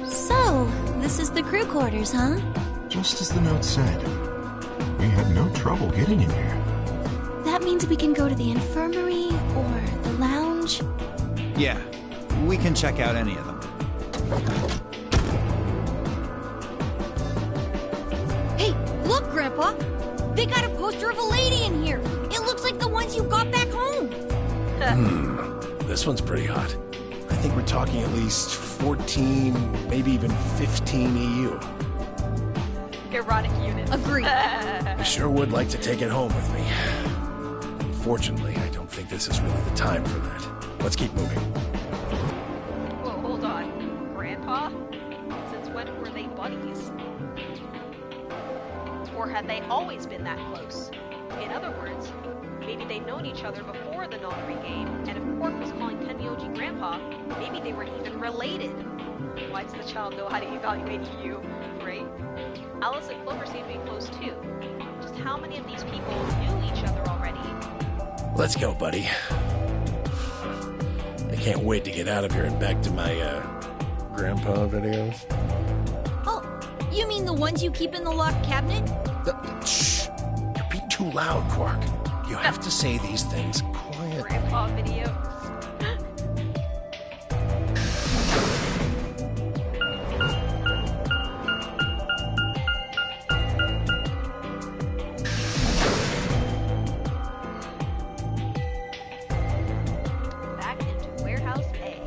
So, this is the crew quarters, huh? Just as the note said. We had no trouble getting in here. That means we can go to the infirmary or the lounge. Yeah, we can check out any of them. Hey, look, Grandpa! They got a poster of a lady in here! It looks like the ones you got back home! This one's pretty hot. I think we're talking at least 14, maybe even 15 EU. Erotic units. Agreed. I sure would like to take it home with me. Unfortunately, I don't think this is really the time for that. Let's keep moving. Whoa, hold on. Grandpa? Since when were they buddies? Or had they always been that close? In other words, maybe they'd known each other before the notary game, and if Quark was calling Tenmyoji Grandpa, maybe they were even related. Why does the child know how to evaluate EU? Right? Alice and Clover seem to be close too. Just how many of these people knew each other already? Let's go, buddy. I can't wait to get out of here and back to my, grandpa videos. Oh, you mean the ones you keep in the locked cabinet? Shh! You're being too loud, Quark. You have to say these things quietly. Grandpa videos. Back into Warehouse A.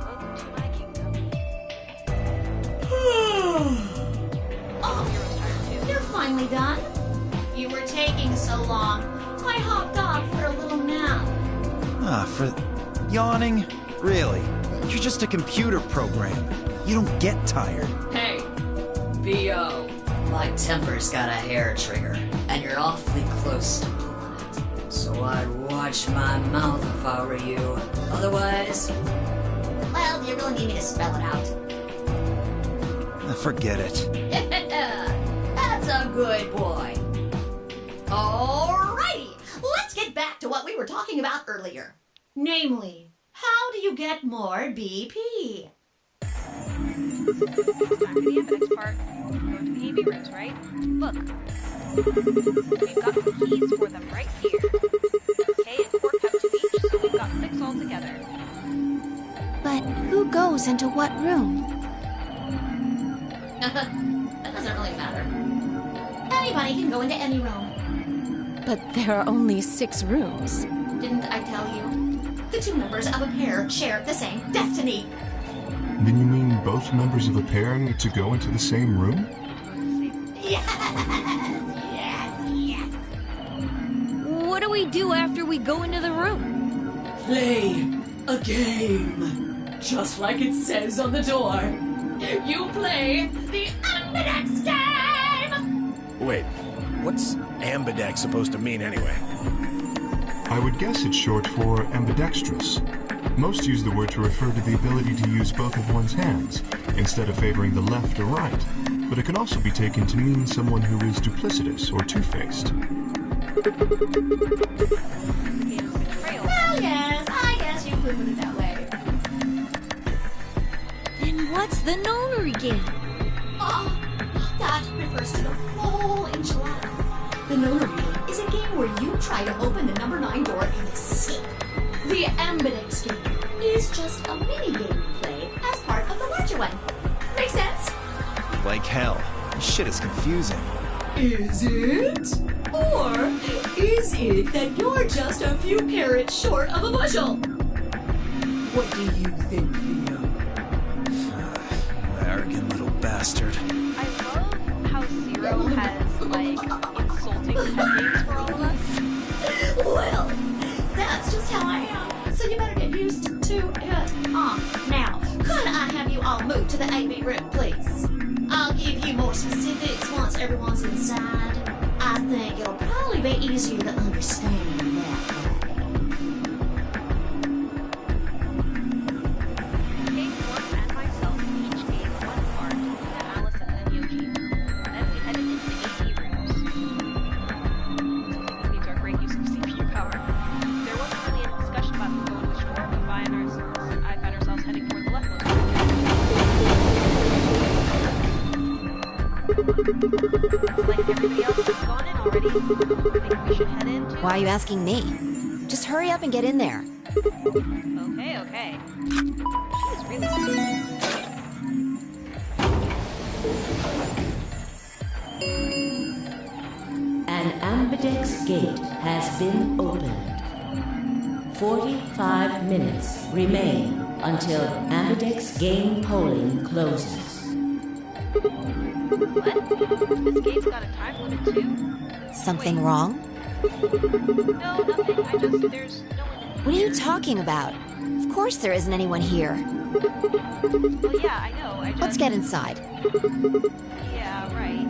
Welcome to my kingdom. Oh, you're finally done? You were taking so long. I hopped off for a little nap. For yawning? Really? You're just a computer program. You don't get tired. Hey, B.O. My temper's got a hair trigger, and you're awfully close to pulling it. So I'd watch my mouth if I were you. Otherwise... Well, do you really need me to spell it out? Forget it. That's a good boy. Alrighty, let's get back to what we were talking about earlier. Namely, how do you get more BP? Time for the Ambidex part. Go to the AV rooms, right? Look. We've got the keys for them right here. Okay, and Quark have 2 each, so we've got 6 altogether. Who goes into what room? That doesn't really matter. Anybody can go into any room. But there are only 6 rooms. Didn't I tell you? The 2 members of a pair share the same destiny. Then you mean both members of a pair need to go into the same room? Yes! What do we do after we go into the room? Play a game. Just like it says on the door. You play the Ambidex game! Wait, what's ambidex supposed to mean anyway? I would guess it's short for ambidextrous. Most use the word to refer to the ability to use both of one's hands, instead of favoring the left or right. But it can also be taken to mean someone who is duplicitous or two-faced. Well, yes, I guess you could put it that way. Then what's the nonary game? Oh, that refers to the whole enchilada. The nonary game is a game where you try to open the number 9 door and escape. The ambidex game is just a mini game you play as part of the larger one. Make sense? Like hell. This shit is confusing. Is it? Or is it that you're just a few carrots short of a bushel? What do you think, Theo? Arrogant little bastard. I love how Zero has, like, insulting pet names for all of us. Well, that's just how I am. So you better get used to it. Now, could I have you all move to the AB room, please? I'll give you more specifics once everyone's inside. I think it'll probably be easier to understand that way. Kate, Mork, and myself each gave one card to Alice and then Yoji. Then we headed into the AD rooms. These are great use of CPU power. There wasn't really any discussion about who going which door, but Vi and I found ourselves heading toward the leftmost door. Like everybody else has gone in already. Think we should head in too? Why are you asking me? Just hurry up and get in there. Okay. She's really An ambidex gate has been opened. 45 minutes remain until ambidex game polling closes. What? This game's got a time limit too? Something wrong? No, nothing. There's no one in here. What are you talking about? Of course there isn't anyone here. Well, yeah, I know. Let's get inside. Yeah, right.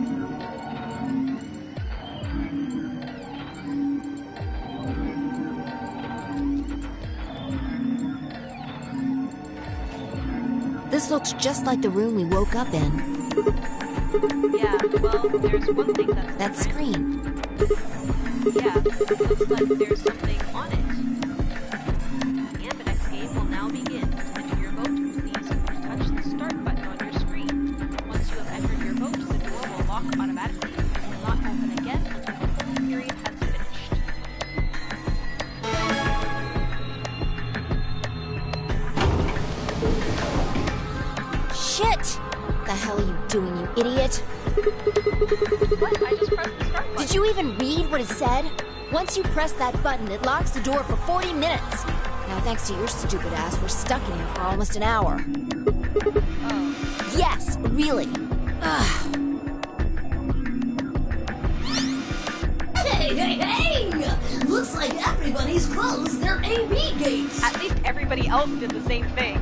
This looks just like the room we woke up in. Yeah, well, there's one thing that's That screen. Yeah, looks like there's something on it. The Ambidex game will now begin. To enter your vote, please touch the start button on your screen. Once you have entered your vote, the door will lock automatically and will not open again until the polling period has finished. Shit! The hell are you doing, you idiot? What? I just pressed the start button. Did you even read what it said? Once you press that button, it locks the door for 40 minutes. Now, thanks to your stupid ass, we're stuck in here for almost an hour. Oh. Yes, really. Ugh. Hey! Looks like everybody's closed their AB gates. At least everybody else did the same thing.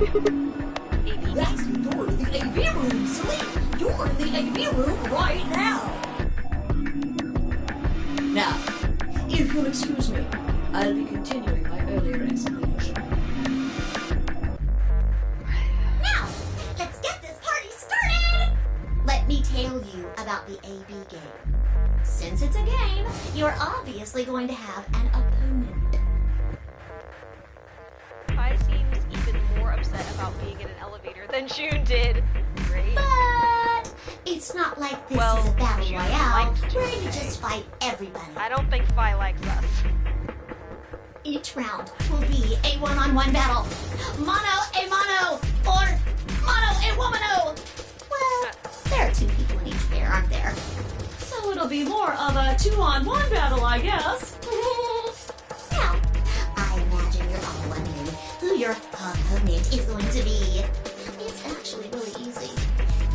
AB That's the door to the AB room, silly. You're in the AB room right now. Now, if you'll excuse me, I'll be continuing my earlier explanation. Now, let's get this party started! Let me tell you about the AB game. Since it's a game, you're obviously going to have an opponent. Kai seems even more upset about being in an elevator than June did. Great. But it's not like this Well, is a battle June royale likes where June. you just fight everybody. I don't think Fi likes us. Each round will be a one-on-one battle. Mono a mono, or mono a womano. Well, there are 2 people in each pair, aren't there? So it'll be more of a 2-on-1 battle, I guess. Now, I imagine you're all wondering who your opponent is going to be. It's actually really easy.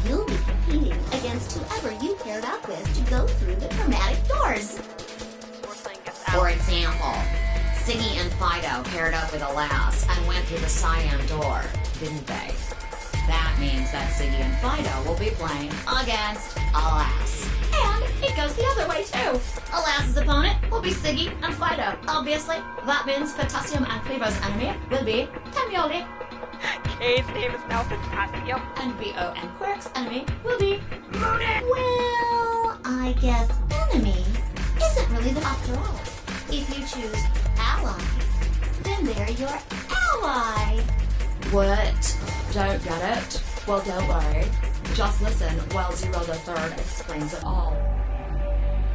You'll be competing against whoever you paired up with to go through the chromatic doors. For example, Siggy and Fido paired up with Alas and went through the cyan door, didn't they? That means that Siggy and Fido will be playing against Alas. And it goes the other way, too. Alas's opponent will be Siggy and Fido. Obviously, that means Potassium and Clevo's enemy will be Tamioli. Kay's name is now Potassium. And B.O. and Quirk's enemy will be Moonit. Well, I guess enemy isn't really the after all. If you choose ally, then they're your ally. What? Don't get it? Well, don't worry. Just listen while Zero the Third explains it all.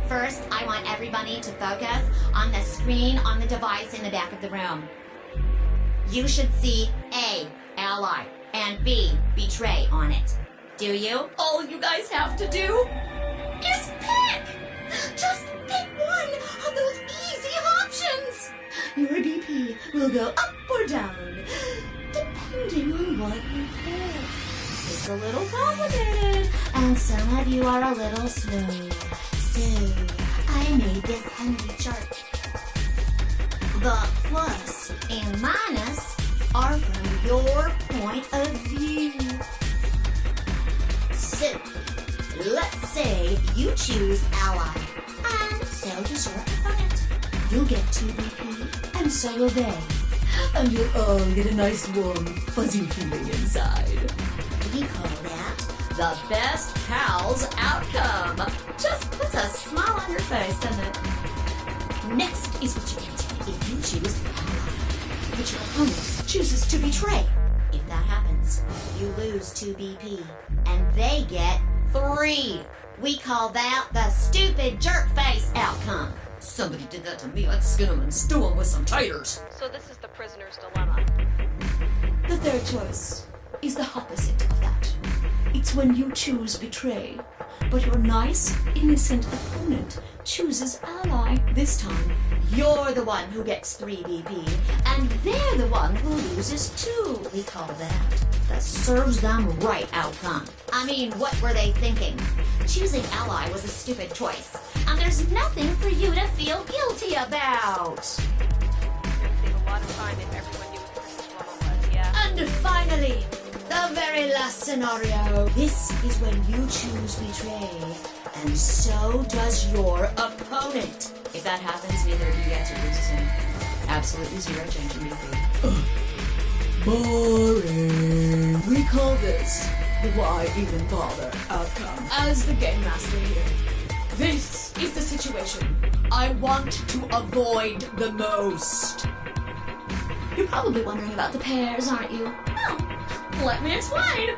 First, I want everybody to focus on the screen on the device in the back of the room. You should see A, ally, and B, betray on it. Do you? All you guys have to do is pick! Just pick one of those easy options! Your BP will go up or down, depending on what you pick. It's a little complicated, and some of you are a little slow. So, I made this handy chart. The plus and minus are from your point of view. So, let's say you choose ally, and so does your opponent. You'll get 2 BP, and so will they. And you'll all get a nice warm, fuzzy feeling inside. We call that the best pals outcome. Just puts a smile on your face, doesn't it? Next is what you get if you choose ally, but your opponent chooses to betray. If that happens, you lose 2 BP, and they get 3. We call that the stupid jerk face outcome. Somebody did that to me, I'd skin them and stew them with some taters. So this is the prisoner's dilemma. The third choice is the opposite of that. It's when you choose betray, but your nice, innocent opponent chooses ally. This time, you're the one who gets 3 BP, and they're the one who loses 2. We call that the serves them right outcome. I mean, what were they thinking? Choosing ally was a stupid choice, and there's nothing for you to feel guilty about. You're gonna save a lot of time if everyone knew what the prisoner's dilemma was, yeah? And finally, the very last scenario. This is when you choose betray, and so does your opponent. If that happens, neither of you gets or loses him. Absolutely 0 change in BP. Boring. We call this the why even bother outcome. As the game master here, this is the situation I want to avoid the most. You're probably wondering about the pairs, aren't you? Well, let me explain.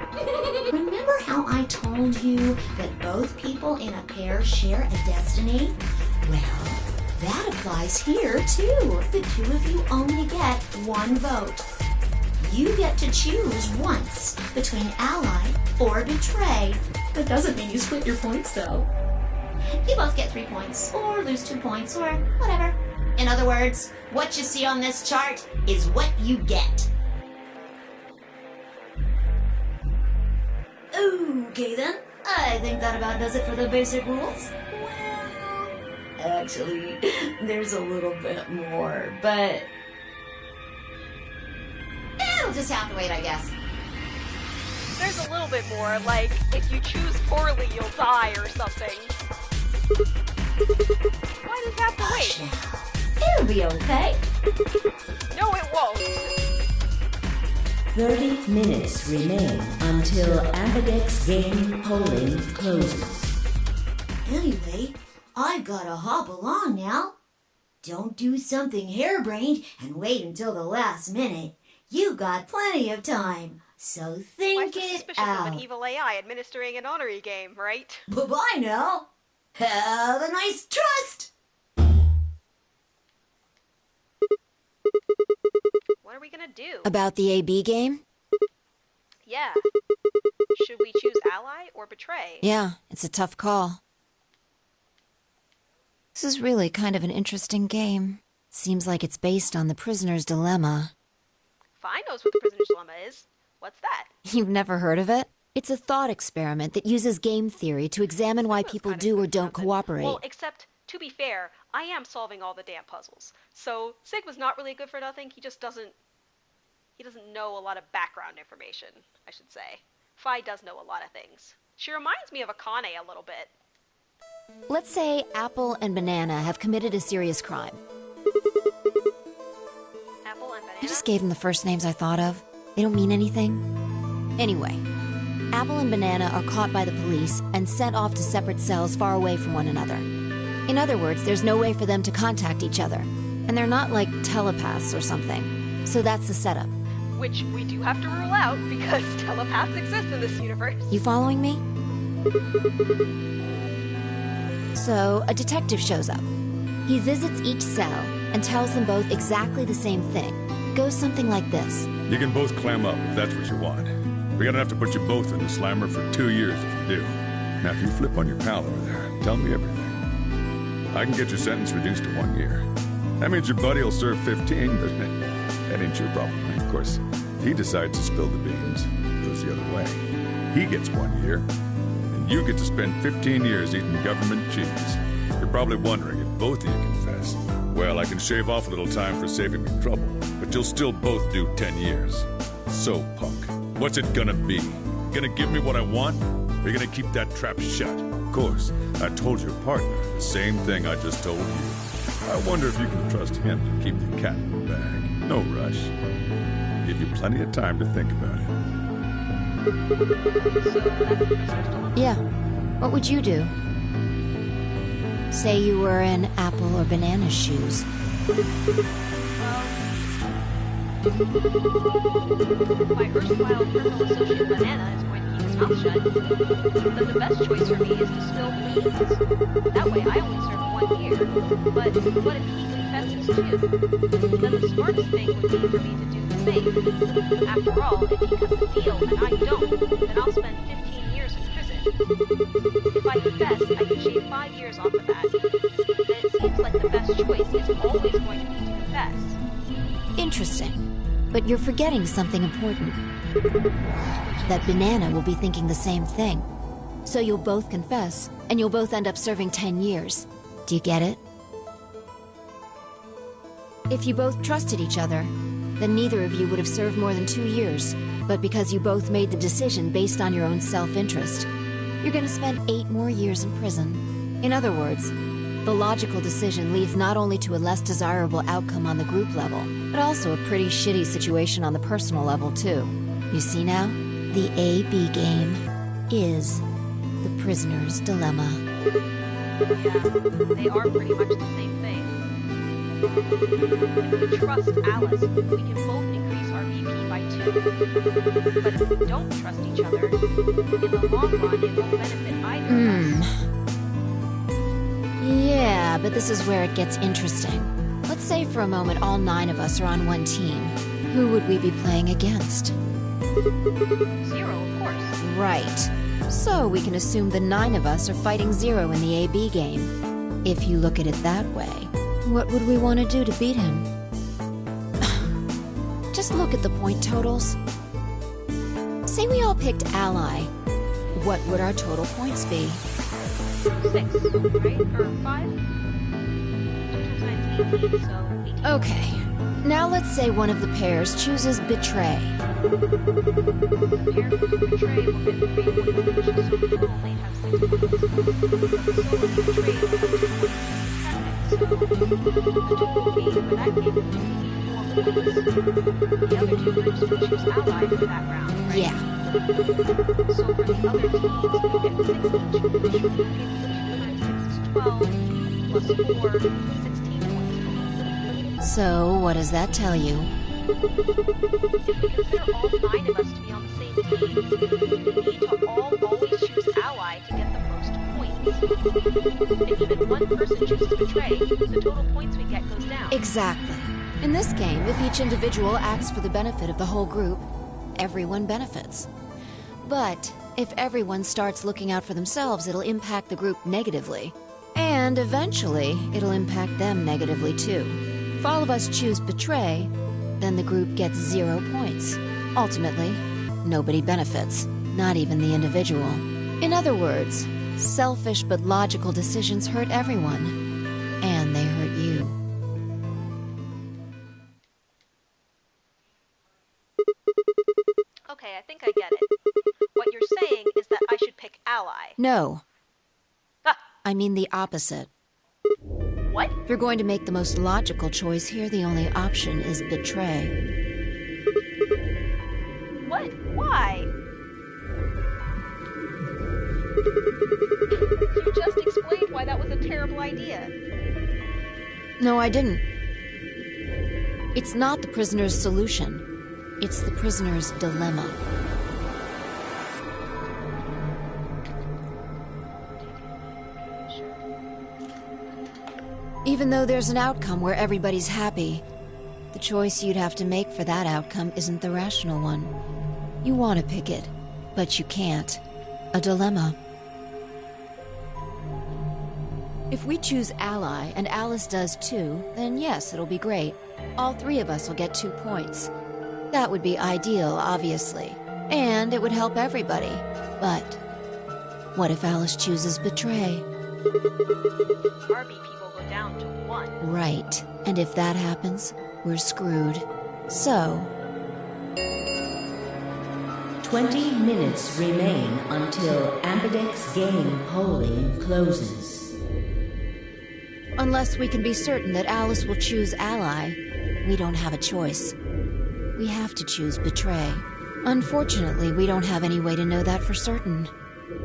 Remember how I told you that both people in a pair share a destiny? Well, that applies here too. The 2 of you only get 1 vote. You get to choose once between ally or betray. That doesn't mean you split your points though. You both get 3 points, or lose 2 points, or whatever. In other words, what you see on this chart is what you get. Okay then, I think that about does it for the basic rules. Well, actually, there's a little bit more, but it'll just have to wait, I guess. There's a little bit more, like, if you choose poorly, you'll die or something. Why does it have to wait? It'll be okay. No, it won't. 30 minutes remain until Ambidex game polling closes. Anyway, I've gotta hop along now. Don't do something harebrained and wait until the last minute. You got plenty of time, so think it suspicious out. of an evil AI administering an honorary game, right? Bye-bye now. Have a nice trust. do? About the AB game? Yeah. Should we choose ally or betray? Yeah, it's a tough call. This is really kind of an interesting game. Seems like it's based on the prisoner's dilemma. Fi knows what the prisoner's dilemma is. What's that? You've never heard of it? It's a thought experiment that uses game theory to examine why people do or don't cooperate. Well, except, to be fair, I am solving all the damn puzzles. So, Sigma's not really good for nothing. He just doesn't know a lot of background information, I should say. Fi does know a lot of things. She reminds me of Akane a little bit. Let's say Apple and Banana have committed a serious crime. Apple and Banana? I just gave them the first names I thought of. They don't mean anything. Anyway, Apple and Banana are caught by the police and sent off to separate cells far away from one another. In other words, there's no way for them to contact each other. And they're not like telepaths or something. So that's the setup. Which we do have to rule out because telepaths exist in this universe. You following me? So, a detective shows up. He visits each cell and tells them both exactly the same thing. It goes something like this. You can both clam up if that's what you want. We're gonna have to put you both in the slammer for 2 years if you do. Now, if you flip on your pal over there, tell me everything. I can get your sentence reduced to 1 year. That means your buddy will serve 15, but that ain't your problem. Of course, if he decides to spill the beans, it goes the other way. He gets 1 year, and you get to spend 15 years eating government cheese. You're probably wondering if both of you confess. Well, I can shave off a little time for saving me trouble, but you'll still both do 10 years. So, punk, what's it gonna be? Gonna give me what I want? Or you gonna keep that trap shut? Of course, I told your partner the same thing I just told you. I wonder if you can trust him to keep the cat in the bag. No rush. Give you plenty of time to think about it. Yeah. What would you do? Say you were in Apple or Banana's shoes. My erstwhile criminal associate Banana is going to keep his mouth shut, then the best choice for me is to spill beans. That way I only serve 1 year. But what if he confesses too? Then the smartest thing would be for me to do the same. After all, if he cuts a deal and I don't, then I'll spend 15 years in prison. If I confess, I can shave 5 years off of that. And it seems like the best choice is always going to be to confess. Interesting. But you're forgetting something important. That Banana will be thinking the same thing. So you'll both confess, and you'll both end up serving 10 years. Do you get it? If you both trusted each other, then neither of you would have served more than 2 years. But because you both made the decision based on your own self-interest, you're gonna spend 8 more years in prison. In other words, the logical decision leads not only to a less desirable outcome on the group level, but also a pretty shitty situation on the personal level, too. You see now? The AB game is the prisoner's dilemma. Yeah, they are pretty much the same thing. If we trust Alice, we can both increase our VP by 2. But if we don't trust each other, in the long run, it won't benefit either of us. Yeah, but this is where it gets interesting. Let's say for a moment all 9 of us are on one team. Who would we be playing against? 0, of course. Right. So we can assume the 9 of us are fighting 0 in the AB game. If you look at it that way, what would we want to do to beat him? Just look at the point totals. Say we all picked Ally. What would our total points be? 6, right? Or 5? 2 times 18, so 18. Okay. Now let's say one of the pairs chooses Betray. The pair who Betray will get 3 points each, so total they have 6 points. But the solo who Betray will have 2 points. So the total game for that game would be 4 points. The other 2 groups will choose Ally for that round, right? Yeah. So for the other teams, you'll get 6 each, which means 2 times 6 is 12, plus 4, 16 points. So, what does that tell you? If we consider all 9 of us to be on the same team, we need to all always choose Ally to get the most points. If even one person chooses betray, the total points we get goes down. Exactly. In this game, if each individual acts for the benefit of the whole group, everyone benefits. But if everyone starts looking out for themselves, it'll impact the group negatively. And eventually, it'll impact them negatively too. If all of us choose betray, then the group gets 0 points. Ultimately, nobody benefits, not even the individual. In other words, selfish but logical decisions hurt everyone, and they hurt you. Okay, I think I get it. What you're saying is that I should pick ally. No. Ah. I mean the opposite. What? If you're going to make the most logical choice here, the only option is betray. What? Why? You just explained why that was a terrible idea. No, I didn't. It's not the prisoner's solution. It's the prisoner's dilemma. Even though there's an outcome where everybody's happy, the choice you'd have to make for that outcome isn't the rational one. You want to pick it, but you can't. A dilemma. If we choose ally, and Alice does too, then yes, it'll be great. All 3 of us will get 2 points. That would be ideal, obviously. And it would help everybody. But what if Alice chooses betray? Our BP will go down to 1. Right. And if that happens, we're screwed. So 20 minutes remain until Ambidex game polling closes. unless we can be certain that Alice will choose ally, we don't have a choice. We have to choose betray. Unfortunately, we don't have any way to know that for certain.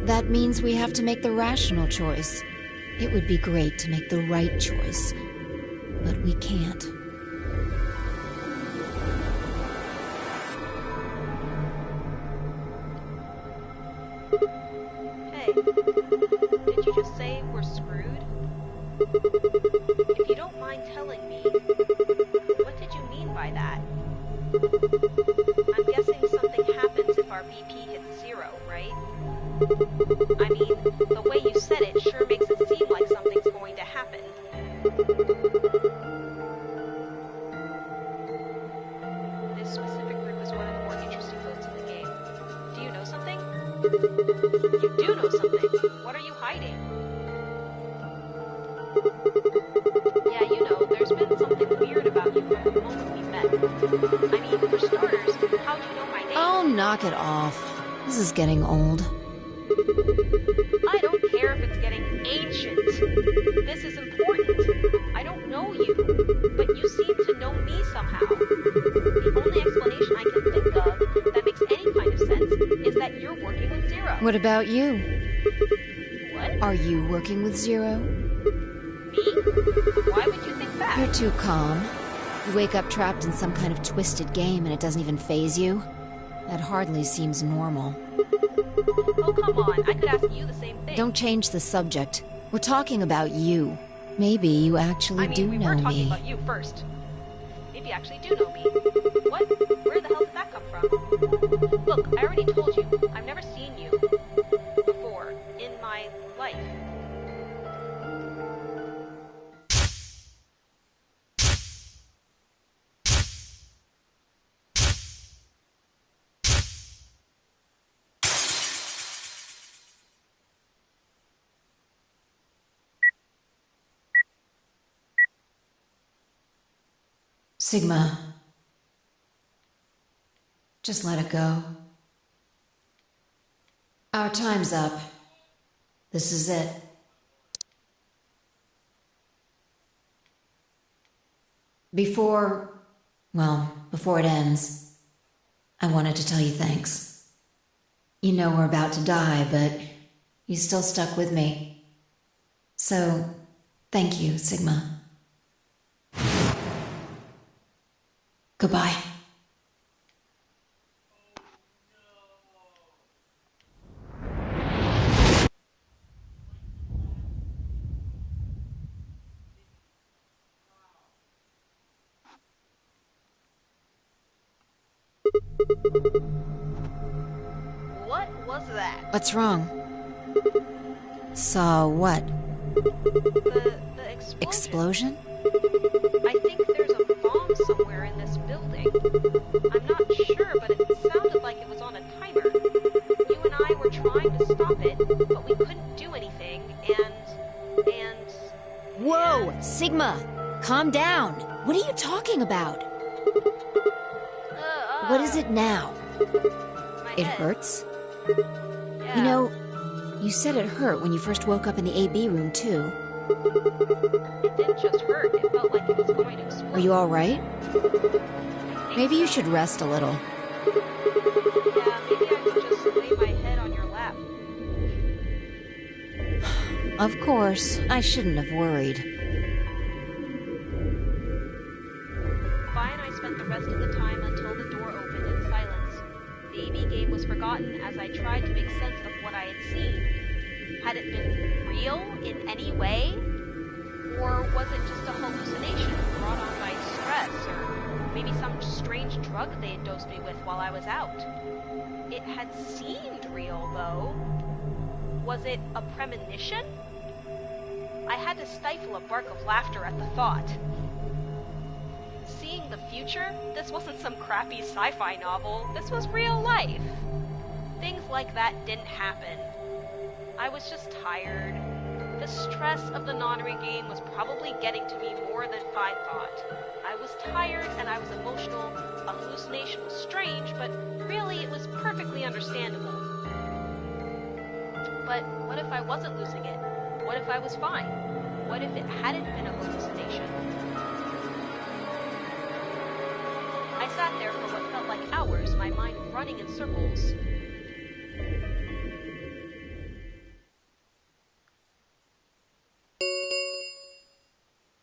That means we have to make the rational choice. It would be great to make the right choice, but we can't. Hey, did you just say we're screwed? If you don't mind telling me, what did you mean by that? I'm guessing something happens if our BP hits 0, right? I mean, the way you said it sure makes it seem like something's going to happen. This specific group is one of the more interesting votes in the game. Do you know something? You do know something. What are you hiding? Yeah, you know, there's been something weird about you from the moment we met. I mean, for starters, how'd you know my name? Oh, knock it off. This is getting old. I don't care if it's getting ancient. This is important. I don't know you, but you seem to know me somehow. The only explanation I can think of that makes any kind of sense is that you're working with Zero. What about you? What? Are you working with Zero? Me? Why would you think that? You're too calm. You wake up trapped in some kind of twisted game and it doesn't even faze you? That hardly seems normal. Oh, come on. I could ask you the same thing. Don't change the subject. We're talking about you. Maybe you actually do know me. we were talking about you first. Maybe you actually do know me. What? Where the hell did that come from? Look, I already told you. I've never seen you before in my life. Sigma. Just let it go. Our time's up. This is it. Before it ends, I wanted to tell you thanks. You know we're about to die, but you still stuck with me. So, thank you, Sigma. Goodbye. What was that? What's wrong? Saw what? The explosion. Explosion? I think there's a bomb somewhere in this building. I'm not sure, but it sounded like it was on a timer. You and I were trying to stop it, but we couldn't do anything, and... Whoa! Sigma! Calm down! What are you talking about? What is it now? It hurts? Yeah. You know, you said it hurt when you first woke up in the AB room, too. It didn't just hurt, it felt like it was going to explode. Are you alright? Maybe you should rest a little. Yeah, maybe I could just lay my head on your lap. Of course, I shouldn't have worried. Vi and I spent the rest of the time until the door opened in silence. The AB game was forgotten as I tried to make sense of what I had seen. Had it been real in any way? Or was it just a hallucination brought on by stress, or maybe some strange drug they had dosed me with while I was out? It had seemed real, though. Was it a premonition? I had to stifle a bark of laughter at the thought. Seeing the future? This wasn't some crappy sci-fi novel. This was real life. Things like that didn't happen. I was just tired. The stress of the nonary game was probably getting to me more than I thought. I was tired and I was emotional. A hallucination was strange, but really it was perfectly understandable. But what if I wasn't losing it? What if I was fine? What if it hadn't been a hallucination? I sat there for what felt like hours, my mind running in circles.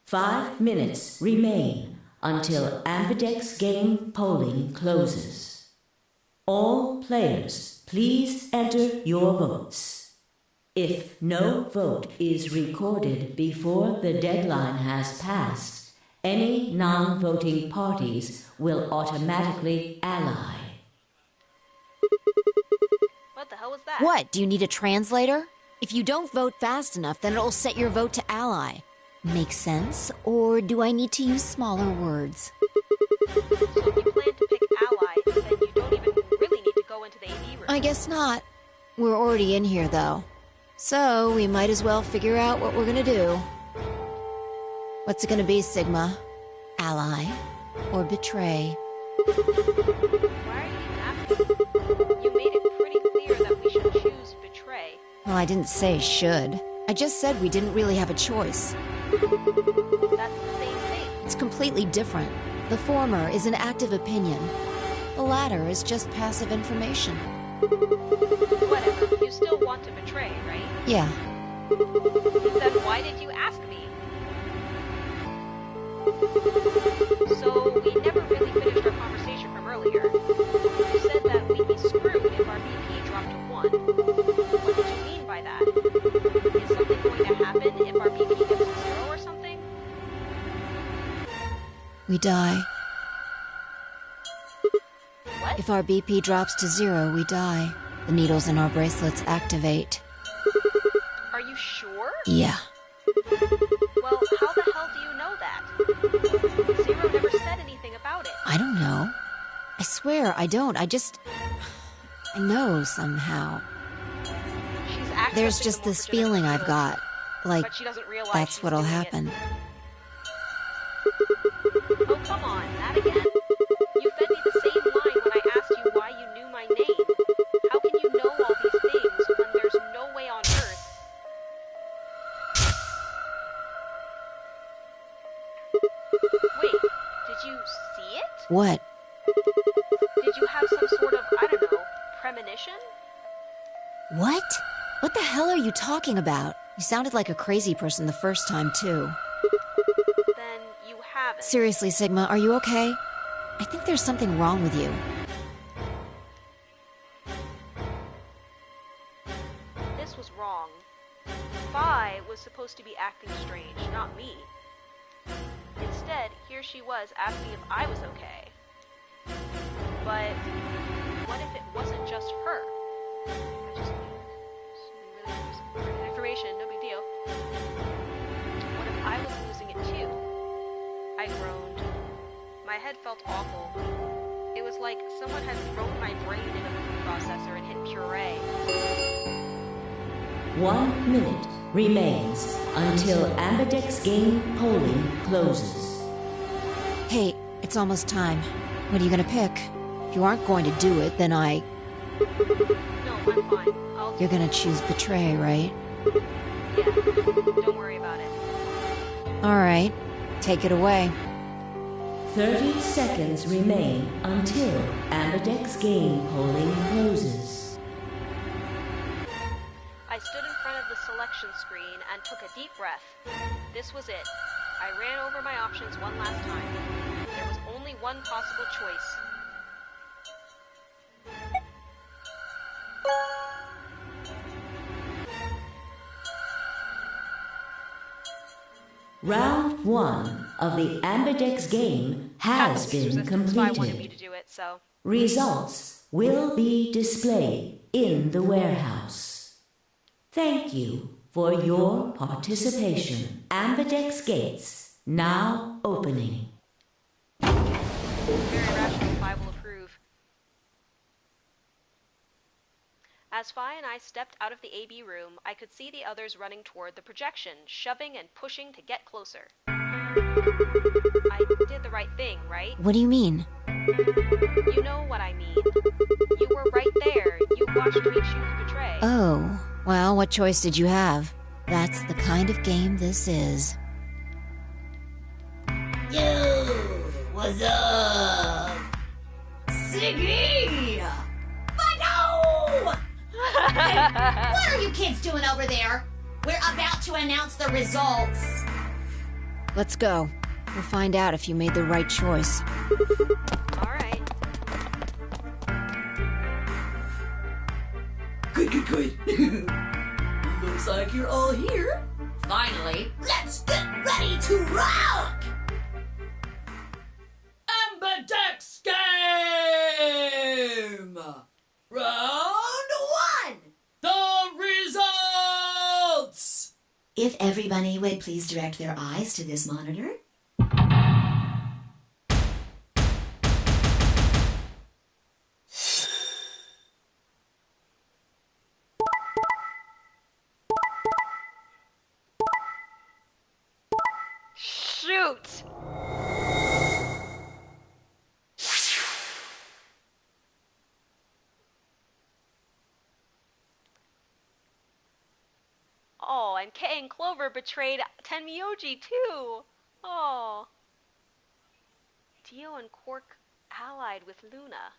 Five minutes remain until Ambidex game polling closes. All players, please enter your votes. If no vote is recorded before the deadline has passed, any non-voting parties will automatically ally. What the hell was that? What? Do you need a translator? If you don't vote fast enough, then it'll set your vote to ally. Make sense? Or do I need to use smaller words? So if you plan to pick ally, then you don't even really need to go into the AD room. I guess not. We're already in here, though. So we might as well figure out what we're gonna do. What's it gonna be, Sigma? Ally? Or betray? Why are you asking? You made it pretty clear that we should choose betray. Well, I didn't say should. I just said we didn't really have a choice. That's the same thing. It's completely different. The former is an active opinion. The latter is just passive information. Whatever, you still want to betray, right? Yeah. Then why did you ask me? So, we never really finished our conversation from earlier. You said that we'd be screwed if our BP dropped to 1. What did you mean by that? Is something going to happen if our BP gets to 0 or something? We die. What? If our BP drops to 0, we die. The needles in our bracelets activate. Are you sure? Yeah. Well, how the hell do you know that? Zero never said anything about it. I don't know. I swear, I don't. I know somehow. She's accessing There's the just more this feeling I've got. Like, but she doesn't realize that's she's what'll doing happen. It. Oh, come on, that again? You fed me the same line when I asked you why you knew my name. How can you know all these things when there's no way on Earth? Wait, did you see it? What? Did you have some sort of, I don't know, premonition? What? What the hell are you talking about? You sounded like a crazy person the first time, too. Then you haven't. Seriously, Sigma, are you okay? I think there's something wrong with you. This was wrong. Vi was supposed to be acting strange, not me. Instead, here she was asking if I was okay. But what if it wasn't just her? I just really some information, no big deal. What if I was losing it too? I groaned. My head felt awful. It was like someone had thrown my brain in a food processor and hit puree. 1 minute remains until Ambidex game polling closes. Hey, it's almost time. What are you gonna pick? If you aren't going to do it, then No, I'm fine. You're gonna choose Betray, right? Yeah, don't worry about it. Alright, take it away. 30 seconds remain until Ambidex game polling closes. I stood in front of the selection screen and took a deep breath. This was it. I ran over my options one last time. There was only one possible choice. Round 1 of the Ambidex game has been completed. I wanted me to do it, so. Results will be displayed in the warehouse. Thank you for your participation. Ambidex gates now opening. Very rational, I will approve. As Fi and I stepped out of the AB room, I could see the others running toward the projection, shoving and pushing to get closer. I did the right thing, right? What do you mean? You know what I mean. You were right there. You watched me choose Betray. Oh, well, what choice did you have? That's the kind of game this is. Yo, what's up? Siggy! Fido! Hey, what are you kids doing over there? We're about to announce the results. Let's go. We'll find out if you made the right choice. Alright. Good. Looks like you're all here. Finally, let's get ready to rock! Ambidex game! Round 1! The results! If everybody would please direct their eyes to this monitor. Shoot! Oh, and Kay and Clover betrayed Tenmyoji too. Oh. Dio and Quark allied with Luna.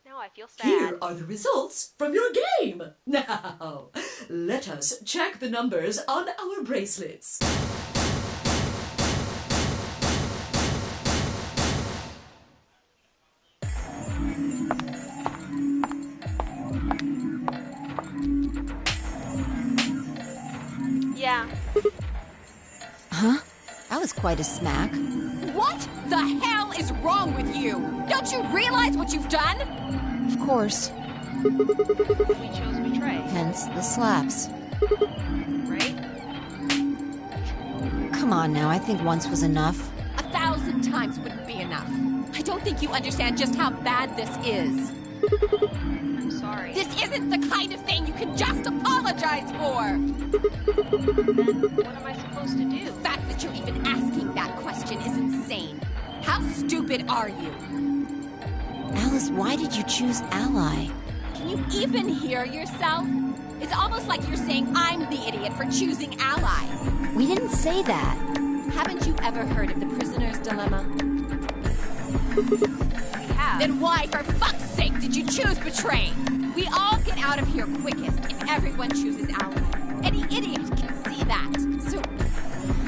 Now I feel sad. Here are the results from your game. Now, let us check the numbers on our bracelets. Yeah. Huh? That was quite a smack. What the hell is wrong with you? Don't you realize what you've done? Of course. We chose Betray. Hence the slaps. Right? Come on now, I think once was enough. 1,000 times wouldn't be enough. I don't think you understand just how bad this is. I'm sorry. This isn't the kind of thing you can just apologize for! Then what am I supposed to do? The fact that you're even asking that question is insane. How stupid are you? Alice, why did you choose Ally? Can you even hear yourself? It's almost like you're saying I'm the idiot for choosing Ally. We didn't say that. Haven't you ever heard of the prisoner's dilemma? We have. Then why, for fuck's sake, did you choose Betray? We all get out of here quickest if everyone chooses Ally. Any idiot can see that. So,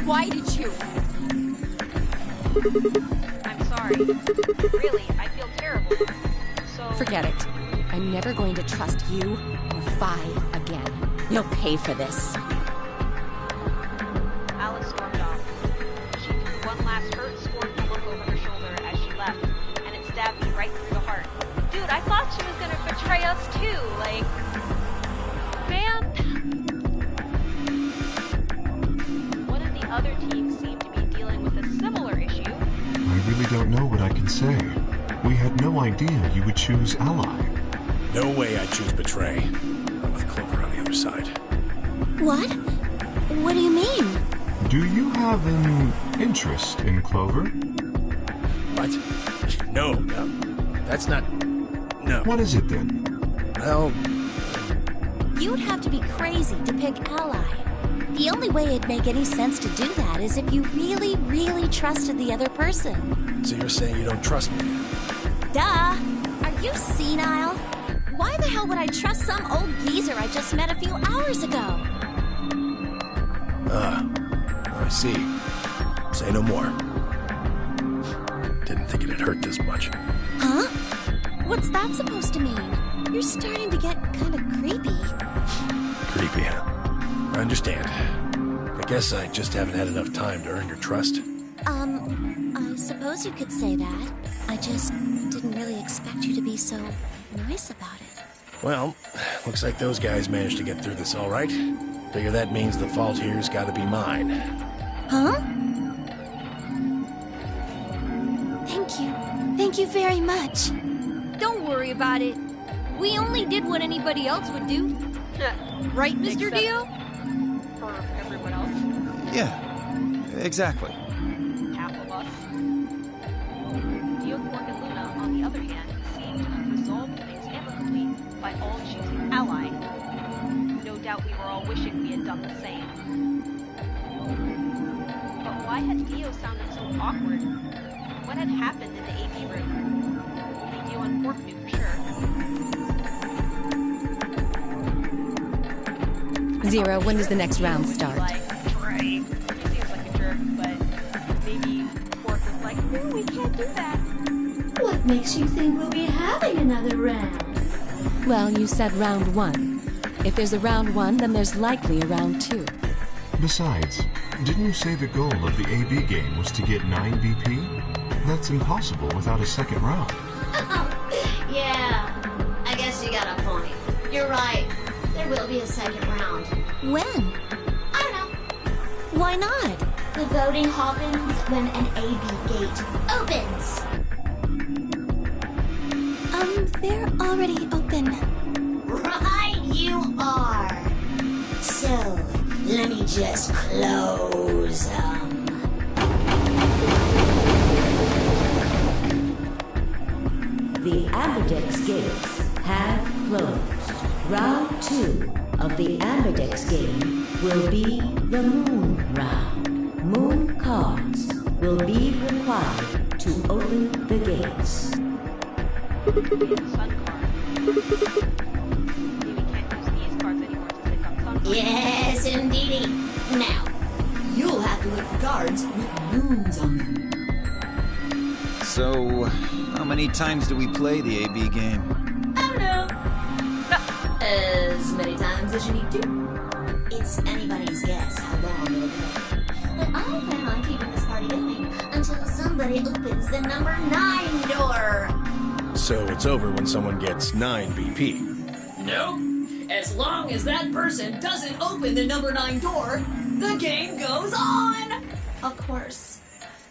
why did you? I'm sorry. Really, I feel terrible. So... Forget it. I'm never going to trust you or Fi again. You'll pay for this. Alice stormed off. She threw one last hurt, scornful look over her shoulder as she I thought she was gonna betray us too, like... Man... One of the other teams seemed to be dealing with a similar issue. I really don't know what I can say. We had no idea you would choose Ally. No way I'd choose Betray. I'm with Clover on the other side. What? What do you mean? Do you have an interest in Clover? What? No. That's not... No. What is it then? Well... You'd have to be crazy to pick Ally. The only way it'd make any sense to do that is if you really, really trusted the other person. So you're saying you don't trust me then? Duh! Are you senile? Why the hell would I trust some old geezer I just met a few hours ago? I see. Say no more. Didn't think it'd hurt this much. Huh? What's that supposed to mean? You're starting to get kind of creepy. Creepy, huh? I understand. I guess I just haven't had enough time to earn your trust. I suppose you could say that. I just didn't really expect you to be so nice about it. Well, looks like those guys managed to get through this all right. Figure that means the fault here's gotta be mine. Huh? Thank you. Thank you very much. Don't worry about it. We only did what anybody else would do. Right, Mr. Except Dio? for everyone else. Yeah, exactly. Half of us. Dio, Quark, and Luna, on the other hand, seem to have resolved things amicably by all choosing Ally. No doubt we were all wishing we had done the same. But why had Dio sounded so awkward? What had happened in the AV room? Only Dio and Quark knew for sure. Zero, when does the next round start? Trey. He seems like a jerk, but maybe Quark was like, no, we can't do that. What makes you think we'll be having another round? Well, you said round one. If there's a round one, then there's likely a round two. Besides, didn't you say the goal of the AB game was to get 9 BP? That's impossible without a second round. Yeah, I guess you got a point. You're right. There will be a second round. When? I don't know. Why not? The voting happens when an AB gate opens. They're already open. Right, you are. So, let me just close them. The Ambidex gates have closed. Round 2 of the Ambidex game will be the Moon Round. Moon cards will be required to open the gates. Sun card. Maybe we can't use these cards anymore since they've got sun cards. Yes, indeedy. Now, you'll have to look for cards with moons on them. So, how many times do we play the AB game? I don't know. As many times as you need to. It's anybody's guess how long it'll go. But I plan on keeping this party going until somebody opens the number 9 door. So it's over when someone gets 9 BP. Nope. As long as that person doesn't open the number 9 door, the game goes on! Of course.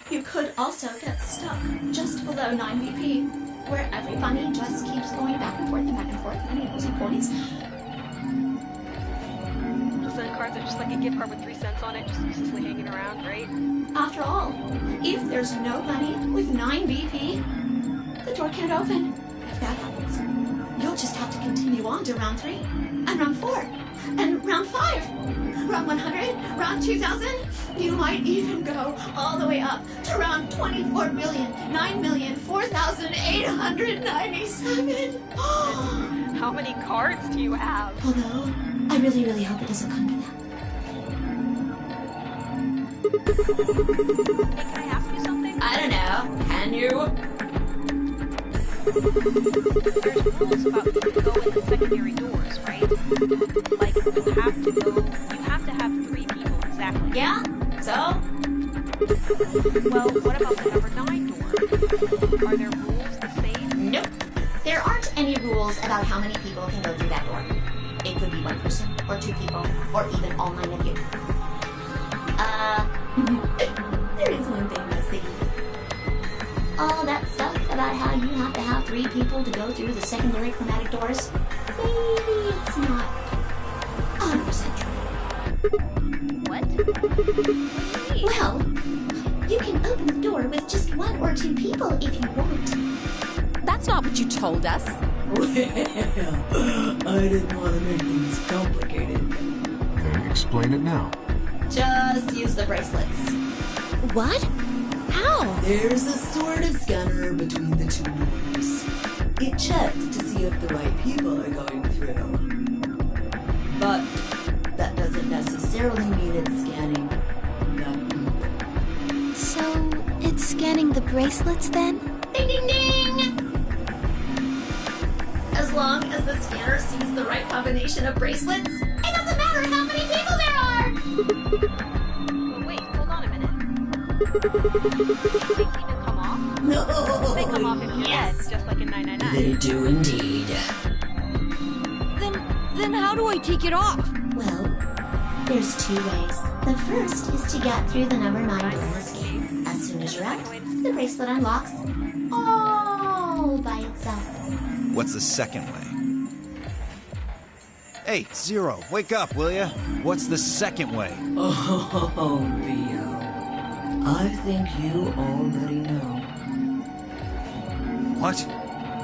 You could also get stuck just below 9 BP, where every bunny just keeps going back and forth and back and forth, many losing points. The sun cards are just like a gift card with 3 cents on it, just uselessly hanging around, right? After all, if there's no bunny with 9 BP, the door can't open. If that happens, you'll just have to continue on to round 3, and round 4, and round 5, round 100, round 2000. You might even go all the way up to round 24,009,004,897. How many cards do you have? Although, I really, really hope it doesn't come to that. Hey, can I ask you something? I don't know. Can you? There's rules about who can go in the secondary doors, right? Like, you have to have 3 people exactly. Yeah? So? Well, what about the number 9 door? Are there rules the same? Nope. There aren't any rules about how many people can go through that door. It could be one person, or two people, or even all 9 of you. There is one thing missing. All that stuff about how you have to have 3 people to go through the secondary chromatic doors, maybe it's not 100% true. What? What do you mean? Well, you can open the door with just 1 or 2 people if you want. That's not what you told us. Well, I didn't want to make things complicated. Then explain it now. Just use the bracelets. What? How? There's a sort of scanner between the 2 doors. It checks to see if the right people are going through. But that doesn't necessarily mean it's scanning the people. So, it's scanning the bracelets then? Ding ding ding! As long as the scanner sees the right combination of bracelets, it doesn't matter how many people there are! But wait, hold on a minute. These things even come off? No! They come off in your head, just like in 999. They do indeed. Then how do I take it off? Well, there's 2 ways. The first is to get through the number 9 door in this game. As soon as you're out, the bracelet unlocks all by itself. What's the second way? Hey, Zero, wake up, will ya? What's the second way? Oh, Theo. I think you already know. What?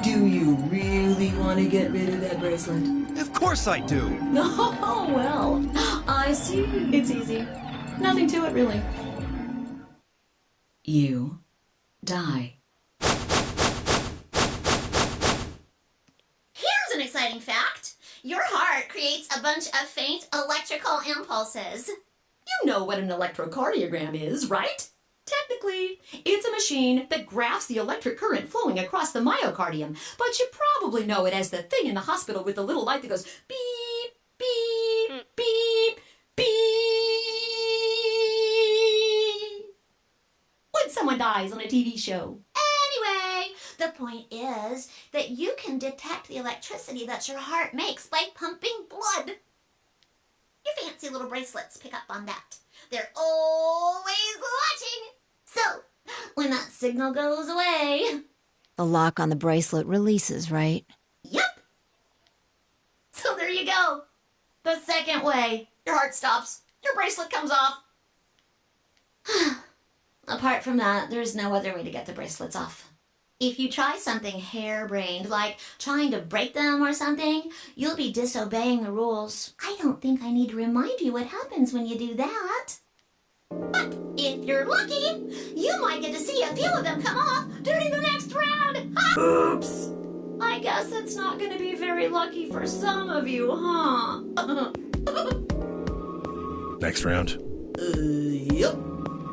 Do you really want to get rid of that bracelet? Of course I do! Oh, well, I see. It's easy. Nothing to it, really. You die. Here's an exciting fact. Your heart creates a bunch of faint electrical impulses. You know what an electrocardiogram is, right? Technically, it's a machine that graphs the electric current flowing across the myocardium, but you probably know it as the thing in the hospital with the little light that goes beep, beep, beep, beep. When someone dies on a TV show. Anyway, the point is that you can detect the electricity that your heart makes by pumping blood. Your fancy little bracelets pick up on that. They're always watching. So, when that signal goes away... The lock on the bracelet releases, right? Yep. So there you go. The second way. Your heart stops. Your bracelet comes off. Apart from that, there's no other way to get the bracelets off. If you try something harebrained, like trying to break them or something, you'll be disobeying the rules. I don't think I need to remind you what happens when you do that. But if you're lucky, you might get to see a few of them come off during the next round. Oops. I guess it's not going to be very lucky for some of you, huh? Next round. Yep.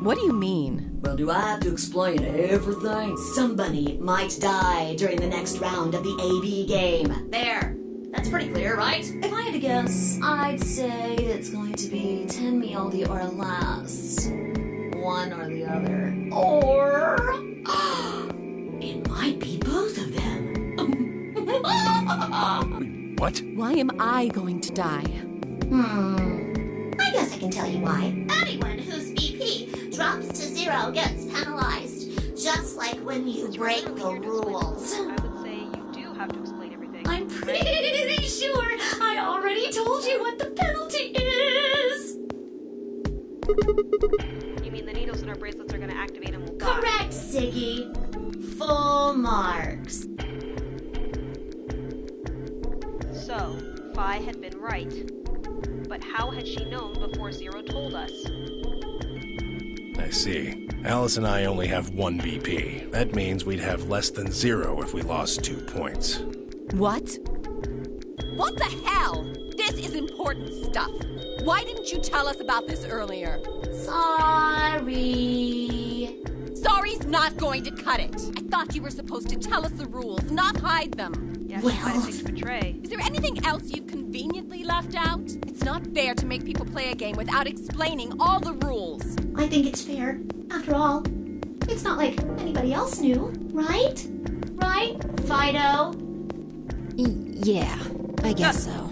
What do you mean? Well, do I have to explain everything? Somebody might die during the next round of the AB game. There. That's pretty clear, right? If I had to guess, I'd say it's going to be 10 Mioldi or less. One or the other. Or... it might be both of them. What? Why am I going to die? I guess I can tell you why. Anyone whose BP drops to 0 gets penalized. Just like when you break the rules. I would say you do have to explain everything. I'm pretty sure I already told you what the penalty is. You mean the needles in our bracelets are going to activate and we'll die? Correct, Siggy. Full marks. So, Phi had been right. But how had she known before Zero told us? I see. Alice and I only have 1 BP. That means we'd have less than 0 if we lost 2 points. What? What the hell? This is important stuff. Why didn't you tell us about this earlier? Sorry. Sorry's not going to cut it. I thought you were supposed to tell us the rules, not hide them. Yeah, she might have picked betray. Is there anything else you've conveniently left out? It's not fair to make people play a game without explaining all the rules. I think it's fair. After all, it's not like anybody else knew, right? Right, Fido? Yeah, I guess so.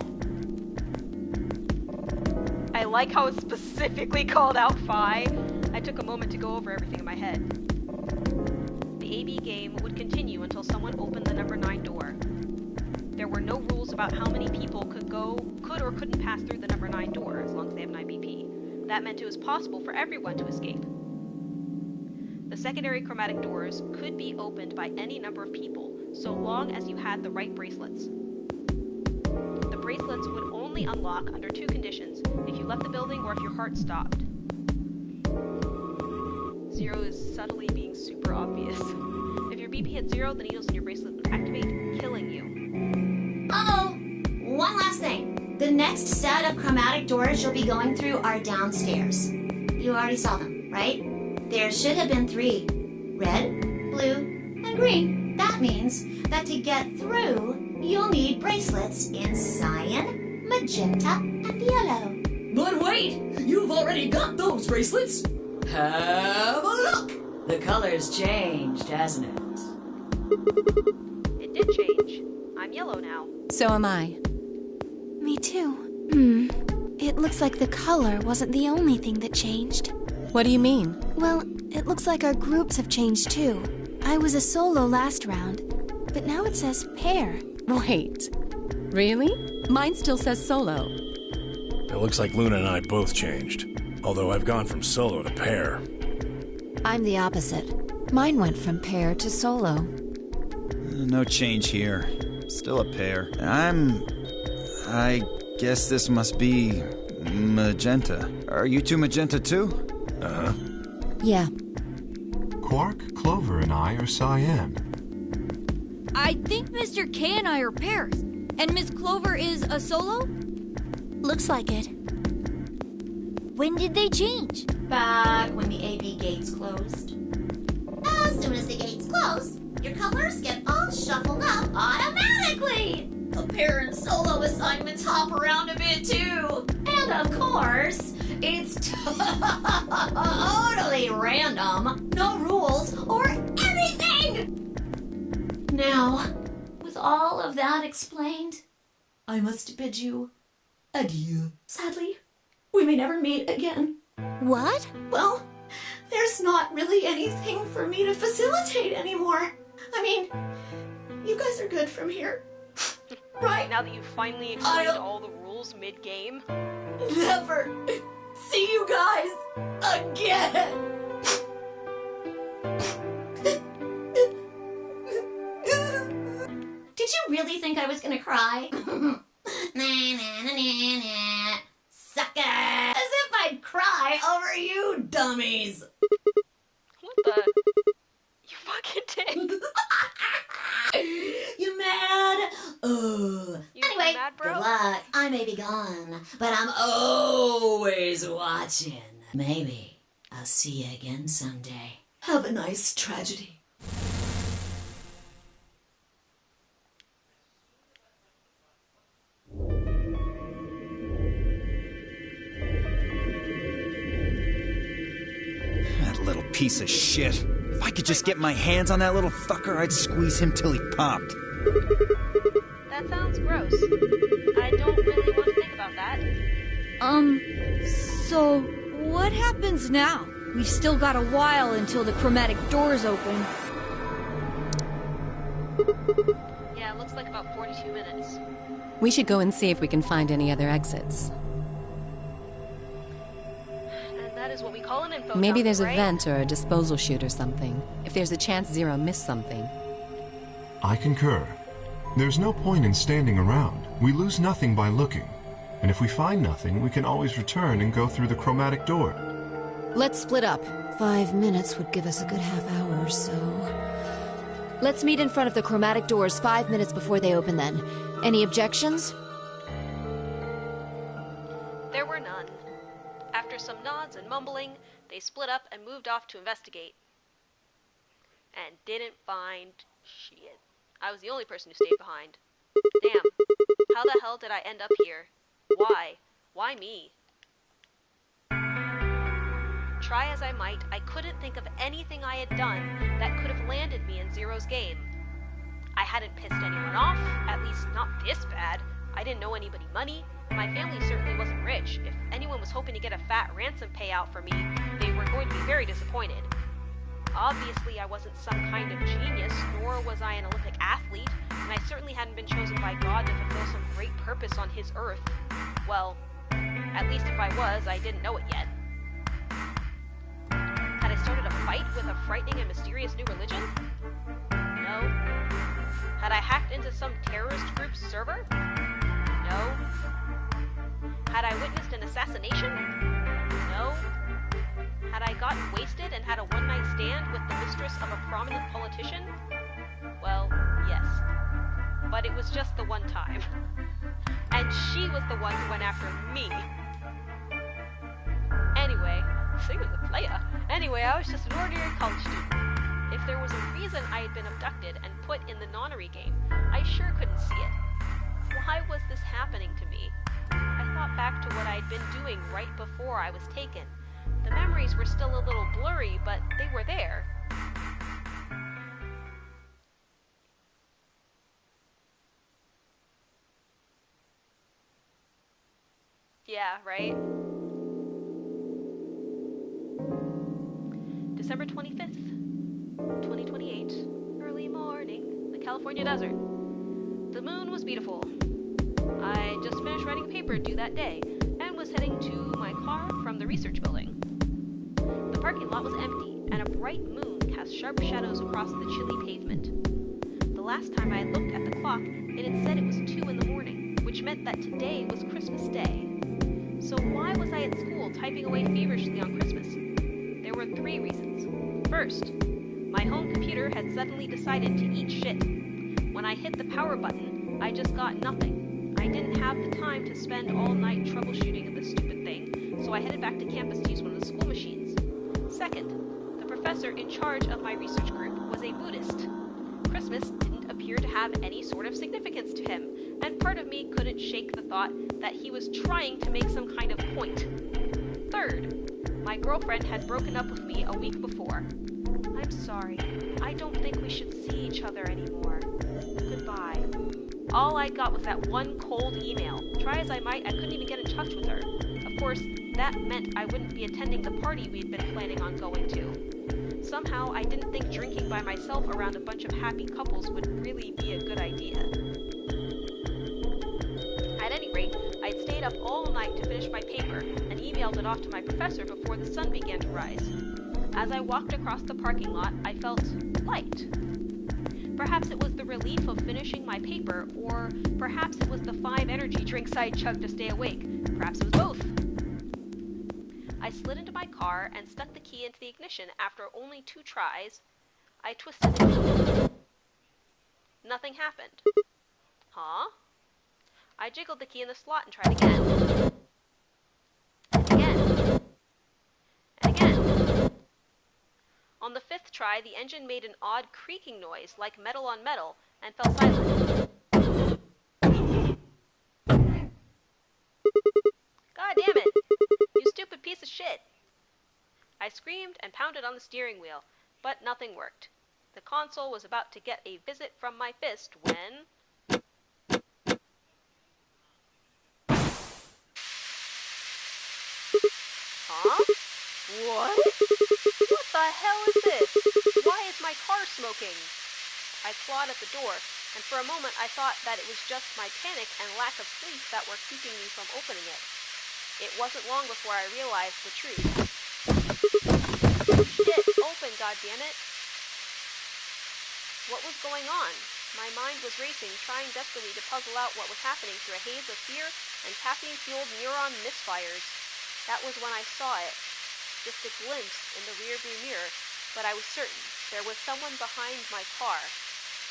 I like how it specifically called out Phi. I took a moment to go over everything in my head. The AB game would continue until someone opened the number 9 door. There were no rules about how many people could or couldn't pass through the number 9 door as long as they have an IBP. That meant it was possible for everyone to escape. The secondary chromatic doors could be opened by any number of people, so long as you had the right bracelets. The bracelets would only unlock under 2 conditions: if you left the building or if your heart stopped. Zero is subtly being super obvious. If your BP hit 0, the needles in your bracelet would activate, killing you. Uh-oh! One last thing. The next set of chromatic doors you'll be going through are downstairs. You already saw them, right? There should have been 3. Red, blue, and green. That means that to get through, you'll need bracelets in cyan, magenta, and yellow. But wait! You've already got those bracelets! Have a look! The color's changed, hasn't it? It did change. I'm yellow now. So am I. Me too. It looks like the color wasn't the only thing that changed. What do you mean? Well, it looks like our groups have changed too. I was a solo last round, but now it says pair. Wait. Really? Mine still says solo. It looks like Luna and I both changed. Although I've gone from solo to pair. I'm the opposite. Mine went from pair to solo. No change here. Still a pair. I guess this must be magenta. Are you 2 magenta too? Uh-huh. Yeah. Quark, Clover, and I are cyan. I think Mr. K and I are pairs. And Miss Clover is a solo? Looks like it. When did they change? Back when the AB gates closed. As soon as the gates close, your colors get all shuffled up automatically. The pair and solo assignments hop around a bit too. And of course, it's totally random. No rules or anything. Now, with all of that explained, I must bid you adieu. Sadly, we may never meet again. What? Well, there's not really anything for me to facilitate anymore. I mean, you guys are good from here. Right? Now that you've finally explained all the rules mid-game. Never see you guys again. Did you really think I was gonna cry? Sucker! As if I'd cry over you dummies! What the? You fucking did. You mad? Anyway, mad, bro? good luck. I may be gone, but I'm always watching. Maybe I'll see you again someday. Have a nice tragedy. That little piece of shit. If I could just get my hands on that little fucker, I'd squeeze him till he popped. That sounds gross. I don't really want to think about that. So what happens now? We've still got a while until the chromatic doors open. Yeah, it looks like about 42 minutes. We should go and see if we can find any other exits. And that is what we call an info Maybe dump, there's a right? vent or a disposal chute or something. If there's a chance Zero missed something. I concur. There's no point in standing around. We lose nothing by looking. And if we find nothing, we can always return and go through the chromatic door. Let's split up. 5 minutes would give us a good half hour or so. Let's meet in front of the chromatic doors 5 minutes before they open then. Any objections? There were none. After some nods and mumbling, they split up and moved off to investigate. And didn't find shit. I was the only person who stayed behind. Damn. How the hell did I end up here? Why? Why me? Try as I might, I couldn't think of anything I had done that could have landed me in Zero's game. I hadn't pissed anyone off, at least not this bad. I didn't owe anybody money. My family certainly wasn't rich. If anyone was hoping to get a fat ransom payout for me, they were going to be very disappointed. Obviously, I wasn't some kind of genius, nor was I an Olympic athlete, and I certainly hadn't been chosen by God to fulfill some great purpose on His earth. Well, at least if I was, I didn't know it yet. Had I started a fight with a frightening and mysterious new religion? No. Had I hacked into some terrorist group's server? No. Had I witnessed an assassination? No. Had I gotten wasted and had a one-night stand with the mistress of a prominent politician? Well, yes. But it was just the one time. And she was the one who went after me. Anyway, sing with the playa. Anyway, I was just an ordinary college student. If there was a reason I had been abducted and put in the nonary game, I sure couldn't see it. Why was this happening to me? I thought back to what I had been doing right before I was taken. The memories were still a little blurry, but they were there. Yeah, right? December 25th, 2028, early morning, the California desert. The moon was beautiful. I just finished writing a paper due that day, and was heading to my car from the research building. The parking lot was empty, and a bright moon cast sharp shadows across the chilly pavement. The last time I had looked at the clock, it had said it was 2 in the morning, which meant that today was Christmas Day. So why was I at school typing away feverishly on Christmas? There were 3 reasons. First, my home computer had suddenly decided to eat shit. When I hit the power button, I just got nothing. I didn't have the time to spend all night troubleshooting this stupid thing, so I headed back to campus to use one of the school machines. Second, the professor in charge of my research group was a Buddhist. Christmas didn't appear to have any sort of significance to him, and part of me couldn't shake the thought that he was trying to make some kind of point. Third, my girlfriend had broken up with me a week before. I'm sorry. I don't think we should see each other anymore. Goodbye. All I got was that one cold email. Try as I might, I couldn't even get in touch with her. Of course, that meant I wouldn't be attending the party we'd been planning on going to. Somehow, I didn't think drinking by myself around a bunch of happy couples would really be a good idea. At any rate, I'd stayed up all night to finish my paper and emailed it off to my professor before the sun began to rise. As I walked across the parking lot, I felt light. Perhaps it was the relief of finishing my paper, or perhaps it was the 5 energy drinks I chugged to stay awake. Perhaps it was both. I slid into my car and stuck the key into the ignition after only 2 tries. I twisted it. Nothing happened. Huh? I jiggled the key in the slot and tried again. Again. And again. On the 5th try, the engine made an odd creaking noise, like metal on metal, and fell silent. God damn it! You stupid piece of shit! I screamed and pounded on the steering wheel, but nothing worked. The console was about to get a visit from my fist when... Huh? What? What the hell is this? Why is my car smoking? I clawed at the door, and for a moment I thought that it was just my panic and lack of sleep that were keeping me from opening it. It wasn't long before I realized the truth. Shit, open, goddammit! What was going on? My mind was racing, trying desperately to puzzle out what was happening through a haze of fear and caffeine-fueled neuron misfires. That was when I saw it. Just a glimpse in the rearview mirror, but I was certain there was someone behind my car.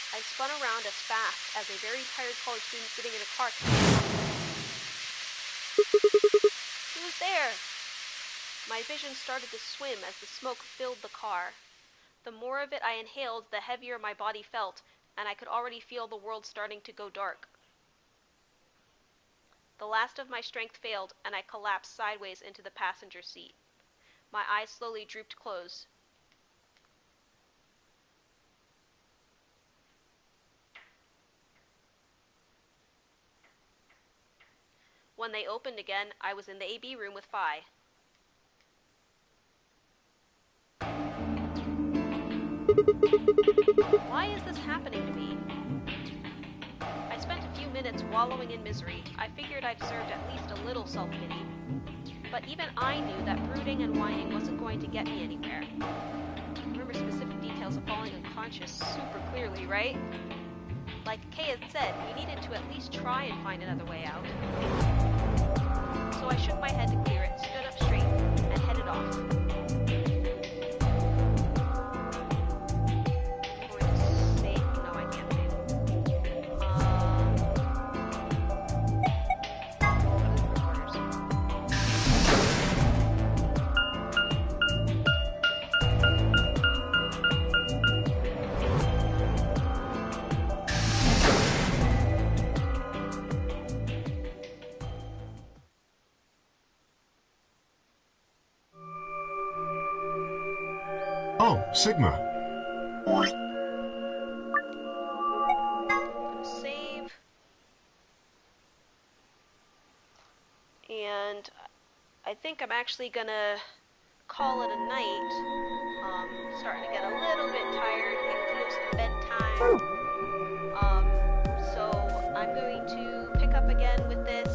I spun around as fast as a very tired college student sitting in a car. Who's there? My vision started to swim as the smoke filled the car. The more of it I inhaled, the heavier my body felt, and I could already feel the world starting to go dark. The last of my strength failed, and I collapsed sideways into the passenger seat. My eyes slowly drooped closed. when they opened again, I was in the AB room with Phi. Why is this happening to me? I spent a few minutes wallowing in misery. I figured I'd served at least a little self-pity. But even I knew that brooding and whining wasn't going to get me anywhere. I remember specific details of falling unconscious super clearly, right? Like Kay had said, we needed to at least try and find another way out. So I shook my head to clear it, stood up straight, and headed off. Oh, Sigma. Save. And I think I'm actually gonna call it a night. Starting to get a little bit tired, getting close to bedtime. So I'm going to pick up again with this